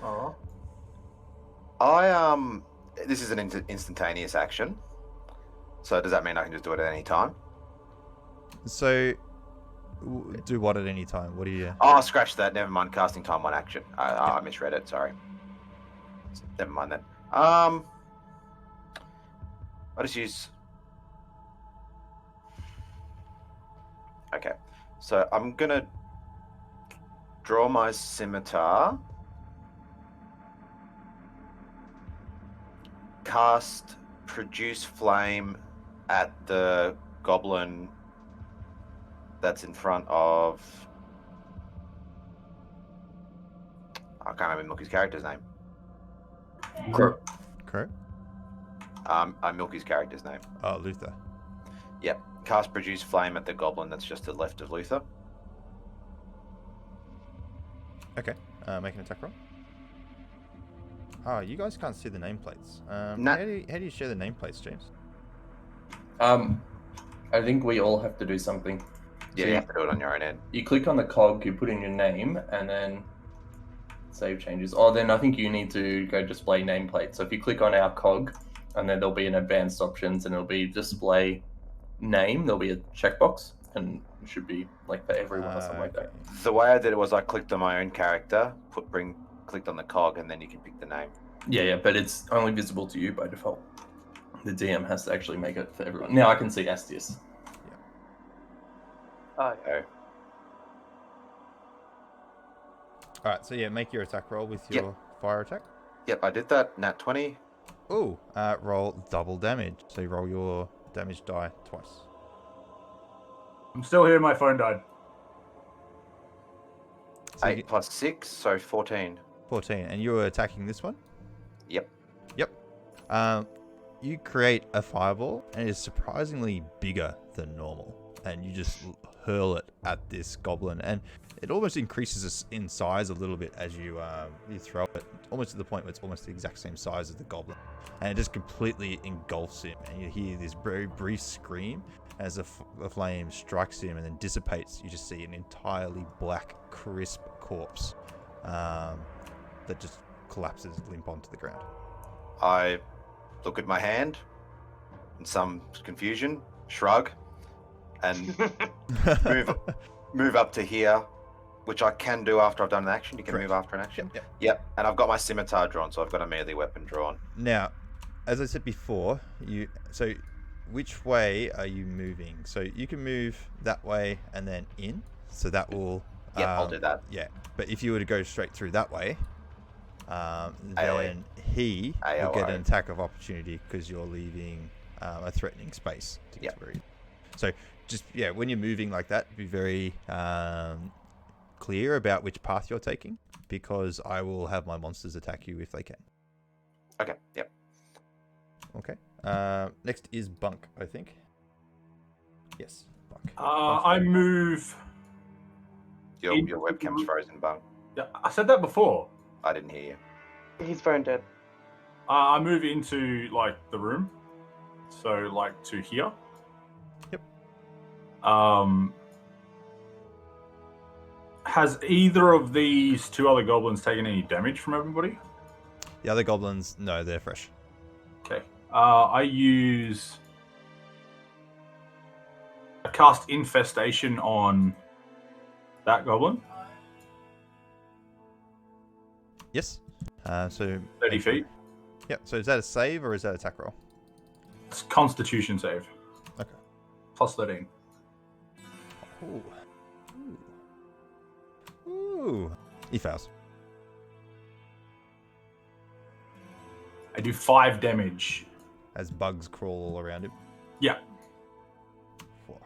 Oh. This is an instantaneous action. So does that mean I can just do it at any time? So, do what at any time? What do you? Oh, scratch that. Never mind. Casting time on action. I misread it. Sorry. Never mind then. I just use. Okay, so I'm gonna draw my scimitar. Cast produce flame at the goblin that's in front of. I can't even look his character's name. Crow. I milk his character's name. Oh, Luther. Yep. Cast produce flame at the goblin that's just to the left of Luther. Okay. Make an attack roll. Oh, you guys can't see the nameplates. Nah. How do you share the nameplates, James? I think we all have to do something. Yeah, So you have to do it on your own end. You click on the cog, you put in your name, and then save changes. Oh, then I think you need to go display nameplate. So if you click on our cog, and then there'll be an advanced options, and it'll be display name. There'll be a checkbox, and it should be like for everyone or something like that. The way I did it was I clicked on my own character, clicked on the cog, and then you can pick the name. Yeah, but it's only visible to you by default. The DM has to actually make it for everyone. Now I can see Astius. Oh, yeah. So, Alright, so yeah, make your attack roll with Yep. your fire attack. yep, I did that. Nat 20. Ooh, roll double damage. So you roll your damage die twice. I'm still here. My phone died. So 8 plus 6, so 14. 14, and you were attacking this one? Yep. You create a fireball, and it is surprisingly bigger than normal. And you just hurl it at this goblin, and it almost increases in size a little bit as you throw it, almost to the point where it's almost the exact same size as the goblin. And it just completely engulfs him, and you hear this very brief scream as the flame strikes him and then dissipates. You just see an entirely black, crisp corpse that just collapses limp onto the ground. I look at my hand in some confusion, shrug, and move up to here, which I can do after I've done an action. You can Correct. move after an action. Yep. Yep, and I've got my scimitar drawn, so I've got a melee weapon drawn. Now, as I said before, so which way are you moving? So you can move that way and then in. So that will. Yep, I'll do that. Yeah, but if you were to go straight through that way, then he will get an attack of opportunity because you're leaving a threatening space to get through. So just when you're moving like that, be very clear about which path you're taking, because I will have my monsters attack you if they can. Okay. Yep. Okay. Next is Bunk, I think. Yes, Bunk. I move. Your webcam's frozen, Bung. Yeah, I said that before. I didn't hear you. He's phone dead. I move into like the room, so like to here. Yep. Has either of these two other goblins taken any damage from everybody? The other goblins, no, they're fresh. Okay. I cast Infestation on that goblin. Yes. So 30 feet. Yeah. So is that a save or is that attack roll? It's Constitution save. Okay. Plus 13. Ooh. Ooh. He fails. I do 5 damage. As bugs crawl all around him. Yeah. 4.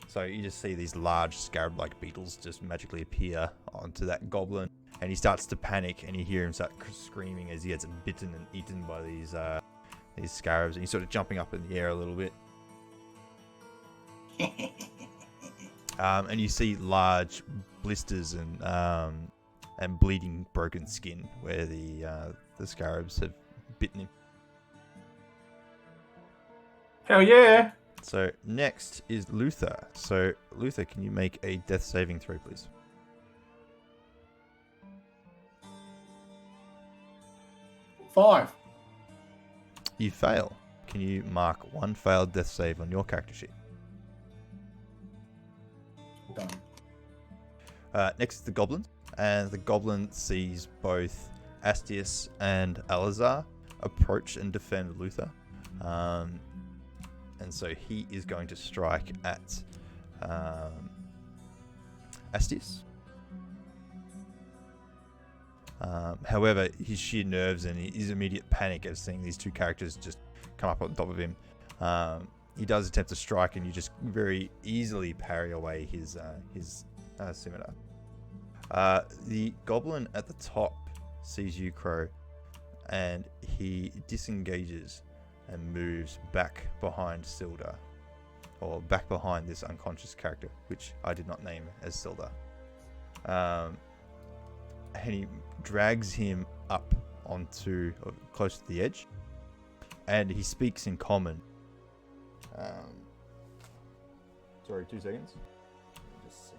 So you just see these large scarab-like beetles just magically appear onto that goblin, and he starts to panic, and you hear him start screaming as he gets bitten and eaten by these scarabs, and he's sort of jumping up in the air a little bit. And you see large blisters and bleeding, broken skin where the scarabs have bitten him. Hell yeah! So next is Luther. So Luther, can you make a death saving throw, please? Five. You fail. Can you mark 1 failed death save on your character sheet? Done. Next is the goblin, and the goblin sees both Astius and Alazar approach and defend Luther. And so he is going to strike at Astius. However, his sheer nerves and his immediate panic at seeing these two characters just come up on top of him, he does attempt to strike, and you just very easily parry away his scimitar. The goblin at the top sees you, Crow, and he disengages and moves back behind Silda, or back behind this unconscious character, which I did not name as Silda. And he drags him up onto close to the edge, and he speaks in common. Sorry, 2 seconds. Just see.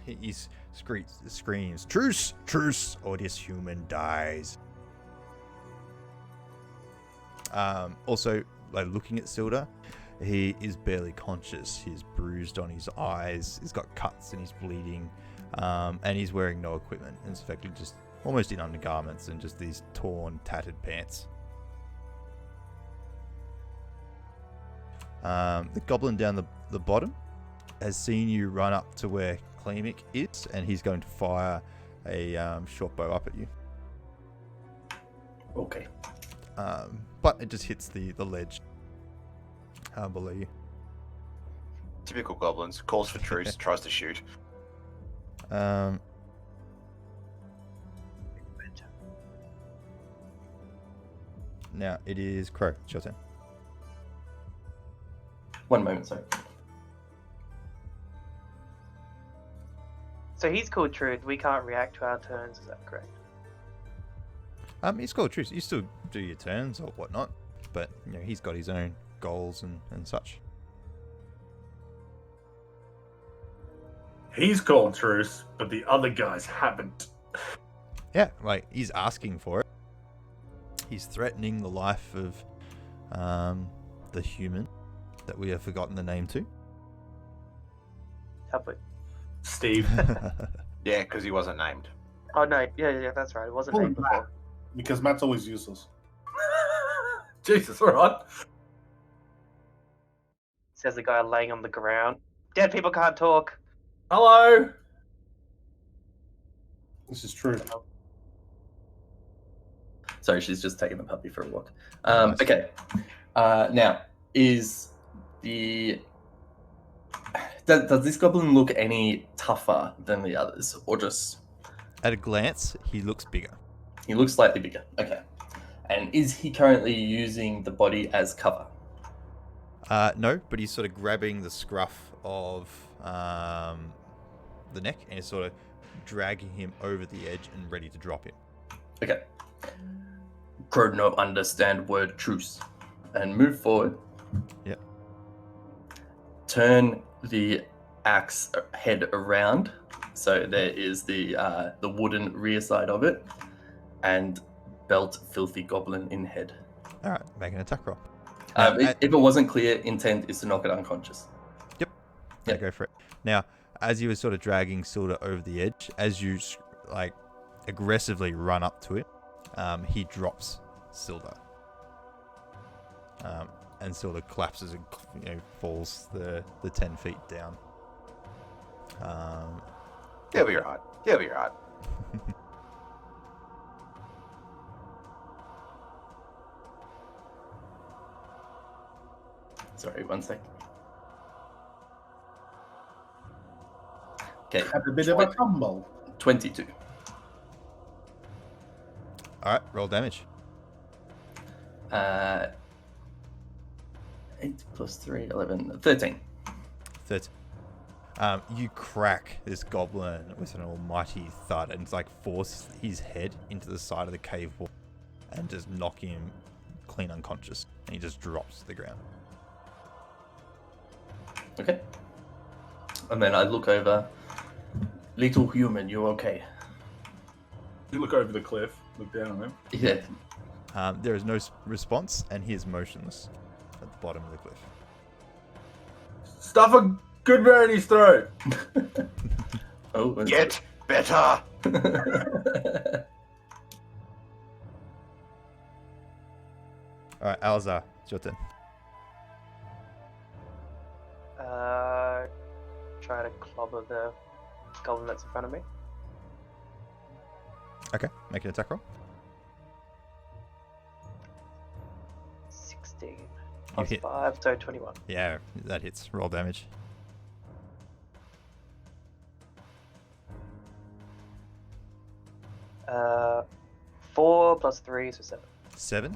He screams, "Truce! Truce! Or this human dies." Also, like, looking at Silda, he is barely conscious. He's bruised on his eyes. He's got cuts and he's bleeding. And he's wearing no equipment. And it's effectively just almost in undergarments and just these torn, tattered pants. The goblin down the bottom has seen you run up to where Klemek is, and he's going to fire a short bow up at you. Okay. But it just hits the ledge below you. Typical goblins. Calls for truce, tries to shoot. Now it is Crow. It's your turn. One moment, sorry. So he's called Truth. We can't react to our turns. Is that correct? He's called truce. You still do your turns or whatnot, but you know he's got his own goals and such. He's called truce, but the other guys haven't. Yeah, like he's asking for it. He's threatening the life of the human that we have forgotten the name to. Have we? Steve. Yeah, because he wasn't named. Oh no, yeah, that's right. It wasn't named before. Because Matt's always useless. Jesus, all right. Says the guy laying on the ground. Dead people can't talk. Hello. This is true. Sorry, she's just taking the puppy for a walk. Nice. Okay. Now, is the... Does this goblin look any tougher than the others, or just... At a glance, he looks bigger. He looks slightly bigger. Okay. And is he currently using the body as cover? No, but he's sort of grabbing the scruff of the neck and is sort of dragging him over the edge and ready to drop him. Okay. Crow no understand word truce. And move forward. Yep. Turn the axe head around. So there is the wooden rear side of it. And belt filthy goblin in head. Alright, make an attack roll. If it wasn't clear, intent is to knock it unconscious. Yep. Yeah, go for it. Now, as you were sort of dragging Silda over the edge, as you like aggressively run up to it, he drops Silda. And Silda collapses and falls the 10 feet down. He'll be right. He'll be right. Sorry, one sec. Okay, Had a bit of a tumble. 22. Alright, roll damage. 8 plus 3, 11, 13. 13. You crack this goblin with an almighty thud and like force his head into the side of the cave wall and just knock him clean unconscious. And he just drops to the ground. Okay. And then I look over. Little human, you okay? You look over the cliff, look down on him. Yeah. There is no response, and he is motionless at the bottom of the cliff. Stuff a good bear in his throat. Oh, Get better. Alright, Alzar, it's your turn. Try to clobber the goblin that's in front of me. Okay, make an attack roll. 16 You plus hit. 5, so 21. Yeah, that hits. Roll damage. Uh, 4 plus 3, so 7. 7.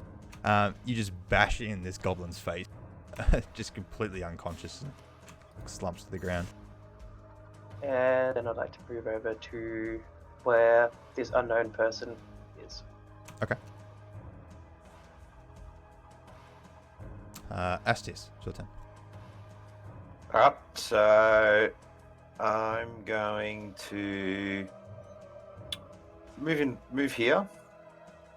You just bash in this goblin's face, just completely unconscious and slumps to the ground. And then I'd like to move over to where this unknown person is. Okay. Astis, it's your turn. Alright, so I'm going to move here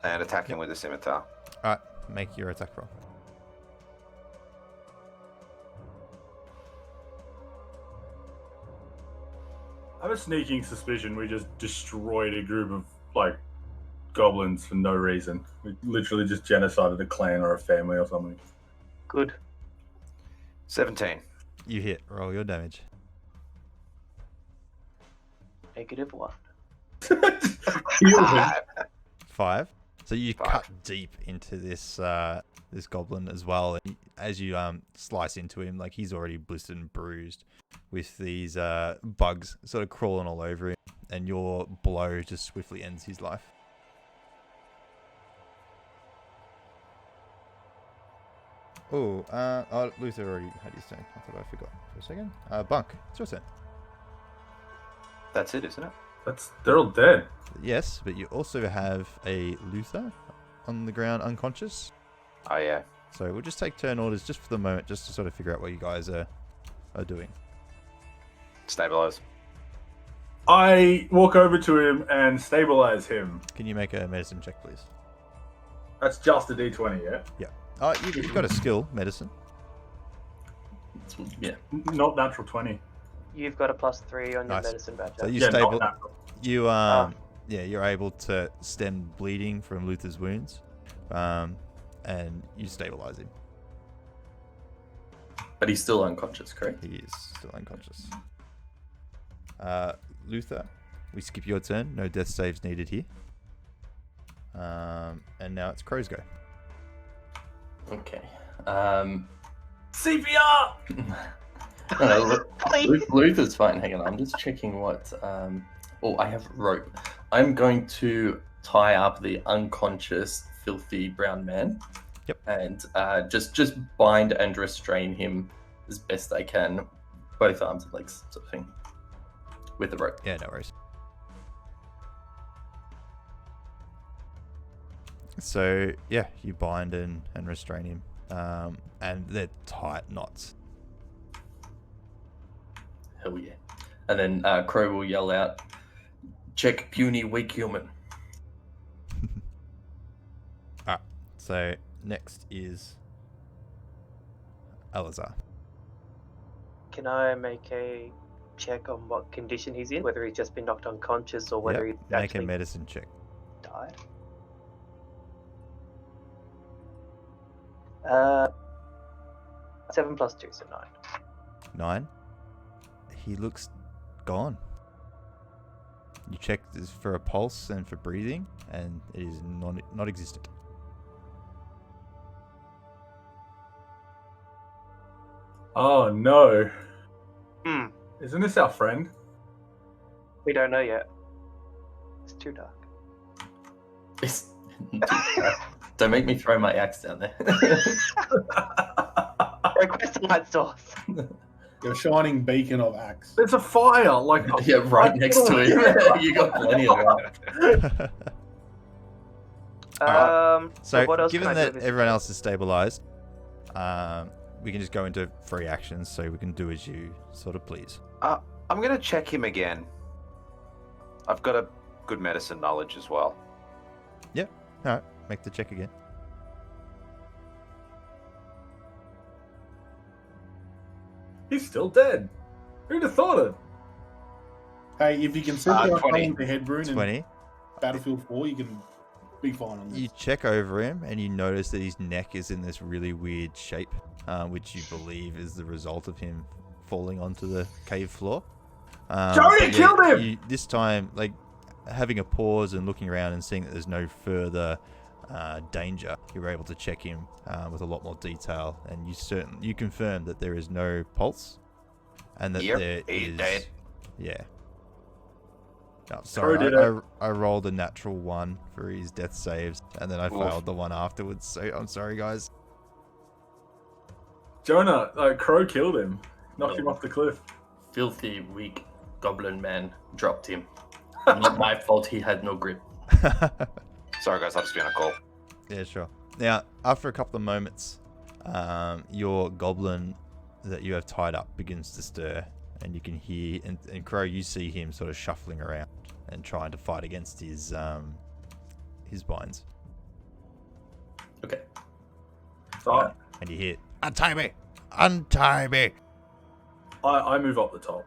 and attack him with a scimitar. Alright, make your attack roll. I have a sneaking suspicion we just destroyed a group of, like, goblins for no reason. We literally just genocided a clan or a family or something. Good. 17. You hit. Roll your damage. -1. 5. So you 5. cut deep into this this goblin as well. And as you slice into him, like he's already blistered and bruised with these bugs sort of crawling all over him, and your blow just swiftly ends his life. Oh, Luther already had his turn. I thought I forgot for a second. Bunk, it's your turn. That's it, isn't it? They're all dead. Yes, but you also have a Luther on the ground unconscious. Oh, yeah. So we'll just take turn orders just for the moment, just to sort of figure out what you guys are doing. Stabilize. I walk over to him and stabilize him. Can you make a medicine check, please? That's just a D20, yeah? Yeah. Oh, you've got a skill, medicine. Yeah. Not natural 20. You've got a +3 on your Nice. medicine badge. So you Yeah, stable. not natural. You yeah, you're able to stem bleeding from Luther's wounds, and you stabilize him. But he's still unconscious, correct? He is still unconscious. Luther, we skip your turn. No death saves needed here. And now it's Crow's go. Okay. CPR! No, Luther's fine. Hang on, I'm just checking what. Oh, I have rope. I'm going to tie up the unconscious, filthy brown man. Yep. And just bind and restrain him as best I can, both arms and legs, sort of thing, with the rope. Yeah, no worries. So yeah, you bind and restrain him, and they're tight knots. Hell yeah. And then Crow will yell out, "Check puny weak human." Alright, so next is Alazar. Can I make a check on what condition he's in? Whether he's just been knocked unconscious or whether Yep, he's make a actually medicine check. died? 7 plus 2, so 9. 9. He looks gone. You check this for a pulse and for breathing, and it is not existent. Oh no. Hmm. Isn't this our friend? We don't know yet. It's too dark. It's... Don't make me throw my axe down there. Request a light source. Your shining beacon of axe. There's a fire, like Yeah, right next to him. You got plenty of it. So, what else given can I do that this everyone turn? else is stabilized, we can just go into free actions, so we can do as you sort of please. I'm going to check him again. I've got a good medicine knowledge as well. Alright, make the check again. he's still dead. Who'd have thought it? Hey, if you can set the 20. the head rune in 20. Battlefield 4, you can be fine on this. You check over him, and you notice that his neck is in this really weird shape, which you believe is the result of him falling onto the cave floor. Johnny killed him! This time, like, having a pause and looking around and seeing that there's no further danger, you were able to check him with a lot more detail, and you confirm that there is no pulse, and that there is dead. Yeah. Oh, sorry, I rolled a natural 1 for his death saves, and then I failed the one afterwards. So I'm sorry, guys. Jonah, Crow killed him, knocked him off the cliff. Filthy, weak goblin man dropped him. Not my fault. He had no grip. Sorry, guys. I've just been on a call. Yeah, sure. Now, after a couple of moments, your goblin that you have tied up begins to stir, and you can hear, and Crow, you see him sort of shuffling around and trying to fight against his binds. Okay. So And you hear, "Untie me! Untie me!" I move up the top.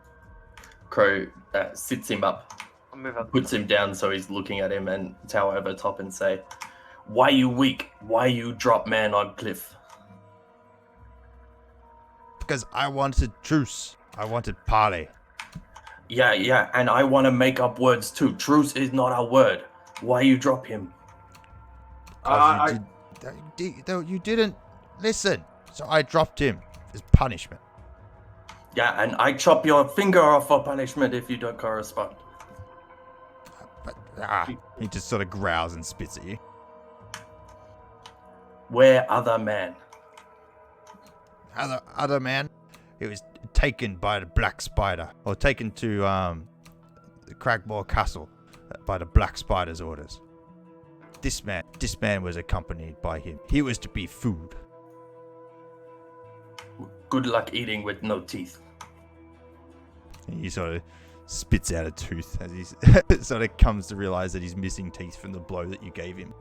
Crow sits him up, I'll move up. puts him down so he's looking at him, and tower over top and say, "Why you weak? Why you drop man on cliff?" Because I wanted truce. I wanted parley. Yeah, and I want to make up words too. Truce is not a word. Why you drop him? You didn't listen, so I dropped him as punishment. Yeah, and I chop your finger off for punishment if you don't correspond. But he just sort of growls and spits at you. Where other man? Other man, he was taken by the Black Spider, or taken to the Cragmore Castle by the Black Spider's orders. This man was accompanied by him. He was to be food. Good luck eating with no teeth. And he sort of spits out a tooth as he sort of comes to realize that he's missing teeth from the blow that you gave him,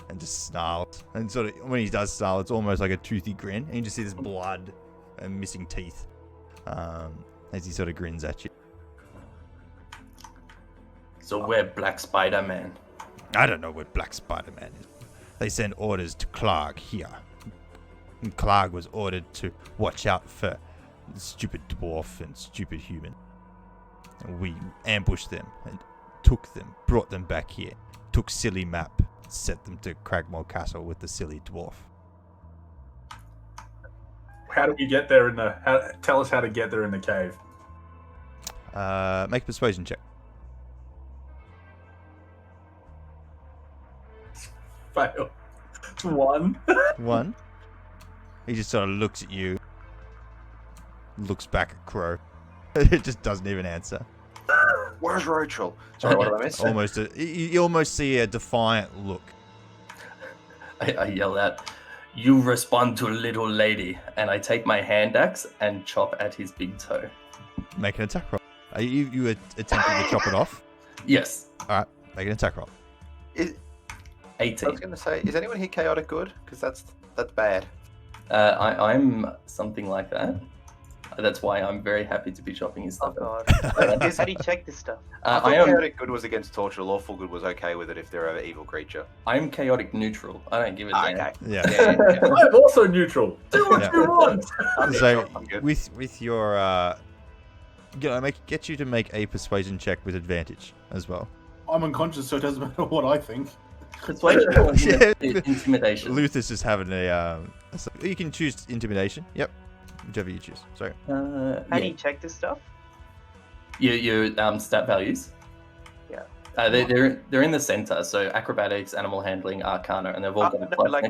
and just snarls. And sort of when he does snarl, it's almost like a toothy grin, and you just see this blood and missing teeth as he sort of grins at you. So where Black Spider Man? I don't know where Black Spider-Man is. They send orders to Clark here. And Clark was ordered to watch out for the stupid dwarf and stupid human. And we ambushed them and took them, brought them back here. Took silly map, set them to Cragmore Castle with the silly dwarf. How do we get there tell us how to get there in the cave. Make a persuasion check. Fail. 1. 1. He just sort of looks at you, looks back at Crow. It just doesn't even answer. Where's Rachel? Sorry, what did I miss? You almost see a defiant look. I yell out, "You respond to little lady," and I take my hand axe and chop at his big toe. Make an attack roll. Are you attempting to chop it off? Yes. Alright, make an attack roll. 18. I was going to say, is anyone here chaotic good? Because that's bad. I'm something like that. That's why I'm very happy to be chopping his Oh stuff. god. How do you check this stuff? I thought chaotic good was against torture. Lawful good was okay with it if they're an evil creature. I'm chaotic neutral. I don't give a damn. Okay. Yeah. I'm also neutral. Do what you want. So I'm good. with your get you to make a persuasion check with advantage as well. I'm unconscious, so it doesn't matter what I think. Persuasion or Yeah. intimidation? Luther's just having you can choose intimidation. Yep. Whichever you choose. Sorry. How do you check this stuff? Your stat values. Yeah. They're in the center. So acrobatics, animal handling, arcana, and they've all got a plus. Like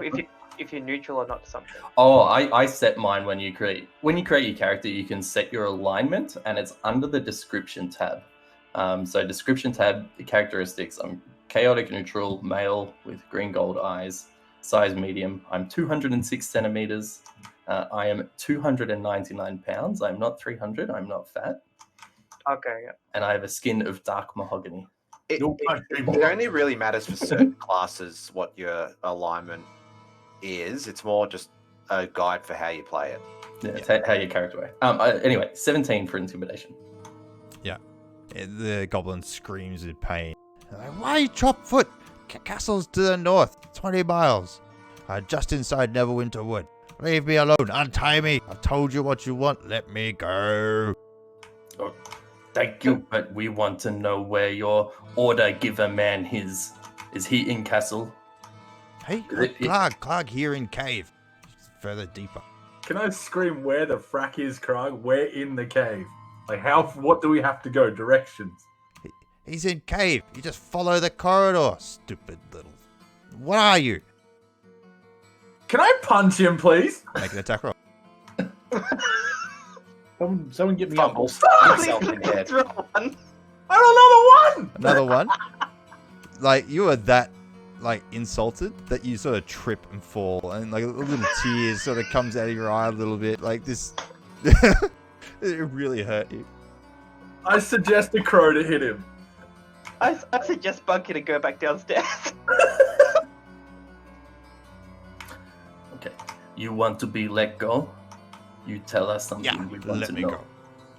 if you're neutral or not something. Oh, I set mine when you create your character. You can set your alignment, and it's under the description tab. So description tab, characteristics. I'm chaotic neutral, male with green gold eyes, size medium. I'm 206 centimeters. I am 299 pounds. I'm not 300. I'm not fat. Okay, yeah. And I have a skin of dark mahogany. It only really matters for certain classes what your alignment is. It's more just a guide for how you play it. Yeah, it's how your character way. Anyway, 17 for intimidation. The goblin screams in pain. Like, why chop foot? Castle's to the north, 20 miles. Just inside Neverwinter Wood. Leave me alone. Untie me. I've told you what you want. Let me go. Oh, thank you, but we want to know where your order giver man is. Is he in castle? Hey, Clark here in cave. Further deeper. Can I scream, where the frack is Krog? We're in the cave. Like, what do we have to go? Directions. He's in cave. You just follow the corridor, stupid little... What are you? Can I punch him, please? Make an attack roll. Someone get me up. Fumbles. Himself in head. I don't know the one! Another one. Like, you are that, like, insulted that you sort of trip and fall. And, like, a little tears sort of comes out of your eye a little bit. Like, this... it really hurt you. I suggest a crow to hit him. I suggest Bunky to go back downstairs. Okay. You want to be let go? You tell us something Yeah, we want let to me know. go.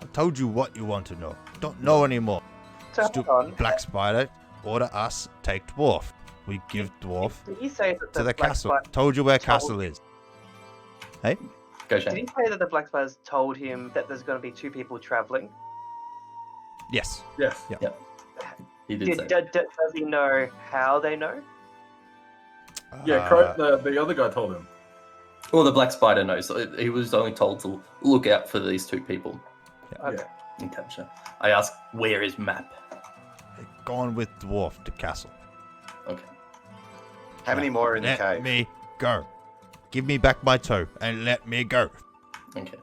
I told you what you want to know. Don't know anymore. So hold Stupid on. black spider, order us, take dwarf. We give dwarf Did he say that to the Black castle. Spider Told you where told- castle is. Hey? Go, Did he Shane. say that the Black Spiders told him that there's going to be 2 people traveling? Yes. Yes. Yeah. He did say. Does he know how they know? Yeah, Crow, the other guy told him. Well, the black spider knows. He was only told to look out for these 2 people. Okay. Yeah. Okay, sure. I asked, where is map? Gone with dwarf to castle. Okay. How many more are in the Let cave? me go. Give me back my toe and let me go. Okay.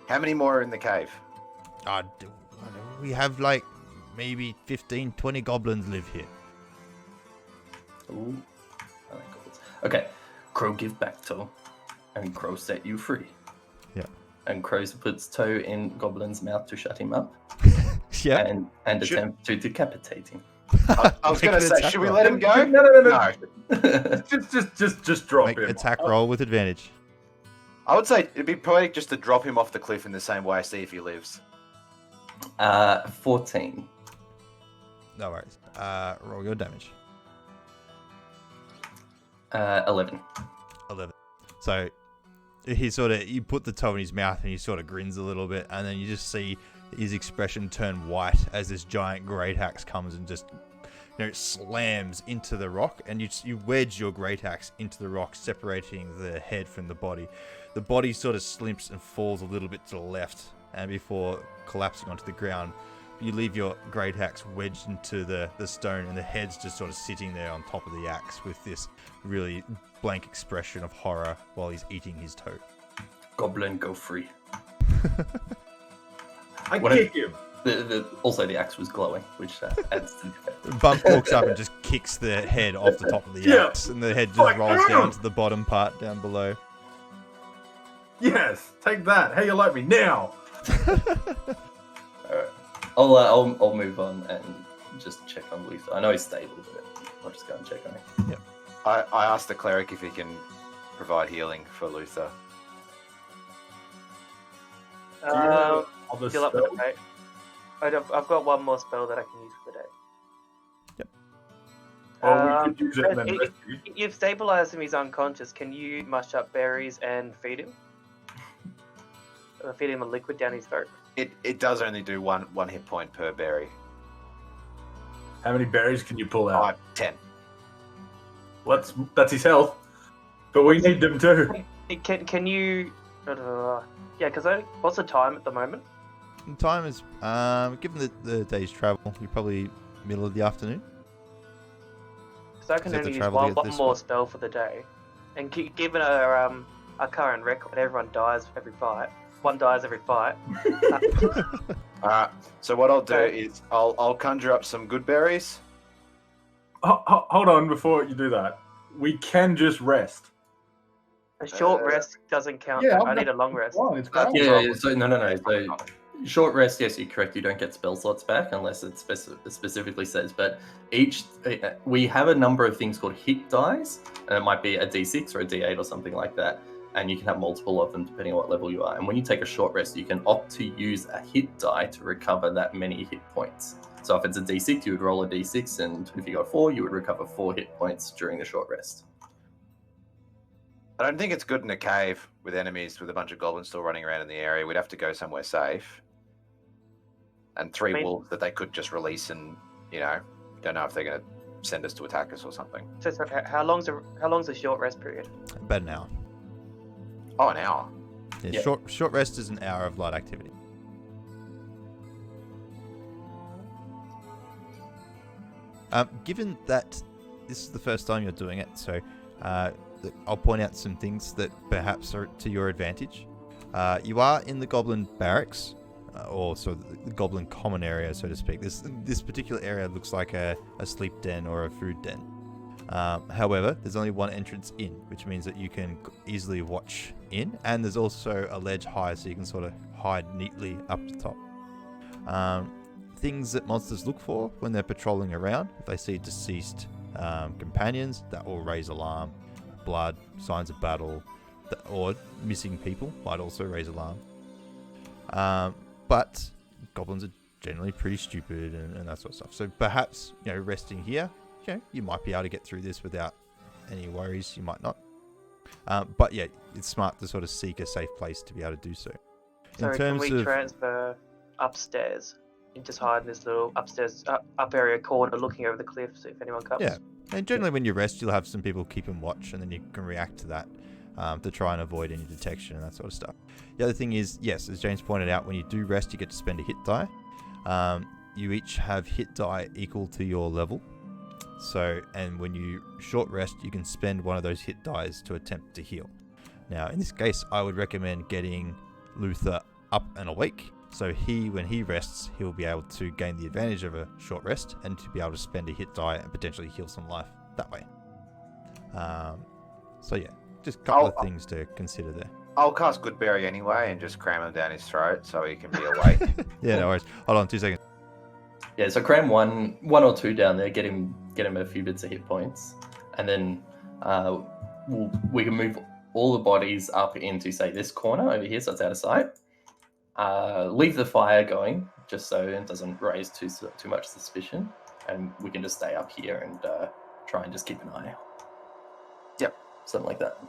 How many more are in the cave? We have like maybe 15, 20 goblins live here. Ooh. I like goblins. Okay. Crow give back toe, and Crow set you free. Yeah. And Crow puts toe in Goblin's mouth to shut him up, Yeah. and Should- attempt to decapitate him. I was Make going to an say, attack should we roll. let him go? No. Just drop Make him. attack roll with advantage. I would say it'd be poetic just to drop him off the cliff in the same way, see if he lives. 14. No worries. Roll your damage. 11. 11. So he sort of, you put the toe in his mouth and he sort of grins a little bit, and then you just see his expression turn white as this giant great axe comes and just, slams into the rock, and you wedge your great axe into the rock, separating the head from the body. The body sort of slimps and falls a little bit to the left, and before collapsing onto the ground, you leave your great axe wedged into the stone, and the head's just sort of sitting there on top of the axe with this really blank expression of horror while he's eating his toe. Goblin, go free. I What kick him. Also, the axe was glowing, which adds to the effect. Bump walks up and just kicks the head off the top of the Yeah. axe, and the head just Like, rolls down to the bottom part down below. Yes, take that. How you like me now? Alright. I'll move on and just check on Luther. I know he's stable, but I'll just go and check on him. I asked the cleric if he can provide healing for Luther. Other Fill up spell? with the I've got one more spell that I can use for the day. Oh, we could use it and then if- rescue. You've stabilized him, he's unconscious. Can you mush up berries and feed him? Or feed him a liquid down his throat? It does only do one hit point per berry. How many berries can you pull out? 10. Well, that's his health. But we need them too. Can you... yeah, because what's the time at the moment? The time is, given the day's travel, you're probably middle of the afternoon. Because I can Is it only the use travel to one get this more one? spell for the day. And given our current record, everyone dies every fight. One dies every fight. Alright, so what I'll do Okay. is I'll conjure up some good berries. Hold on, before you do that. We can just rest. A short rest doesn't count. Yeah, I need a long rest. Fine, it's fine. Yeah, so no. So short rest, yes, you're correct. You don't get spell slots back unless it specifically says. But we have a number of things called hit dice, and it might be a D6 or a D8 or something like that. And you can have multiple of them depending on what level you are. And when you take a short rest, you can opt to use a hit die to recover that many hit points. So if it's a D6, you would roll a D6, and if you got 4, you would recover 4 hit points during the short rest. I don't think it's good in a cave with enemies with a bunch of goblins still running around in the area. We'd have to go somewhere safe. And 3 wolves that they could just release, and don't know if they're going to send us to attack us or something. So how long's the short rest period? About an hour. Oh, an hour. Yeah, short rest is an hour of light activity. Given that this is the first time you're doing it, so I'll point out some things that perhaps are to your advantage. You are in the goblin barracks, or sort of the goblin common area, so to speak. This particular area looks like a sleep den or a food den. However, there's only one entrance in, which means that you can easily watch in, and there's also a ledge high, so you can sort of hide neatly up the top. Things that monsters look for when they're patrolling around: if they see deceased companions, that will raise alarm. Blood, signs of battle, or missing people might also raise alarm. But goblins are generally pretty stupid and that sort of stuff. So perhaps, resting here, you might be able to get through this without any worries. You might not. But yeah, it's smart to sort of seek a safe place to be able to do so. So can we transfer upstairs and just hide in this little upstairs up area corner looking over the cliff, so if anyone comes? Yeah, and generally when you rest, you'll have some people keeping watch, and then you can react to that to try and avoid any detection and that sort of stuff. The other thing is, yes, as James pointed out, when you do rest, you get to spend a hit die. You each have hit die equal to your level. So, and when you short rest, you can spend one of those hit dies to attempt to heal. Now, in this case, I would recommend getting Luther up and awake. So when he rests, he'll be able to gain the advantage of a short rest and to be able to spend a hit die and potentially heal some life that way. So yeah, just a couple of things to consider there. I'll cast Goodberry anyway and just cram him down his throat so he can be awake. Yeah, no worries. Hold on 2 seconds. Yeah, so cram one or two down there, get him a few bits of hit points, and then we can move all the bodies up into, say, this corner over here, so it's out of sight. Leave the fire going, just so it doesn't raise too much suspicion, and we can just stay up here and try and just keep an eye. Yep, something like that.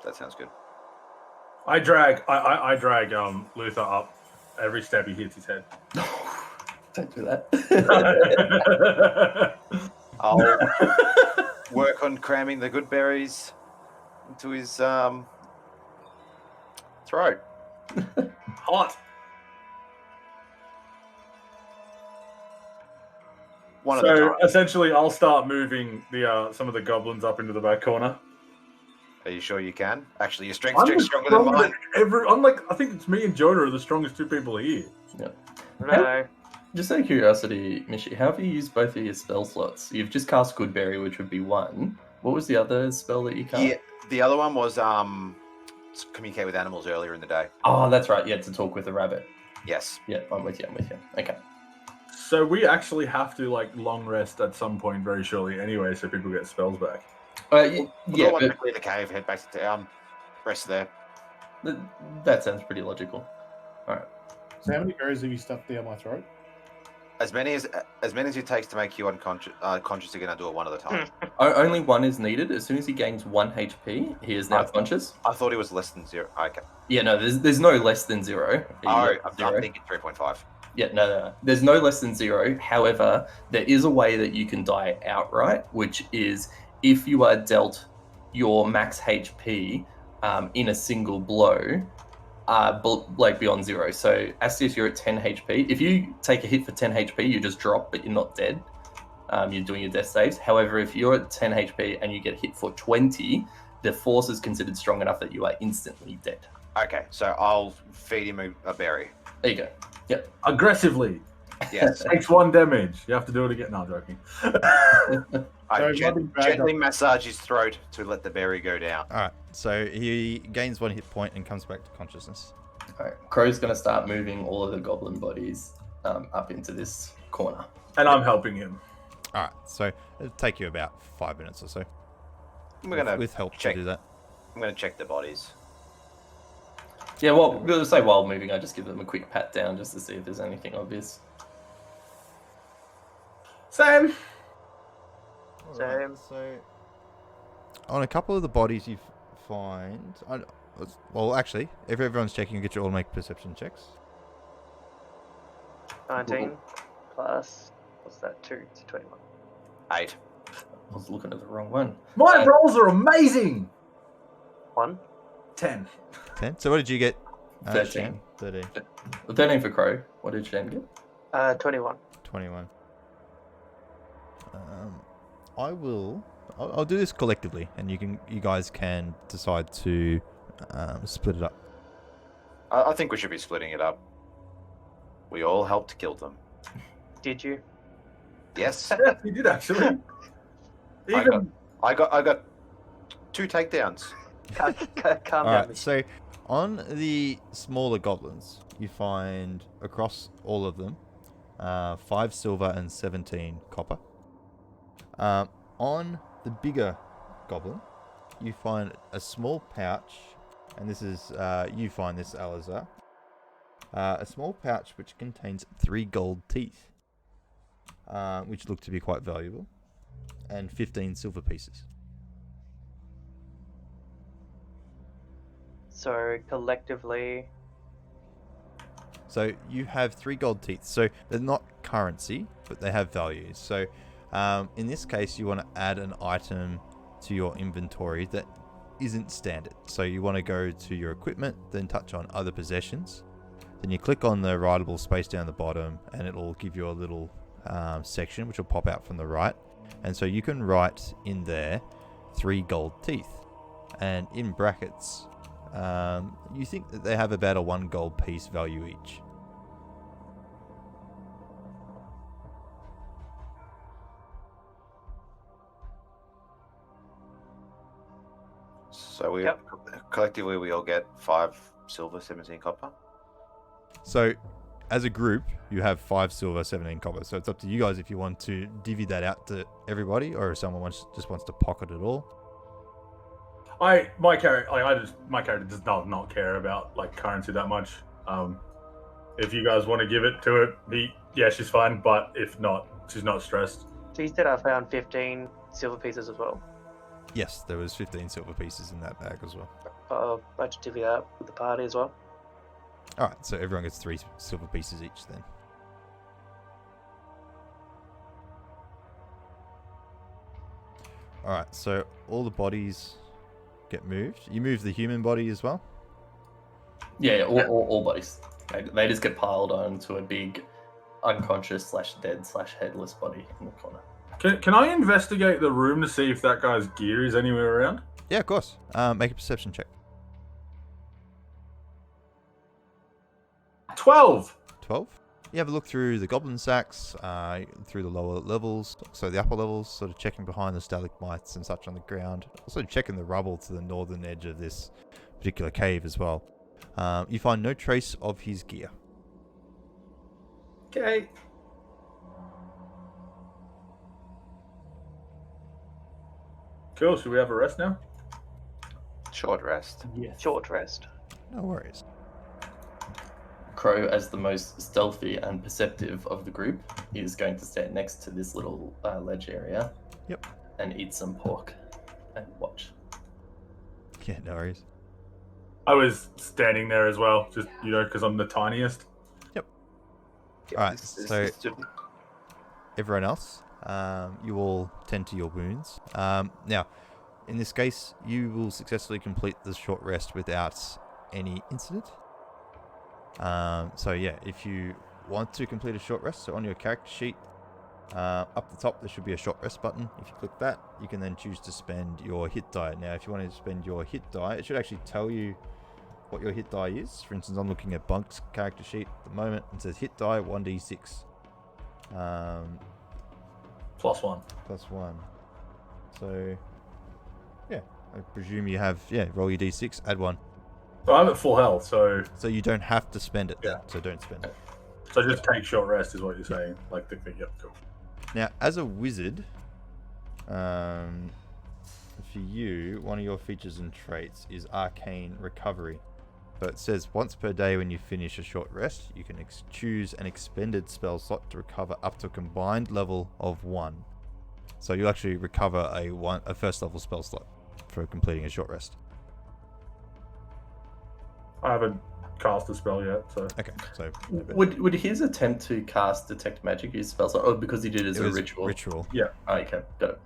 That sounds good. I drag Luther up every step he hits his head. Don't do that. I'll work on cramming the good berries into his throat. Hot. So essentially, I'll start moving the some of the goblins up into the back corner. Are you sure you can? Actually, your strength's stronger than mine. I think it's me and Jonah are the strongest 2 people here. Yeah. No. Just out of curiosity, Mishi, how have you used both of your spell slots? You've just cast Goodberry, which would be 1. What was the other spell that you cast? Yeah, the other one was communicate with animals earlier in the day. Oh, that's right. Yeah, to talk with a rabbit. Yes. Yeah, I'm with you. Okay. So we actually have to long rest at some point very shortly anyway, so people get spells back. We'll clear the cave, head back to town, rest there. That sounds pretty logical. All right. So how many berries have you stuffed down my throat? As many as it takes to make you unconscious. You're gonna do it one at a time. Only 1 is needed. As soon as he gains 1 HP, he is now conscious. I thought he was less than 0. Okay. Yeah, no, there's no less than 0. I'm thinking 3.5. Yeah, no. There's no less than 0. However, there is a way that you can die outright, which is if you are dealt your max HP in a single blow, beyond 0. So, Astius, you're at 10 HP. If you take a hit for 10 HP, you just drop, but you're not dead. You're doing your death saves. However, if you're at 10 HP and you get hit for 20, the force is considered strong enough that you are instantly dead. Okay, so I'll feed him a berry. There you go. Yep. Aggressively. Yes. Takes 1 damage. You have to do it again. No, I'm joking. I gently massage his throat to let the berry go down. All right, so he gains 1 hit point and comes back to consciousness. All right, Crow's going to start moving all of the goblin bodies up into this corner. And I'm helping him. All right, so it'll take you about 5 minutes or so. We're gonna with help to do that. I'm gonna check the bodies. Yeah, well, we'll say while moving, I just give them a quick pat down just to see if there's anything obvious. Same. So, on a couple of the bodies, you've find... well, actually, if everyone's checking, get your all make perception checks. 19 plus, what's that, 2? It's 21. 8. I was looking at the wrong one. My rolls are amazing. 1? 10. 10. So what did you get? 13. Shan? 13. 13 for Crow. What did Shan get? 21. 21. I'll do this collectively, and you guys can decide to split it up. I think we should be splitting it up. We all helped kill them. Did you? Yes. Yes, you did actually. Even I got 2 takedowns. Calm All down. right. So on the smaller goblins, you find across all of them 5 silver and 17 copper. On the bigger goblin, you find a small pouch, and this is you find this, Alizar. A small pouch which contains 3 gold teeth, which look to be quite valuable, and 15 silver pieces. So collectively, So you have 3 gold teeth. So they're not currency, but they have values. So in this case, you want to add an item to your inventory that isn't standard. So you want to go to your equipment, then touch on other possessions. Then you click on the writable space down the bottom, and it'll give you a little section which will pop out from the right. And so you can write in there 3 gold teeth. And in brackets, you think that they have about a 1 gold piece value each. So we collectively we all get 5 silver, 17 copper. So as a group, you have 5 silver, 17 copper. So it's up to you guys if you want to divvy that out to everybody, or if someone just wants to pocket it all. my character does not care about like currency that much. If you guys want to give it to it, she's fine. But if not, she's not stressed. so you said I found 15 silver pieces as well. Yes, there was 15 silver pieces in that bag as well. I just divvy that up with the party as well. All right, so everyone gets 3 silver pieces each then. All right, so all the bodies get moved. You move the human body as well? Yeah, all bodies. They just get piled onto a big unconscious /dead/headless body in the corner. Can I investigate the room to see if that guy's gear is anywhere around? Yeah, of course. Make a perception check. 12. 12. You have a look through the goblin sacks, through the lower levels, so the upper levels, sort of checking behind the stalagmites and such on the ground. Also checking the rubble to the northern edge of this particular cave as well. You find no trace of his gear. Okay. Cool. Should we have a rest now? Short rest. Yes. Short rest. No worries. Crow, as the most stealthy and perceptive of the group, is going to stand next to this little ledge area. Yep. And eat some pork and watch. Yeah, no worries. I was standing there as well, just because I'm the tiniest. Alright, so everyone else, you all tend to your wounds. Now, in this case, you will successfully complete the short rest without any incident. So yeah, if you want to complete a short rest, so on your character sheet, up the top there should be a short rest button. If you click that, you can then choose to spend your hit die. Now, if you want to spend your hit die, it should actually tell you what your hit die is. For instance, I'm looking at Bunk's character sheet at the moment, and it says hit die 1d6. +1. +1. So, yeah, I presume you have, roll your d6, add 1. So I'm at full health, so So you don't have to spend it then, Yeah. so don't spend it. just take short rest is what you're saying. Like the thing. Yep, cool. Now, as a wizard, for you, one of your features and traits is Arcane Recovery. So it says once per day when you finish a short rest, you can choose an expended spell slot to recover up to a combined level of 1. So you'll actually recover a first level spell slot for completing a short rest. I haven't cast a spell yet, so. Okay, so Would his attempt to cast detect magic use spell slot? Oh, because he did it as a was ritual. Ritual. Yeah. Oh, okay, got it.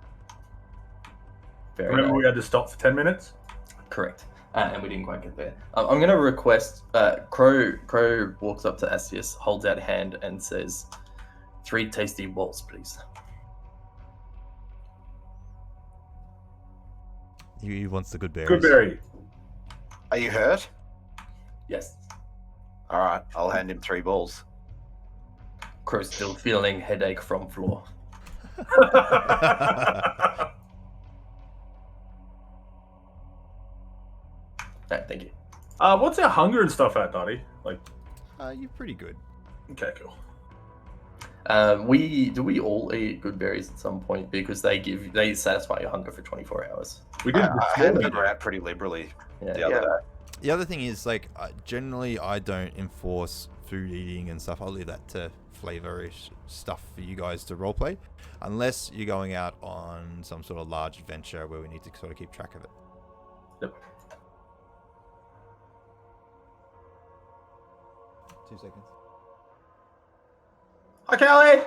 Very Remember nice. we had to stop for 10 minutes? Correct. And we didn't quite get there. I'm going to request. Crow walks up to Asius, holds out a hand, and says, 3 tasty balls, please. He wants the good berries. Good berry. Are you hurt? Yes. All right, I'll hand him 3 balls. Crow's still feeling headache from floor. Right, thank you. What's our hunger and stuff at, Dottie? Like, You're pretty good. okay, cool. We all eat good berries at some point because they satisfy your hunger for 24 hours. We did. I handed them out pretty liberally the other day. The other thing is, like, generally I don't enforce food eating and stuff. I'll leave that to flavorish stuff for you guys to roleplay, unless you're going out on some sort of large adventure where we need to sort of keep track of it. Yep. 2 seconds. Hi, Callie!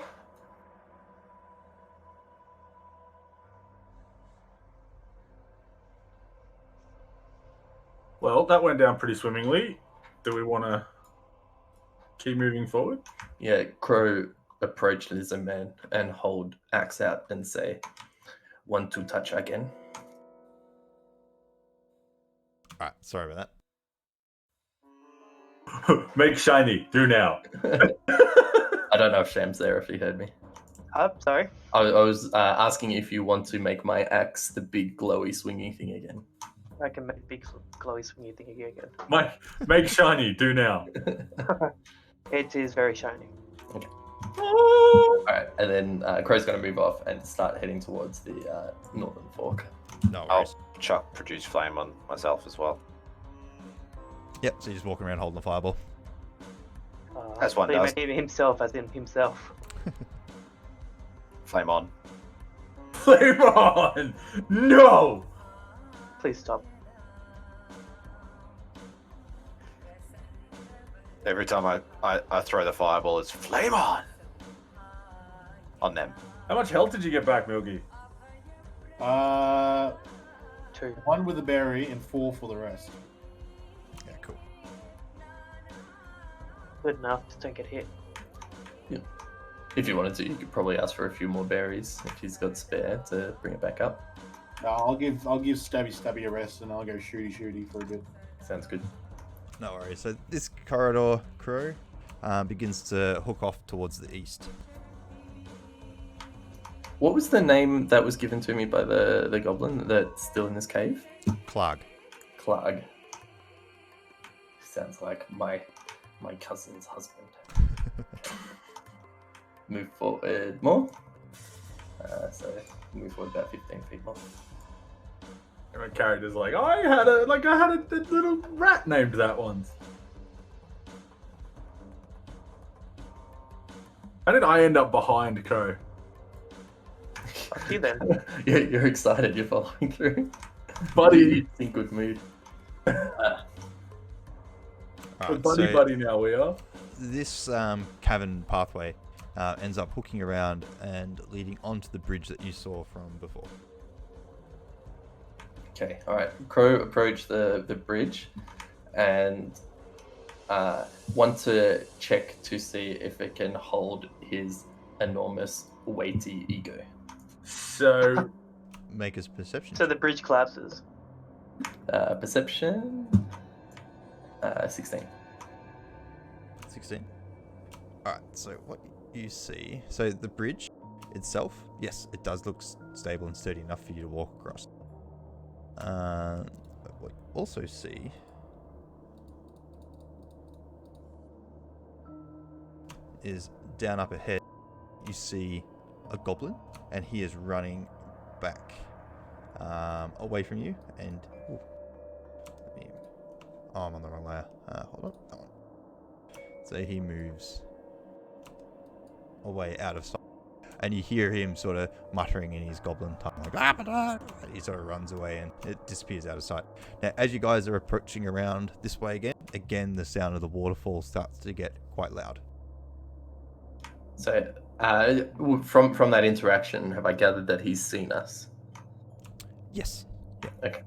Well, that went down pretty swimmingly. Do we want to keep moving forward? Yeah, Crow approach Lizard Man and hold axe out and say, "Want to touch again?" All right, sorry about Make shiny. Do now. I don't know if Sham's there, if he heard me. Sorry. I was asking if you want to make my axe the big glowy swinging thing again. I can make big glowy swingy thing again. Make shiny. Do now. It is very shiny. Okay. All right, and then Crow's going to move off and start heading towards the northern fork. that. No worries. I'll chuck produce flame on myself as well. Yep, so you're just walking around holding the fireball. As one so you does. mean himself, as in himself. Flame on. Flame on! No! Please stop. Every time I throw the fireball, it's flame on them. How much health did you get back, Milky? 2. 1 with a berry and 4 for the rest. Yeah, cool. Good enough. Just don't get hit. If you wanted to, you could probably ask for a few more berries if he's got spare to bring it back up. I'll give Stabby a rest and I'll go shooty for a bit. Sounds good. No worries. So this corridor, Crow, begins to hook off towards the east. What was the name that was given to me by the goblin that's still in this cave? Clag. Clag. Sounds like my cousin's husband. Move forward more. So move forward about 15 feet more. And my character's like, I had a little rat named that once. How did I end up behind Crow? Fuck you then. You're excited. You're following through. Buddy. In good mood. Alright, Buddy now we are. this cavern pathway ends up hooking around and leading onto the bridge that you saw from before. Okay, alright. Crow approach the bridge and want to check to see if it can hold his enormous, weighty ego. So, Make us perception. So the bridge collapses. Perception 16. 16. Alright, so what you see... So the bridge itself, yes, it does look stable and sturdy enough for you to walk across. But what you also see is down up ahead, you see a goblin, and he is running back away from you. And I'm on the wrong layer. Hold on, that one. So he moves away out of sight, and you hear him sort of muttering in his goblin tongue, like, ah! He sort of runs away and it disappears out of sight. Now, as you guys are approaching around this way again, the sound of the waterfall starts to get quite loud. So, from that interaction, have I gathered that he's seen us? Yes. Okay.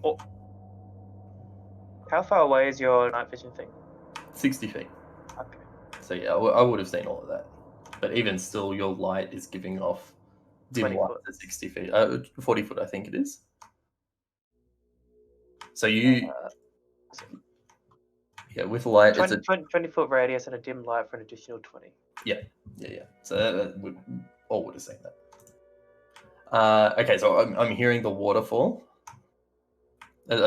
How far away is your night vision thing? 60 feet. Okay. So yeah, I would have seen all of that. But even still, your light is giving off dim 20 light foot. at 60 feet. 40 foot, I think it is. So you... yeah, with light, 20, it's a... 20 foot radius and a dim light for an additional 20. Yeah. So that all would have seen that. Okay, so I'm hearing the waterfall.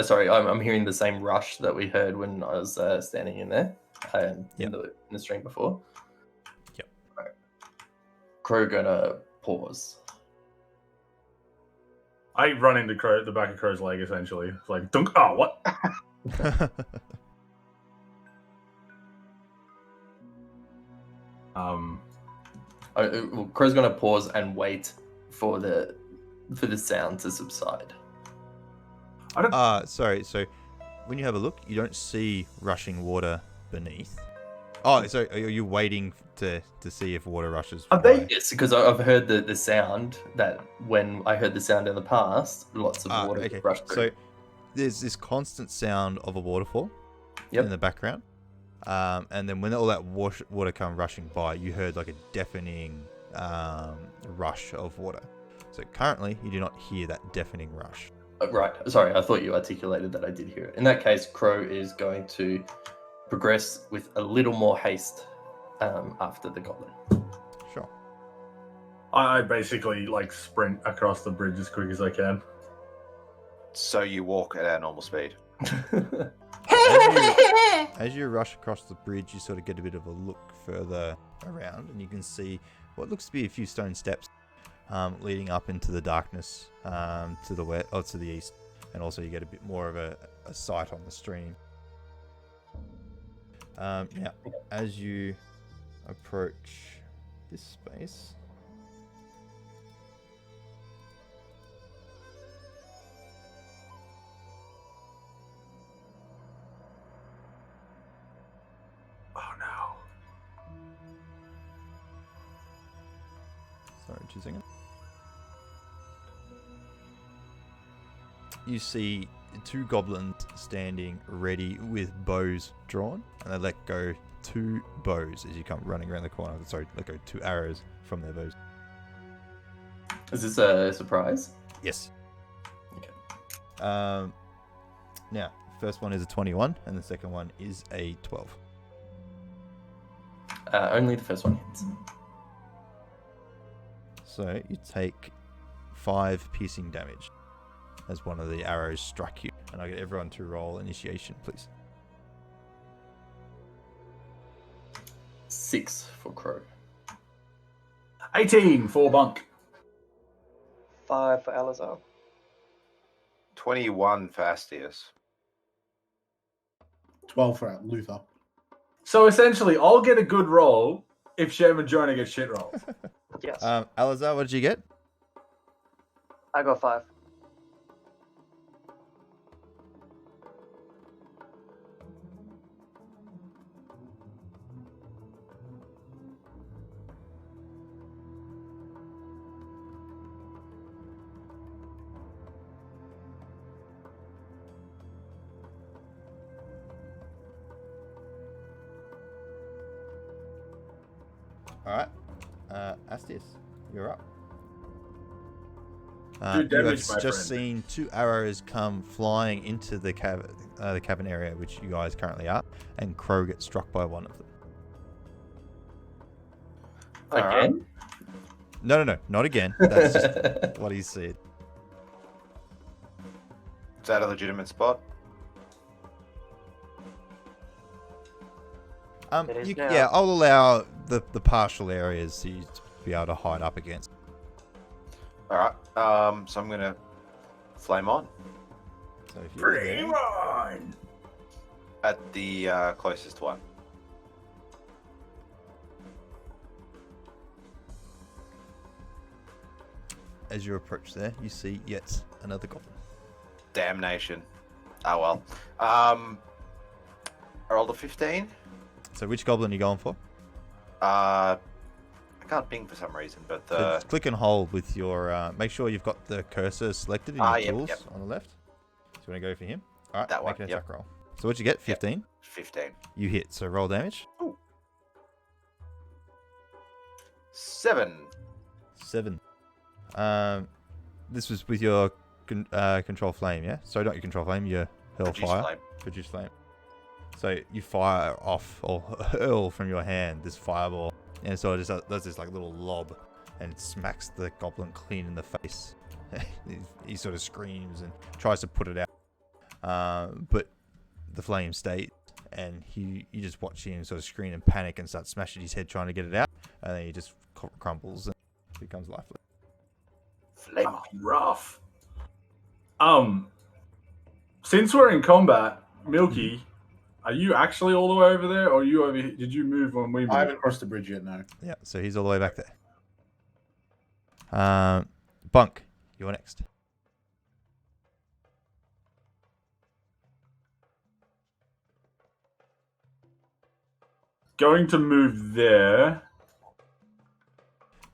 Sorry, I'm hearing the same rush that we heard when I was standing in there in the stream before. Yep. Right. Crow gonna pause. I run into the back of Crow's leg, essentially. It's like, dunk. Oh, what? Well, Crow's gonna pause and wait for the sound to subside. Sorry. So when you have a look, you don't see rushing water beneath. Oh, so are you waiting to see if water rushes? Yes, because I've heard the sound that when I heard the sound in the past, lots of water rushed through. So there's this constant sound of a waterfall Yep. in the background. And then when all that water come rushing by, you heard like a deafening rush of water. So currently, you do not hear that deafening rush. Right. Sorry, I thought you articulated that I did hear it. In that case, Crow is going to progress with a little more haste after the goblin. Sure. I basically like sprint across the bridge as quick as I can. So you walk at our normal speed. As you rush across the bridge, you sort of get a bit of a look further around, and you can see what looks to be a few stone steps leading up into the darkness to the west, or to the east, and also you get a bit more of a sight on the stream. Now, as you approach this space, Oh no. sorry, 2 seconds. You see 2 goblins standing ready with bows drawn, and they let go 2 bows as you come running around the corner. Sorry, let go 2 arrows from their bows. Is this a surprise? Yes. Okay. Now, first one is a 21, and the second one is a 12. Only the first one hits. So you take 5 piercing damage as one of the arrows strike you. And I get everyone to roll initiation, please. 6 for Crow. 18 for Bunk. 5 for Alazar. 21 for Astius. 12 for Luther. So essentially, I'll get a good roll if Shem and Jonah get shit rolls. Yes. Alazar, what did you get? I got 5. Alright. Astius, you're up. Good You damage, have my just friend. seen 2 arrows come flying into the cabin area, which you guys currently are, and Crow gets struck by one of them. Again? No, not again. That's just what he said. Is that a legitimate spot? It is now. Yeah, I'll allow the partial areas for you to be able to hide up against. Alright, so I'm gonna flame on So if you're Flame there, on! at the closest one. as you approach there, you see yet another goblin. Damnation. Oh well. I rolled a 15. So which goblin are you going for? I can't ping for some reason, but So just click and hold with your. Make sure you've got the cursor selected in your tools on the left. So you want to go for him. All right, that make one. an attack roll. So what'd you get? 15. 15. You hit. So roll damage. Ooh. 7. 7. This was with your control flame, yeah? Sorry, not your control flame, your hurl fire. Produce flame. So you fire off or hurl from your hand this fireball, and so it just does this like little lob, and it smacks the goblin clean in the face. he sort of screams and tries to put it out, but the flame stays, and you just watch him sort of scream and panic and start smashing his head trying to get it out, and then he just crumbles and becomes lifeless. Flame. Rough. Since we're in combat, Milky, are you actually all the way over there, or are you over here? Did you move when we moved? I haven't crossed the bridge yet, no. Yeah, so he's all the way back there. Bunk, you're next. Going to move there.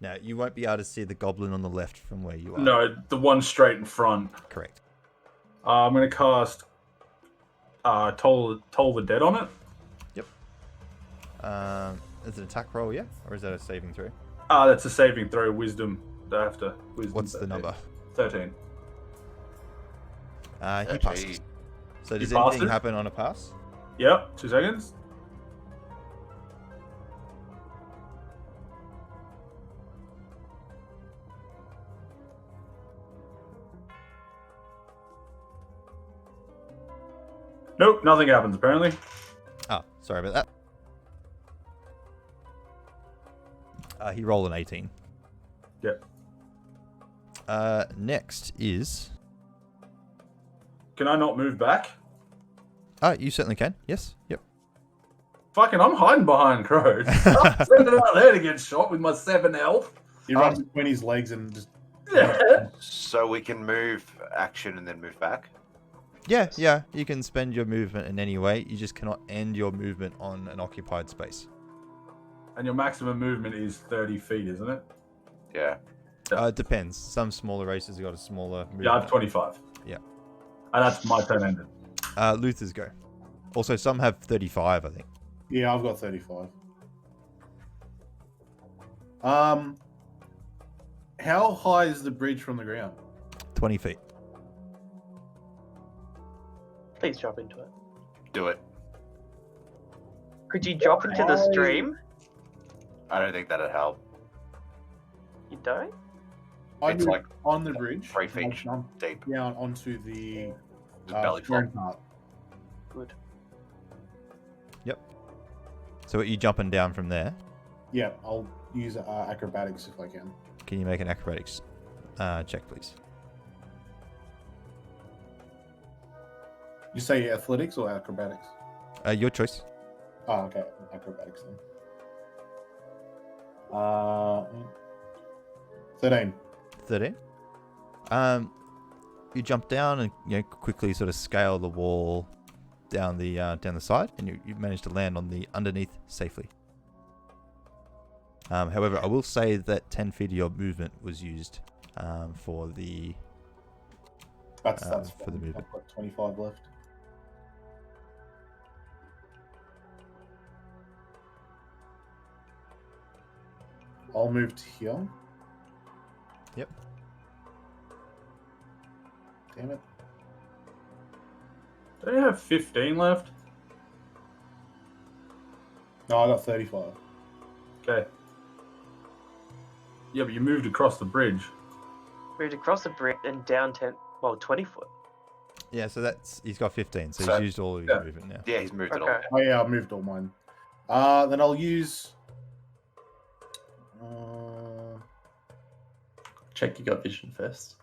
Now, you won't be able to see the goblin on the left from where you are. No, the one straight in front. Correct. I'm going to cast Toll the Dead on it. Yep. Is it an attack roll, yeah? Or is that a saving throw? That's a saving throw, wisdom. Do I have to wisdom? What's the number? 13. He passes. So does You passed anything it? happen on a pass? Yep, 2 seconds. Nope, nothing happens apparently. Oh, sorry about that. He rolled an 18. Yep. Next is... Can I not move back? You certainly can. Yes. Yep. Fucking, I'm hiding behind crows. I'm sending out there to get shot with my 7 health. He runs between his legs and just... So we can move action and then move back? Yeah. You can spend your movement in any way. You just cannot end your movement on an occupied space. And your maximum movement is 30 feet, isn't it? Yeah. It depends. Some smaller races have got a smaller movement. Yeah, I have 25. Yeah. And that's my turn ended. Luther's go. Also, some have 35, I think. Yeah, I've got 35. How high is the bridge from the ground? 20 feet. Please drop into it. Do it. Could you drop into the stream? I don't think that'd help. You don't? I It's moved like on the bridge. 3 and feet I jumped deep. down onto the Just belly flop. stone part. Good. So are you jumping down from there? Yeah, I'll use acrobatics if I can. Can you make an acrobatics check, please? You say athletics or acrobatics? Your choice. Oh, okay. Acrobatics then. 13. 13. You jump down and quickly sort of scale the wall down the side, and you manage to land on the underneath safely. However, I will say that 10 feet of your movement was used for the That's for the movement. I've got 25 left. I'll move to here. Yep. Damn it. Do you have 15 left? No, I got 35. Okay. Yeah, but you moved across the bridge. Moved across the bridge and down 20 foot. Yeah, so he's got 15, so So- he's used all of his movement now. Yeah, he's moved it all. Okay. Oh yeah, I moved all mine. Then I'll use... Check you got vision first.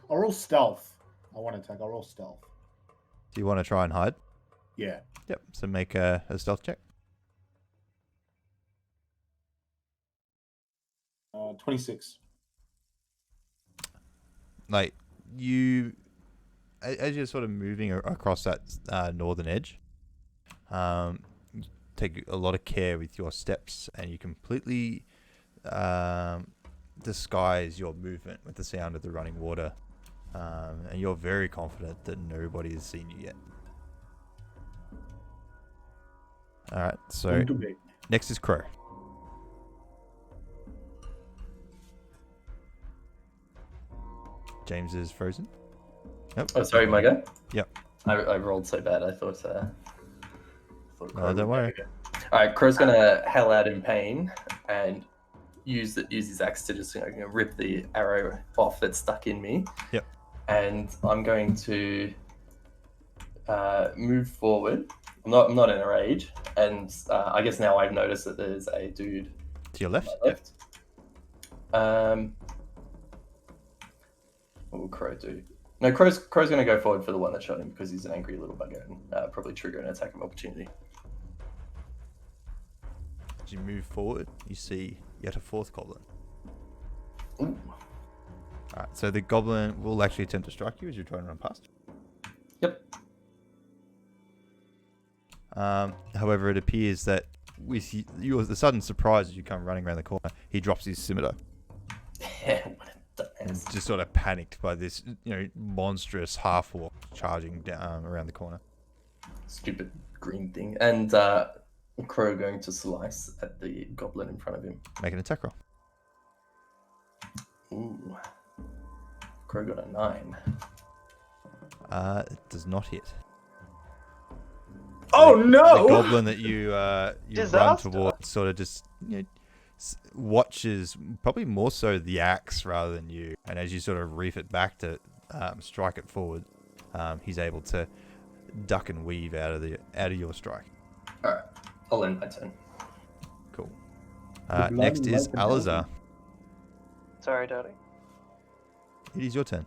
I'll roll stealth. I want to attack. I'll roll stealth. Do you want to try and hide? Yeah. Yep. So make a stealth check. 26. Like as you're sort of moving across that northern edge, you take a lot of care with your steps, and you completely disguise your movement with the sound of the running water, and you're very confident that nobody has seen you yet. All right, so next is Crow. James is frozen. Nope. Oh, sorry, my go? Yep. I rolled so bad. I thought No, don't worry. All right, Crow's gonna howl out in pain and use his axe to just rip the arrow off that's stuck in me. Yep. And I'm going to move forward. I'm not in a rage, and I guess now I've noticed that there's a dude to your left. What will Crow do? No, Crow's going to go forward for the one that shot him because he's an angry little bugger and probably trigger an attack of opportunity. As you move forward, you see yet a fourth goblin. Ooh. Alright, so the goblin will actually attempt to strike you as you're trying to run past. Yep. However, it appears that with the sudden surprise as you come running around the corner, he drops his scimitar. And just sort of panicked by this, monstrous half-orc charging down around the corner. Stupid green thing. And Crow going to slice at the goblin in front of him. Make an attack roll. Ooh. Crow got a 9. It does not hit. Oh no! The goblin that you run towards sort of just watches, probably more so the axe rather than you. And as you sort of reef it back to strike it forward, he's able to duck and weave out of your strike. All right, I'll end my turn. Cool. Next is Alazar. Sorry, Daddy. It is your turn.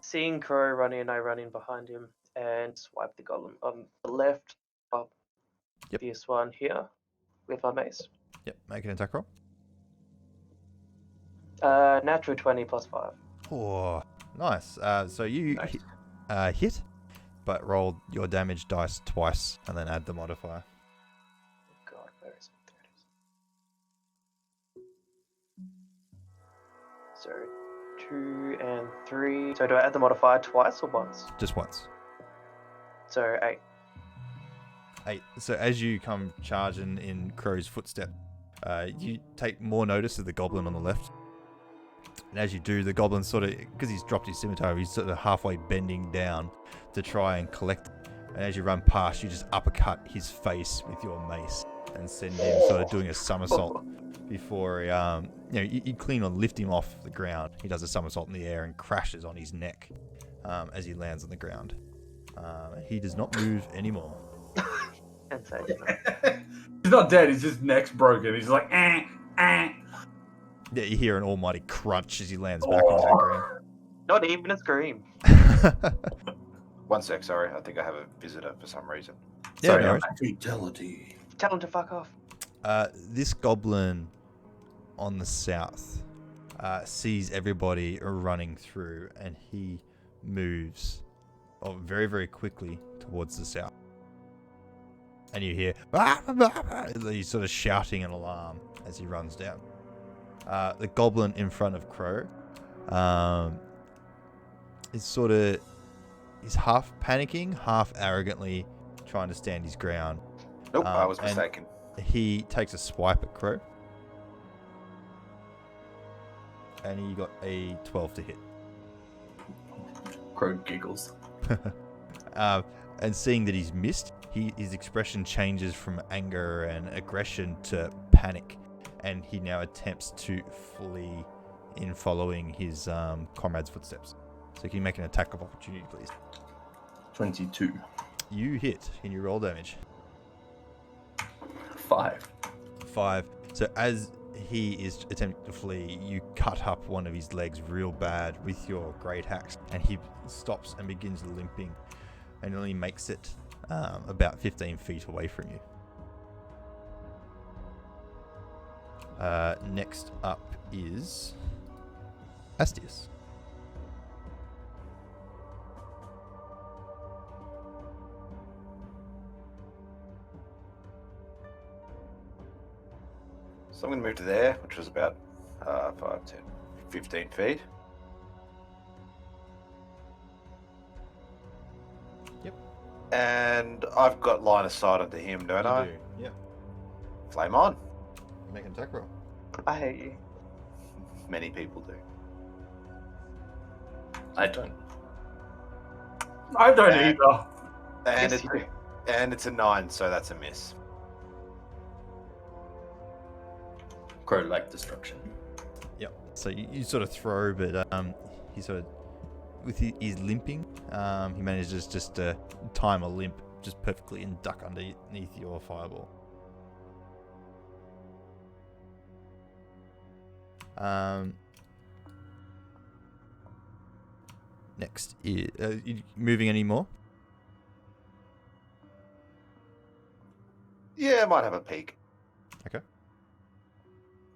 Seeing Crow run in, I run in behind him and swipe the golem on the left. Yep. This one here with my mace. Yep. Make an attack roll. Natural 20 plus 5. Oh, nice. So you hit, but roll your damage dice twice and then add the modifier. God, where is it? There it is. So 2 and 3. So do I add the modifier twice or once? Just once. So 8. 8. So as you come charging in Crow's footstep, you take more notice of the goblin on the left. And as you do, the goblin sort of, because he's dropped his scimitar, he's sort of halfway bending down to try and collect. And as you run past, you just uppercut his face with your mace and send him sort of doing a somersault before you clean on lift him off the ground. He does a somersault in the air and crashes on his neck as he lands on the ground. He does not move anymore. And so he's not dead, his just neck's broken. He's like, Yeah, you hear an almighty crunch as he lands back onto the ground. Not even a scream. 1 sec, sorry. I think I have a visitor for some reason. Yeah, Sorry, no worries. Fatality. Tell him to fuck off. This goblin on the south sees everybody running through, and he moves very, very quickly towards the south. And you hear he's sort of shouting an alarm as he runs down. The goblin in front of Crow is half panicking, half arrogantly trying to stand his ground. Nope, I was mistaken. He takes a swipe at Crow. And he got a 12 to hit. Crow giggles. And seeing that he's missed, his expression changes from anger and aggression to panic. And he now attempts to flee in following his comrade's footsteps. So can you make an attack of opportunity, please? 22. You hit. Can you roll damage? 5. 5. So as he is attempting to flee, you cut up one of his legs real bad with your great axe, and he stops and begins limping, and only makes it about 15 feet away from you. Next up is Astius. So I'm going to move to there, which was about 5, 10, 15 feet. Yep. And I've got line of sight onto him, don't I? You do. Yep. Flame on. Make an attack roll. I hate you. Many people do. I don't. I don't And- either. And, Yes, you do. it's a 9, so that's a miss. Crow-like destruction. Yep. So you sort of throw, but he sort of, with his limping, he manages just to time a limp just perfectly and duck underneath your fireball. Next is you moving any more? Yeah, I might have a peek. Okay.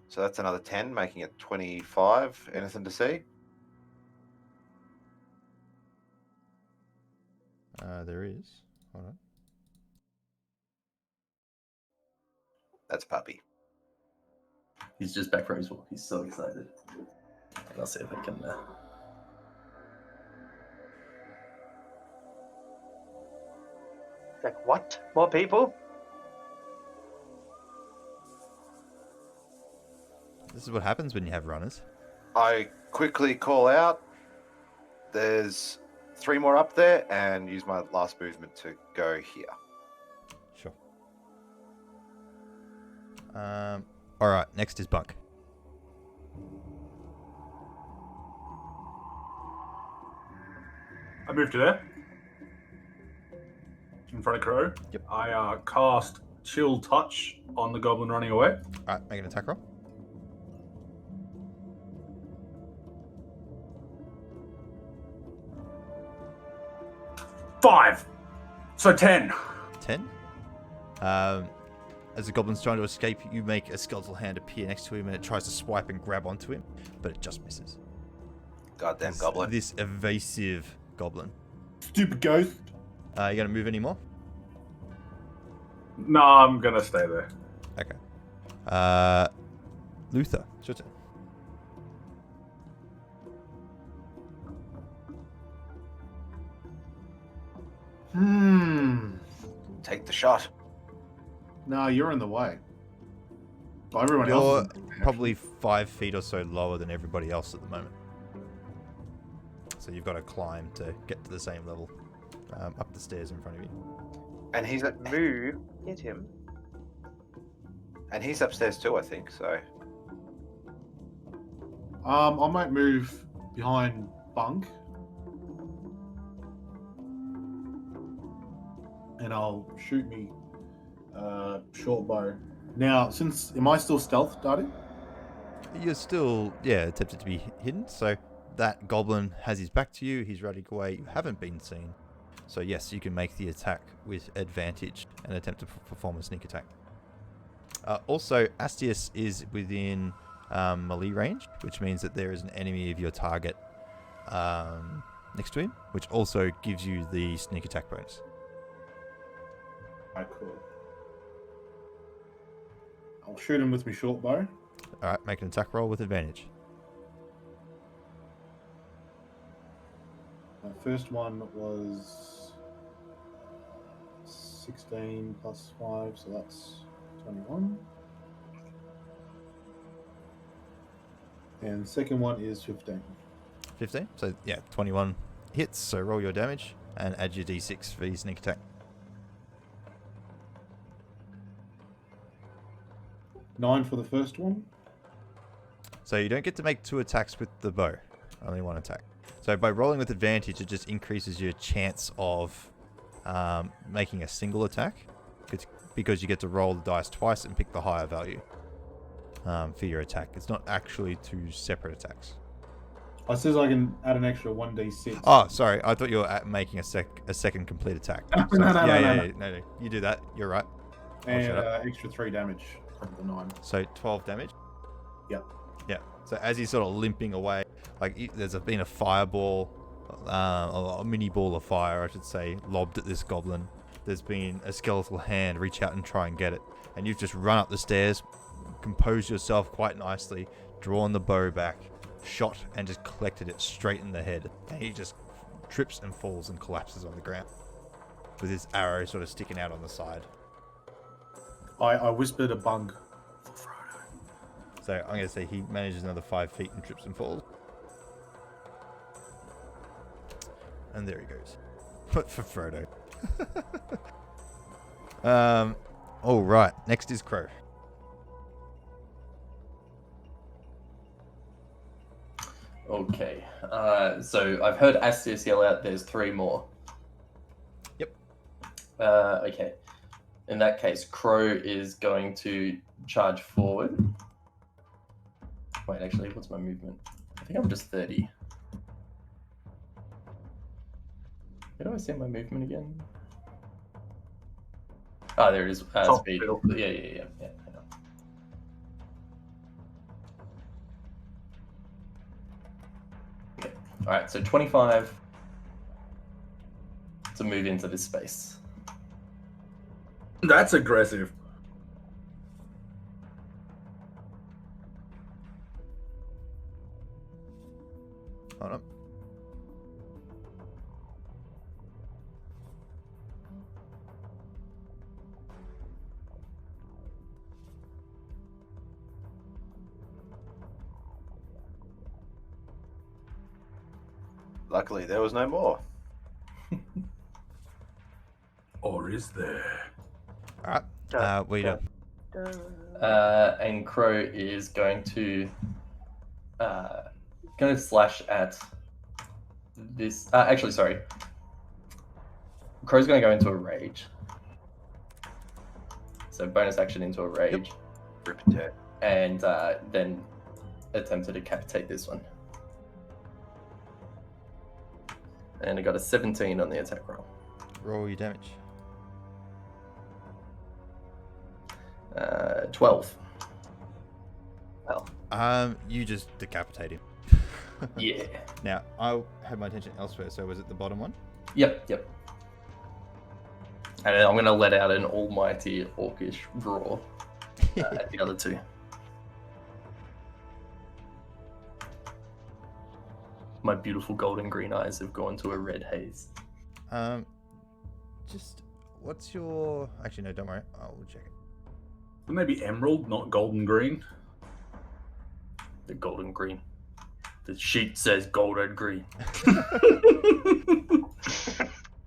So that's another 10, making it 25. Anything to see? There is. Hold on. That's puppy. He's just back from his walk. He's so excited. I'll see if I can. Like, what? More people? This is what happens when you have runners. I quickly call out. There's 3 more up there, and use my last movement to go here. Sure. All right. Next is Bunk. I moved to there. In front of Crow. Yep. I cast Chill Touch on the goblin running away. All right. Make an attack roll. 5. So 10. 10. As the goblin's trying to escape, you make a skeletal hand appear next to him, and it tries to swipe and grab onto him, but it just misses. Goddamn It's goblin. This evasive goblin. Stupid ghost. You gonna move any more? No, I'm gonna stay there. Okay. Luther, it's your turn. Take the shot. No, you're in the way. Well, everyone You're else is probably 5 feet or so lower than everybody else at the moment. So you've got to climb to get to the same level. Up the stairs in front of you. And he's Moo. Hit him. and he's upstairs too, I think. So I might move behind Bunk. And I'll shoot me short bow. Now, am I still stealth darting? You're still, attempted to be hidden. So that goblin has his back to you. He's running away. You haven't been seen. So yes, you can make the attack with advantage and attempt to perform a sneak attack. Also, Astius is within melee range, which means that there is an enemy of your target next to him, which also gives you the sneak attack bonus. Alright, cool. I'll shoot him with my short bow. All right, make an attack roll with advantage. My first one was 16 plus 5, so that's 21. And the second one is 15. 15. So yeah, 21 hits. So roll your damage and add your d6 for your sneak attack. 9 for the first one. So you don't get to make 2 attacks with the bow, only 1 attack. So by rolling with advantage, it just increases your chance of making a single attack, because you get to roll the dice twice and pick the higher value for your attack. It's not actually 2 separate attacks. It says I can add an extra 1d6. Oh, sorry. I thought you were making a second complete attack. No. You do that. You're right. and shut up. extra 3 damage from the 9. So 12 damage. Yep. Yeah. So as he's sort of limping away, like there's been a fireball, a mini ball of fire, I should say, lobbed at this goblin. There's been a skeletal hand reach out and try and get it. And you've just run up the stairs, composed yourself quite nicely, drawn the bow back, shot, and just collected it straight in the head. And he just trips and falls and collapses on the ground, with his arrow sort of sticking out on the side. I whispered a bug for Frodo. So I'm going to say he manages another 5 feet and trips and falls. And there he goes. But for Frodo. All right. Next is Crow. Okay. So I've heard Astius yell out, "There's 3 more." Yep. Okay. In that case, Crow is going to charge forward. Wait, actually, what's my movement? I think I'm just 30. Where do I see my movement again? Ah, there it is. Speed. Yeah. Hang on. Okay. All right. So 25 to move into this space. That's aggressive. Hold on. Luckily, there was no more. Or is there? All right. What are you doing? And Crow is going to slash at this. Actually, sorry. Crow's going to go into a rage. So bonus action into a rage. Rip and tear. And then attempt to decapitate this one. And I got a 17 on the attack roll. Roll your damage. 12. Well, You just decapitate him. Yeah. Now, I had my attention elsewhere, so was it the bottom one? Yep. And then I'm going to let out an almighty orcish roar at the other 2. My beautiful golden green eyes have gone to a red haze. Just, what's your... Actually, no, don't worry. I'll check it. Maybe emerald, not golden green. The golden green. The sheet says golden green.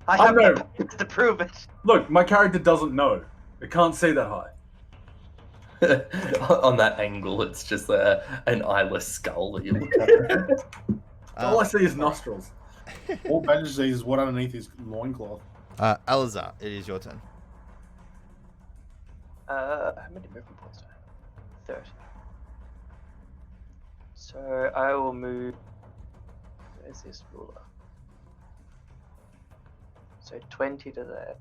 I I have know. evidence to prove it. Look, my character doesn't know. It can't see that high. On that angle, it's just an eyeless skull that you look at. All I see is nostrils. All Badger sees is what underneath his loincloth. Alazar, it is your turn. How many movement points do I have? 30. So I will move. Where's this ruler? So 20 to there.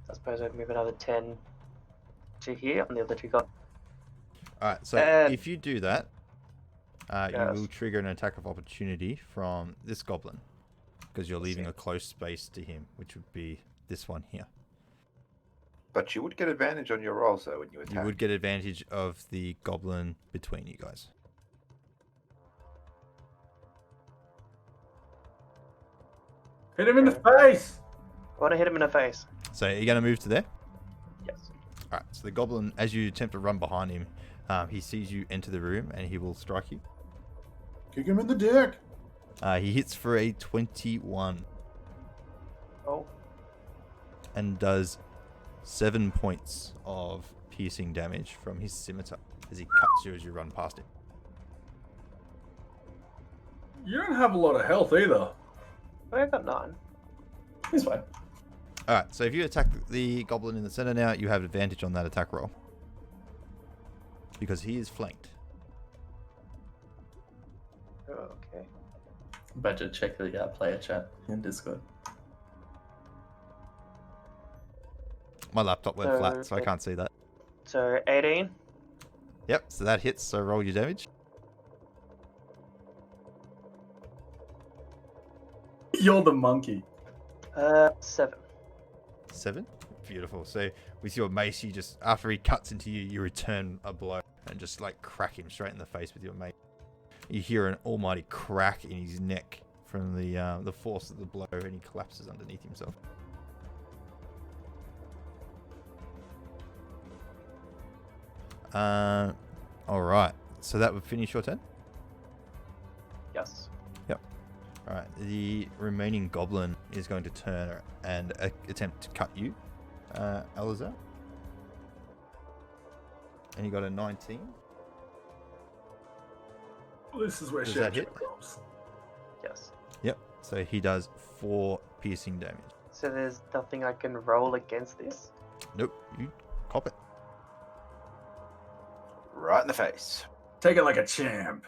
I suppose I'd move another 10 to here on the other 2 guys. Alright, so if you do that, you will trigger an attack of opportunity from this goblin, because you're leaving a close space to him, which would be this one here. But you would get advantage on your rolls, though, when you attack. You would get advantage of the goblin between you guys. Hit him in the face! I want to hit him in the face. So you're going to move to there? Yes. Alright, so the goblin, as you attempt to run behind him, he sees you enter the room and he will strike you. Kick him in the dick. He hits for a 21 Oh. and does 7 points of piercing damage from his scimitar as he cuts you as you run past him. You don't have a lot of health either. I got 9. It's fine. Alright, so if you attack the goblin in the center now, you have advantage on that attack roll. Because he is flanked. Oh, okay. Badger, check the player chat in Discord. My laptop went flat, so I can't see that. So 18. Yep, so that hits, so roll your damage. You're the monkey. 7. 7. Beautiful. So with your mace, you just, after he cuts into you, you return a blow and just like crack him straight in the face with your mace. You hear an almighty crack in his neck from the force of the blow, and he collapses underneath himself. All right. So that would finish your turn. Yes. All right. The remaining goblin is going to turn and attempt to cut you, Alizar. And you got a 19. This is where Does shit that hit? drops. Yes. Yep. So he does 4 piercing damage. So there's nothing I can roll against this? Nope. You cop it. Right in the face. Take it like a champ.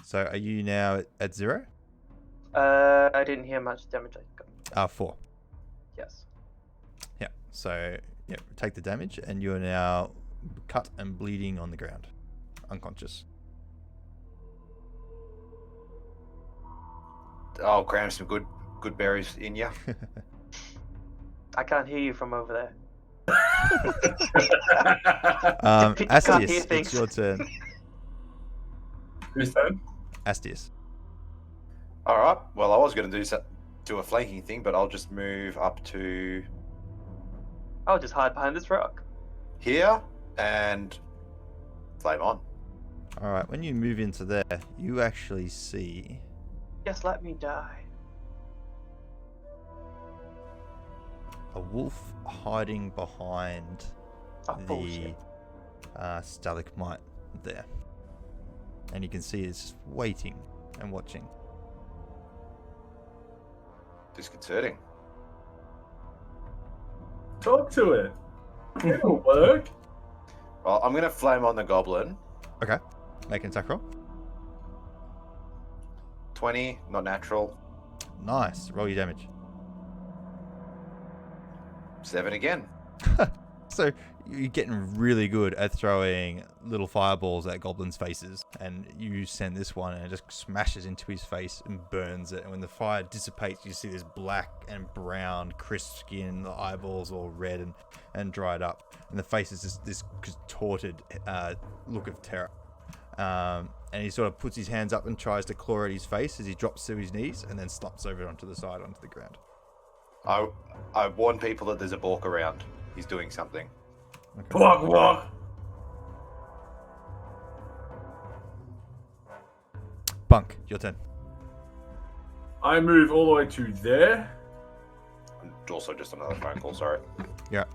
So are you now at 0? I didn't hear much damage I got. 4. Yes. Yeah. So yeah, take the damage, and you are now cut and bleeding on the ground, unconscious. I'll cram some good berries in you. I can't hear you from over there. Astius, Can't hear it's things. your turn. Whose turn? Astius. All right. Well, I was going to do a flanking thing, but I'll just move up to I'll just hide behind this rock. here and flame on. All right. When you move into there, you actually see Just let me die. a wolf hiding behind Oh, the bullshit. stalagmite there, and you can see it's just waiting and watching. Disconcerting. Talk to it. It'll work. Well, I'm going to flame on the goblin. Okay. Make an attack roll. 20, not natural. Nice. Roll your damage. 7 again. So you're getting really good at throwing little fireballs at goblins' faces, and you send this one and it just smashes into his face and burns it. And when the fire dissipates, you see this black and brown crisp skin, the eyeballs all red and dried up, and the face is just this contorted look of terror. And he sort of puts his hands up and tries to claw at his face as he drops to his knees and then slumps over onto the side onto the ground. I warn people that there's a Bork around. He's doing something. Okay. Walk, walk. Bunk, your turn. I move all the way to there. Also just another phone call, sorry. Yeah.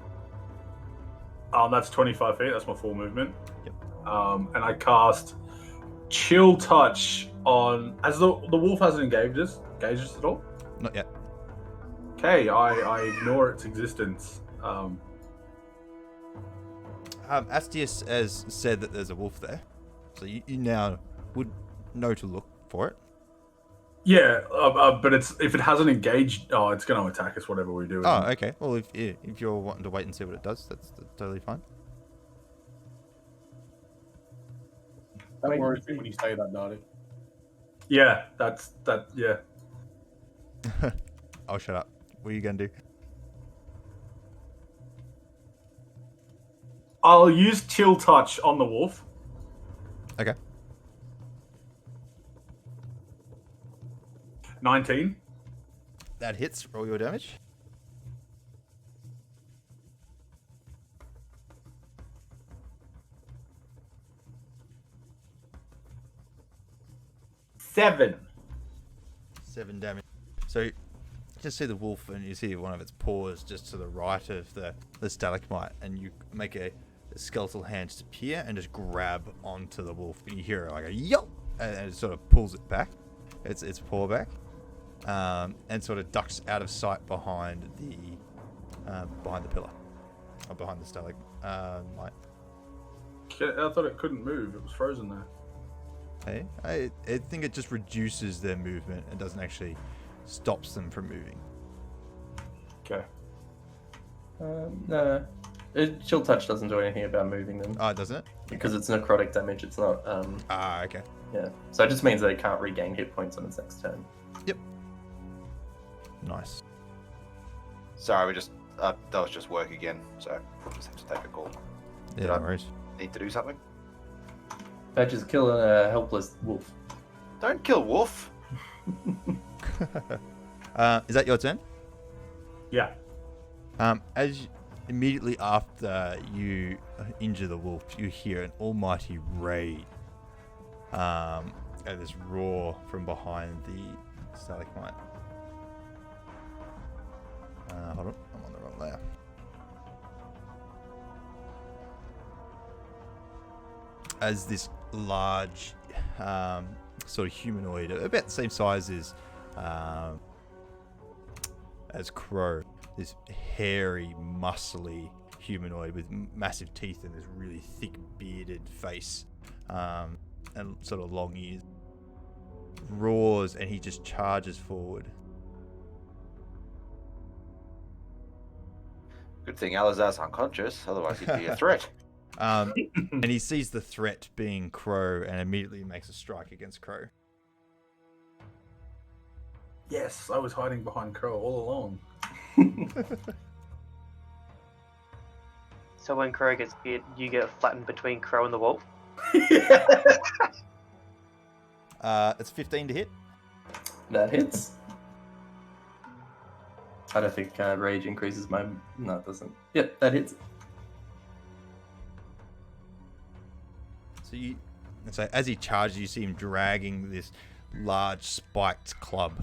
That's 25 feet. That's my full movement. Yep. And I cast Chill Touch on. As the wolf hasn't engaged us at all. Not yet. Okay, I ignore its existence. Astius has said that there's a wolf there, so you now would know to look for it. Yeah, but if it hasn't engaged, it's going to attack us. Whatever we do. Oh, okay. Well, if you're wanting to wait and see what it does, that's totally fine. That worries me when you say that, Darty. Yeah, that's that. Yeah. I'll shut up. What are you gonna do? I'll use Chill Touch on the wolf. Okay. 19. That hits. Roll your damage. Seven 7 damage. So you just see the wolf, and you see one of its paws just to the right of the stalagmite, and you make a skeletal hand just appear and just grab onto the wolf, and you hear like a yelp, and it sort of pulls it back, its paw back, and sort of ducks out of sight behind the pillar, or behind the stalagmite. I thought it couldn't move. It was frozen there. Hey, I think it just reduces their movement and doesn't actually stops them from moving. No. Chill touch doesn't do anything about moving them. Oh, doesn't it? Because it's necrotic damage. It's not. Okay. Yeah. So it just means that it can't regain hit points on its next turn. Yep. Nice. Sorry, that was just work again, so we'll just have to take a call. Yeah, no worries. Need to do something? Badger's killing a helpless wolf. Don't kill Wolf. Is that your turn? Yeah. Immediately after you injure the wolf, you hear an almighty raid. And this roar from behind the stalagmite. Hold on, I'm on the wrong layer. As this large, sort of humanoid, about the same size as Crow, this hairy, muscly humanoid with massive teeth and this really thick, bearded face, and sort of long ears, roars, and he just charges forward. Good thing Alazar's unconscious, otherwise he'd be a threat. And he sees the threat being Crow and immediately makes a strike against Crow. Yes, I was hiding behind Crow all along. So when Crow gets hit, you get flattened between Crow and the wolf. It's 15 to hit. That hits. I don't think rage increases my... No, it doesn't. Yep, that hits. So as he charges, you see him dragging this large spiked club,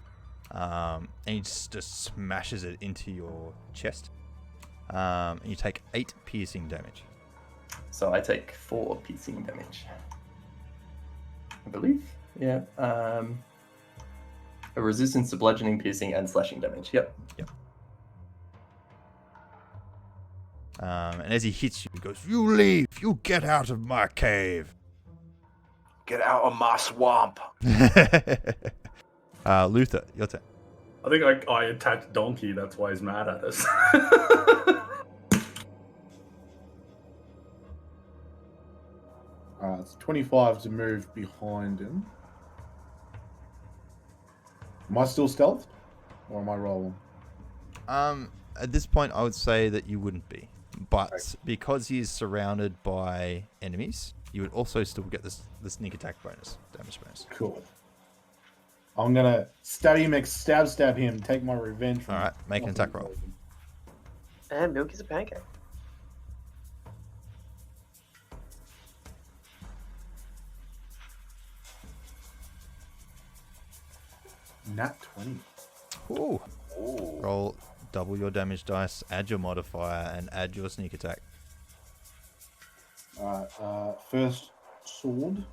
and he just smashes it into your chest. And you take 8 piercing damage. So I take 4 piercing damage. I believe. Yeah. A resistance to bludgeoning, piercing, and slashing damage. Yep. And as he hits you, he goes, "You leave! You get out of my cave!" Get out of my swamp. Luther, your turn. I think I attacked Donkey, that's why he's mad at us. It's 25 to move behind him. Am I still stealthed? Or am I rolling? At this point, I would say that you wouldn't be. But because he is surrounded by enemies, you would also still get the sneak attack bonus, damage bonus. Cool. I'm going to stab him, take my revenge. Alright, make an attack roll. And Milky's a pancake. Nat 20. Ooh. Ooh. Roll double your damage dice, add your modifier, and add your sneak attack. Alright, first sword.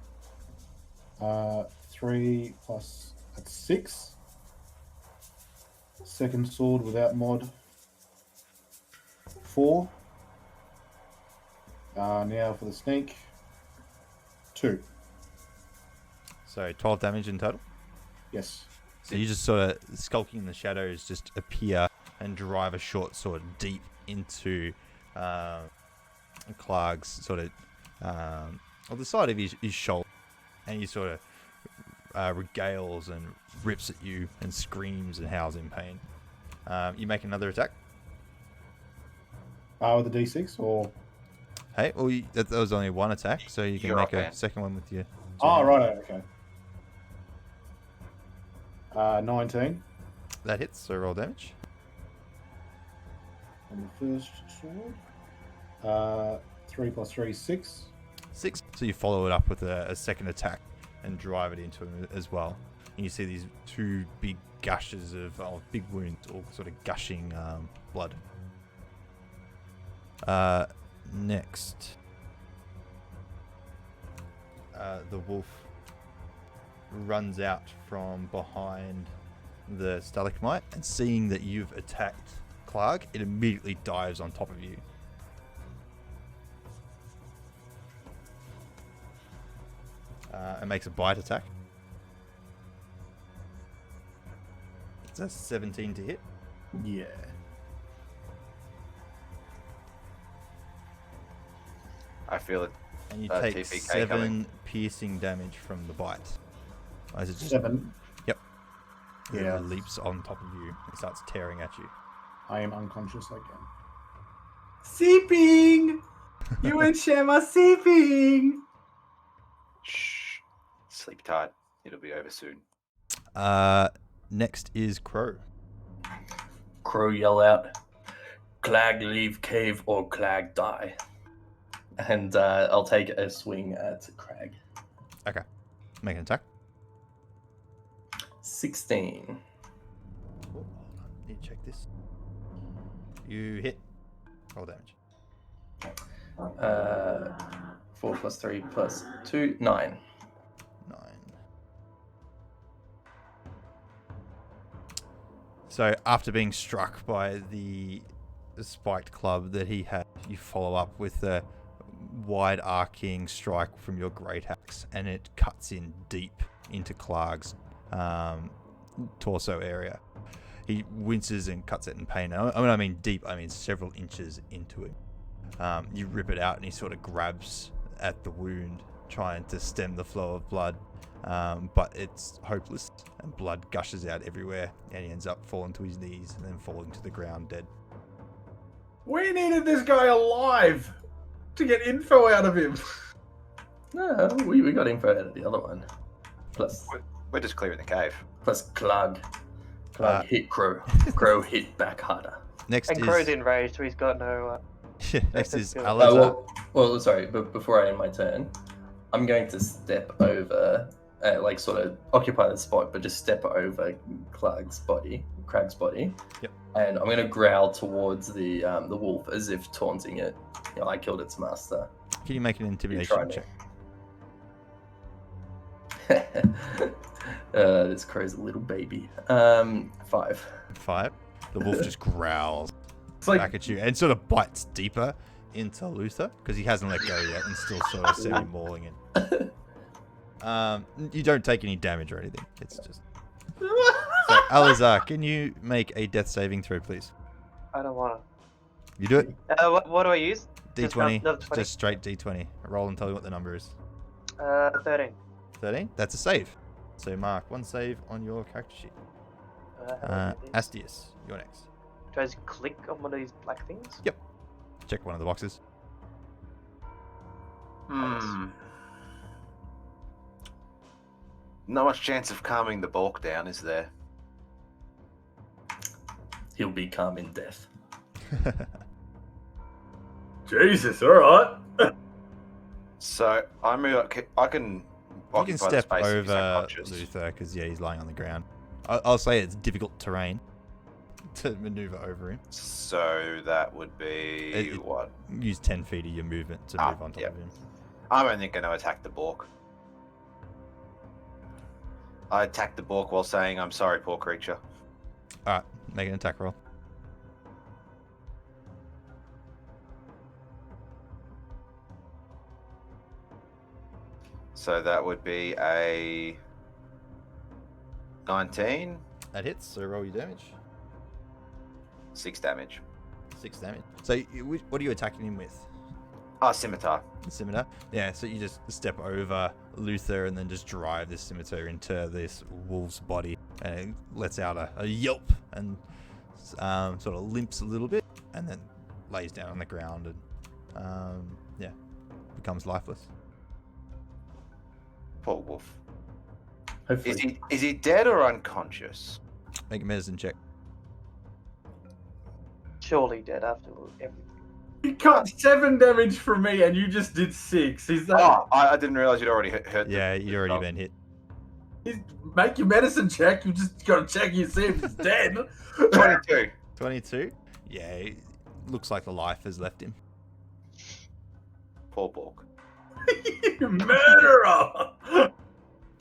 3 plus, that's 6. Second sword without mod. 4. Now for the sneak. 2. So 12 damage in total. Yes. So you just sort of, skulking in the shadows, just appear and drive a short sword deep into Clark's sort of, on the side of his shoulder. And he sort of regales and rips at you and screams and howls in pain. You make another attack. With the D6 or? Hey, well, that was only one attack, so you can You're make okay. a second one with your... Oh, right, okay. 19. That hits, so roll damage. On the first sword. 3 plus 3, 6. 6. So you follow it up with a second attack and drive it into him as well. And you see these 2 big gushes of big wounds, all sort of gushing blood. Next, the wolf runs out from behind the stalagmite, and seeing that you've attacked Clark, it immediately dives on top of you. And makes a bite attack. It's a 17 to hit. Yeah. I feel it. And you take TPK 7 coming. piercing damage from the bite. As it just 7. Yep. Yeah. It leaps on top of you. It starts tearing at you. I am unconscious again. Seeping! You and Shem are seeping! Shh. Sleep tight. It'll be over soon. Next is Crow. Crow yell out, Clag leave cave or Clag die. And I'll take a swing at Crag. Okay. Make an attack. 16. Oh, hold on. Need to check this. You hit. Roll damage. 4 plus 3 plus 2, 9. 9. So after being struck by the spiked club that he had, you follow up with a wide arcing strike from your great axe, and it cuts in deep into Clark's torso area. He winces and cuts it in pain. When I mean deep, I mean several inches into it. You rip it out and he sort of grabs at the wound, trying to stem the flow of blood, but it's hopeless, and blood gushes out everywhere, and he ends up falling to his knees and then falling to the ground dead. We needed this guy alive to get info out of him. No, we got info out of the other one. Plus We're just clearing the cave. Clag. Clag hit Crow. Crow hit back harder. Next And is Crow's enraged, so he's got no. next is Oh, Alazar. Well, sorry, but before I end my turn, I'm going to step over, like sort of occupy the spot, but just step over Crag's body. Yep. And I'm going to growl towards the wolf as if taunting it. You know, I killed its master. Can you make an intimidation try me. check? This crow's a little baby. 5. 5. The wolf just growls It's like back at you and sort of bites deeper into Luther because he hasn't let go yet and still sort of semi-mauling it. You don't take any damage or anything. It's just... So, Alazar, can you make a death saving throw, please? I don't want You do it. to. What do I use? D20. Another 20? Just straight D20. Roll and tell me what the number is. 13. 13? That's a save. So mark 1 save on your character sheet. Astius, you're next. Do I just click on one of these black things? Yep. Check one of the boxes. Not much chance of calming the bulk down, is there? He'll be calm in death. Jesus, alright. So I can. You can occupy the step space if he's over unconscious. Luther because, yeah, he's lying on the ground. I'll say it's difficult terrain to maneuver over him. So that would be what? Use 10 feet of your movement to move on top of him. I'm only going to attack the Bork. I attack the Bork while saying, "I'm sorry, poor creature." Alright, make an attack roll. So that would be a 19, That hits, so roll your damage. 6 damage. 6 damage. So what are you attacking him with? Scimitar. The scimitar? Yeah, so you just step over Luther and then just drive this scimitar into this wolf's body, and it lets out a yelp and sort of limps a little bit and then lays down on the ground and becomes lifeless. Poor wolf. Hopefully. Is he dead or unconscious? Make a medicine check. Surely dead after everything. He cut 7 damage from me and you just did 6. Is that... Oh, I didn't realize you'd already hurt. Yeah, you'd already been hit. Make your medicine check. You just gotta check you see if he's dead. 22. 22? Yeah, it looks like the life has left him. Poor Bork. You murderer!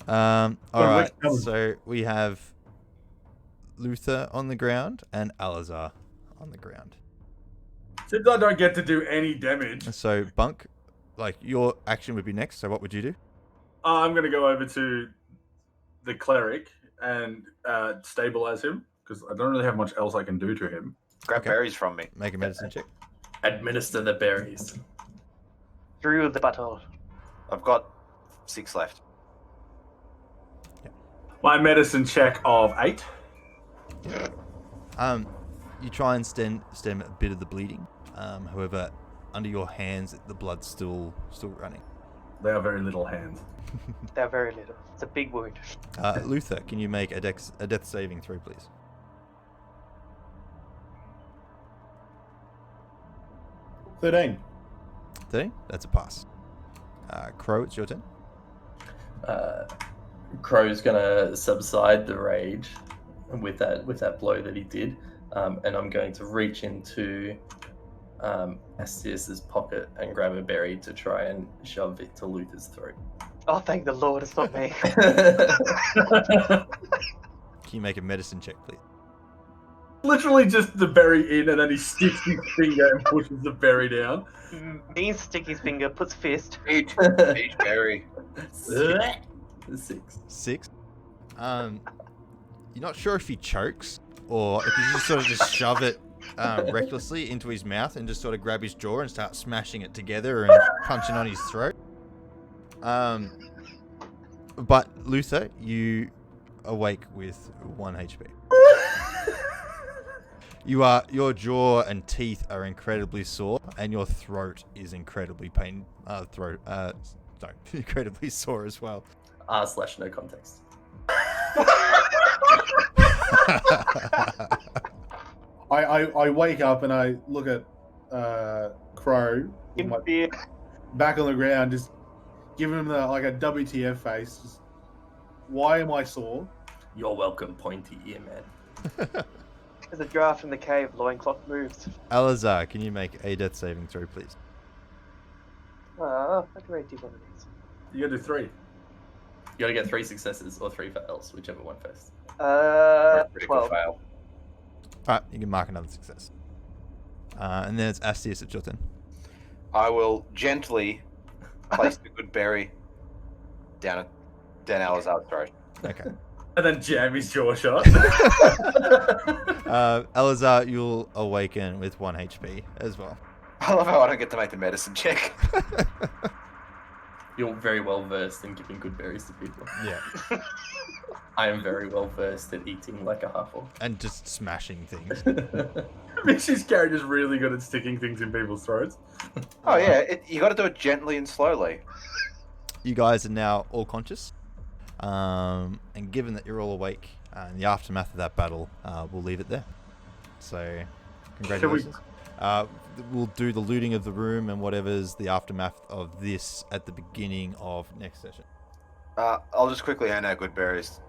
Alright, which so we have Luther on the ground and Alazar on the ground. Since I don't get to do any damage, So, Bunk, like, your action would be next, so what would you do? I'm gonna go over to the cleric and stabilize him because I don't really have much else I can do to him. Grab Okay. berries from me. Make a medicine check. Administer the berries. Through the battle. I've got 6 left. My medicine check of 8. You try and stem a bit of the bleeding. However, under your hands, the blood's still running. They are very little hands. They're very little. It's a big wound. Luther, can you make a death saving throw, please? 13. 13? That's a pass. Crow, it's your turn. Crow's gonna subside the rage with that blow that he did, and I'm going to reach into Astius's pocket and grab a berry to try and shove it to Luther's throat. Oh, thank the Lord, it's not me. Can you make a medicine check, please? Literally just the berry in, and then he sticks his finger and pushes the berry down. Me stick his finger, puts fist. Each berry. 6. 6. You're not sure if he chokes or if you just sort of just shove it recklessly into his mouth and just sort of grab his jaw and start smashing it together and punching on his throat. But Luther, you awake with 1 HP. Your jaw and teeth are incredibly sore, and your throat is incredibly incredibly sore as well. /no context. I wake up and I look at Crow with my back on the ground, just giving him a WTF face. Just, why am I sore? You're welcome, pointy ear man. There's a giraffe in the cave, loincloth moves. Alazar, can you make a death saving throw, please? I can rate these one of these. You gotta do 3. You gotta get 3 successes or 3 fails, whichever one first. Critical 12. fail. Alright, you can mark another success. And then it's Astius at your turn. I will gently place the good berry down Alazar's throat. Okay. And then jam his jaw shut. Alazar, you'll awaken with 1 HP as well. I love how I don't get to make the medicine check. You're very well versed in giving good berries to people. Yeah. I am very well versed at eating like a half-orc. And just smashing things. Mishy's character's really good at sticking things in people's throats. Oh yeah, you got to do it gently and slowly. You guys are now all conscious. And given that you're all awake in the aftermath of that battle, we'll leave it there. So, congratulations. We'll do the looting of the room and whatever's the aftermath of this at the beginning of next session. I'll just quickly hand out good berries.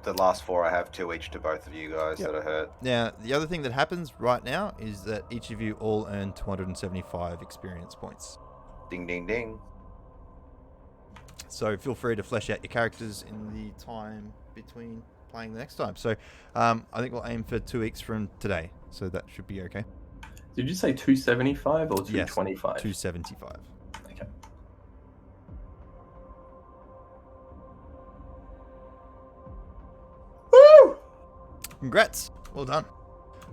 The last 4 I have 2 each to both of you guys that are hurt. Now, the other thing that happens right now is that each of you all earn 275 experience points. Ding, ding, ding. So feel free to flesh out your characters in the time between playing the next time. So I think we'll aim for 2 weeks from today. So that should be okay. Did you say 275 or 225? Yes, 275. Okay. Woo! Congrats. Well done.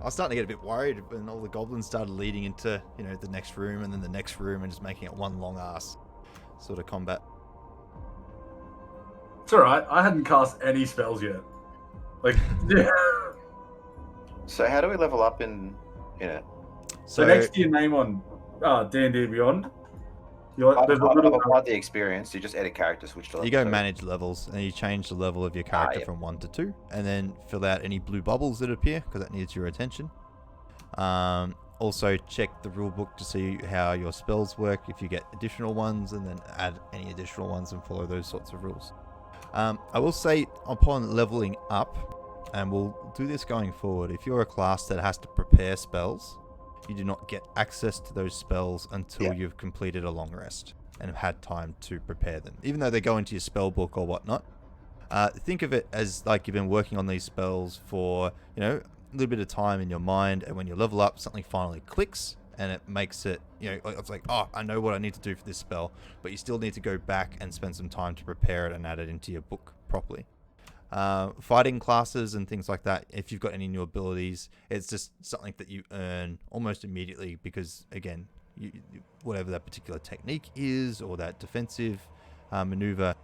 I was starting to get a bit worried when all the goblins started leading into, the next room and then the next room and just making it one long ass sort of combat. It's alright, I hadn't cast any spells yet. Yeah. So how do we level up in it? So next to your name on D&D Beyond, there's a little... Above the experience, you just edit character, switch to level You go 2. manage levels and you change the level of your character from 1 to 2 and then fill out any blue bubbles that appear because that needs your attention. Also check the rulebook to see how your spells work if you get additional ones and then add any additional ones and follow those sorts of rules. I will say upon leveling up, and we'll do this going forward, if you're a class that has to prepare spells, you do not get access to those spells until you've completed a long rest and have had time to prepare them, even though they go into your spell book or whatnot. Think of it as like you've been working on these spells for, a little bit of time in your mind, and when you level up, something finally clicks and it makes it, it's like, oh, I know what I need to do for this spell, but you still need to go back and spend some time to prepare it and add it into your book properly. Fighting classes and things like that, if you've got any new abilities, it's just something that you earn almost immediately because, again, whatever that particular technique is or that defensive maneuver.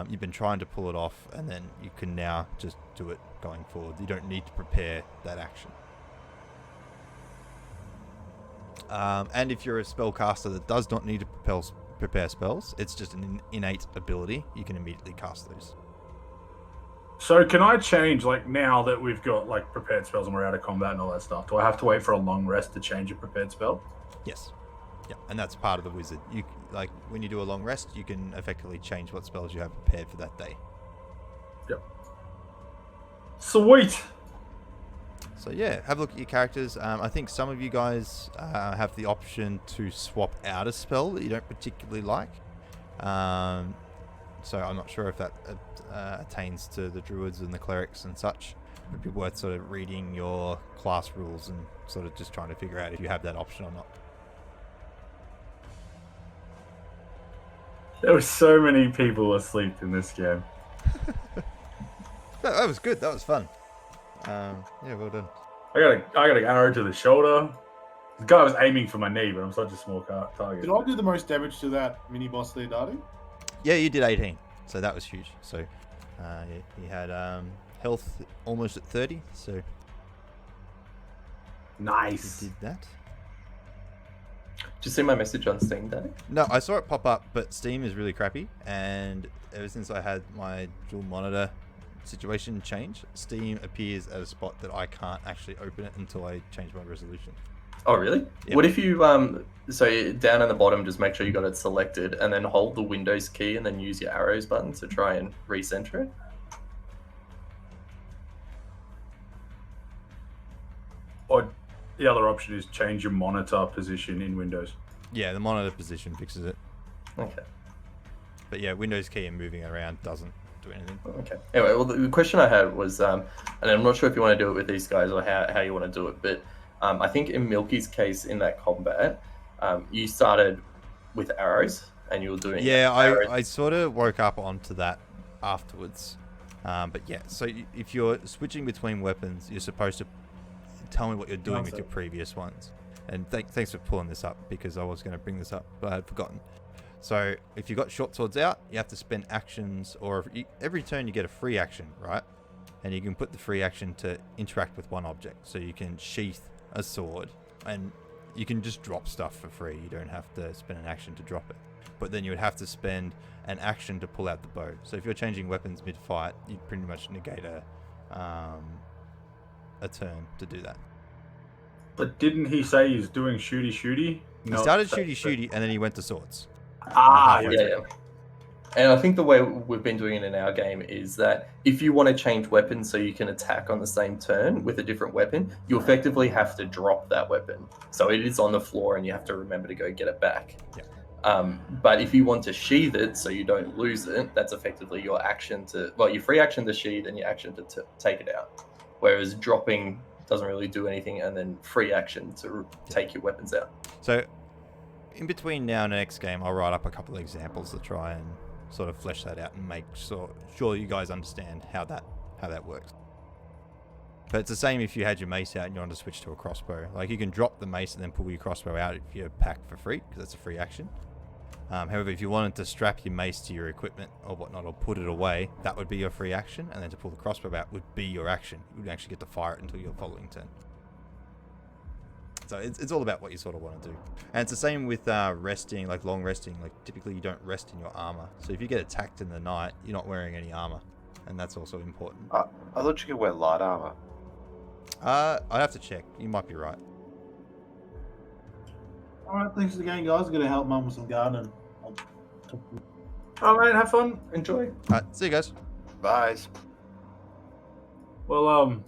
You've been trying to pull it off, and then you can now just do it going forward. You don't need to prepare that action. And if you're a spellcaster that does not need to prepare spells, it's just an innate ability. You can immediately cast those. So can I change, like, now that we've got, like, prepared spells and we're out of combat and all that stuff, do I have to wait for a long rest to change a prepared spell? Yes. Yeah, and that's part of the wizard. You like when you do a long rest, you can effectively change what spells you have prepared for that day. Yep. Sweet! So yeah, have a look at your characters. I think some of you guys have the option to swap out a spell that you don't particularly like. So I'm not sure if that attains to the druids and the clerics and such. It would be worth sort of reading your class rules and sort of just trying to figure out if you have that option or not. There were so many people asleep in this game. That was good. That was fun. Yeah, well done. I got an arrow to the shoulder. The guy was aiming for my knee, but I'm such a small target. Did I do the most damage to that mini boss there, Darty? Yeah, you did 18, so that was huge. So, yeah, he had health almost at 30, so nice. You did that. Did you see my message on Steam, Danny? No, I saw it pop up, but Steam is really crappy, and ever since I had my dual monitor situation change, Steam appears at a spot that I can't actually open it until I change my resolution. Oh, really? Yep. What if you, so down at the bottom, just make sure you got it selected and then hold the Windows key and then use your arrows button to try and recenter it? Or the other option is change your monitor position in Windows. Yeah, the monitor position fixes it. Okay. But yeah, Windows key and moving it around doesn't do anything. Okay. Anyway, well, the question I had was, and I'm not sure if you want to do it with these guys or how you want to do it, but I think in Milky's case in that combat, you started with arrows and you were doing... Yeah, I sort of woke up onto that afterwards. But yeah, so if you're switching between weapons, you're supposed to tell me what you're doing with your previous ones. And thanks for pulling this up, because I was going to bring this up, but I had forgotten. So if you've got short swords out, you have to spend actions, or every turn you get a free action, right? And you can put the free action to interact with one object. So you can sheath a sword, and you can just drop stuff for free. You don't have to spend an action to drop it. But then you would have to spend an action to pull out the bow. So if you're changing weapons mid-fight, you'd pretty much negate a turn to do that. But didn't he say he's doing shooty? He started shooty, and then he went to swords. Yeah. And I think the way we've been doing it in our game is that if you want to change weapons so you can attack on the same turn with a different weapon, you effectively have to drop that weapon. So it is on the floor and you have to remember to go get it back. Yeah. But if you want to sheath it so you don't lose it, that's effectively your action to... Well, your free action to sheath and your action to take it out. Whereas dropping doesn't really do anything, and then free action to take your weapons out. So in between now and the next game, I'll write up a couple of examples to try and sort of flesh that out and make sure you guys understand how that works. But it's the same if you had your mace out and you want to switch to a crossbow. Like, you can drop the mace and then pull your crossbow out if you're packed for free, because that's a free action. However, if you wanted to strap your mace to your equipment or whatnot, or put it away, that would be your free action, and then to pull the crossbow out would be your action. You wouldn't actually get to fire it until your following turn. So it's all about what you sort of want to do. And it's the same with resting, like long resting. Like, typically you don't rest in your armor. So if you get attacked in the night, you're not wearing any armor, and that's also important. I thought you could wear light armor. I'd have to check. You might be right. Alright, thanks again, guys. I'm going to help Mum with some gardening. All right, have fun. Enjoy. Alright, see you guys. Bye. Well,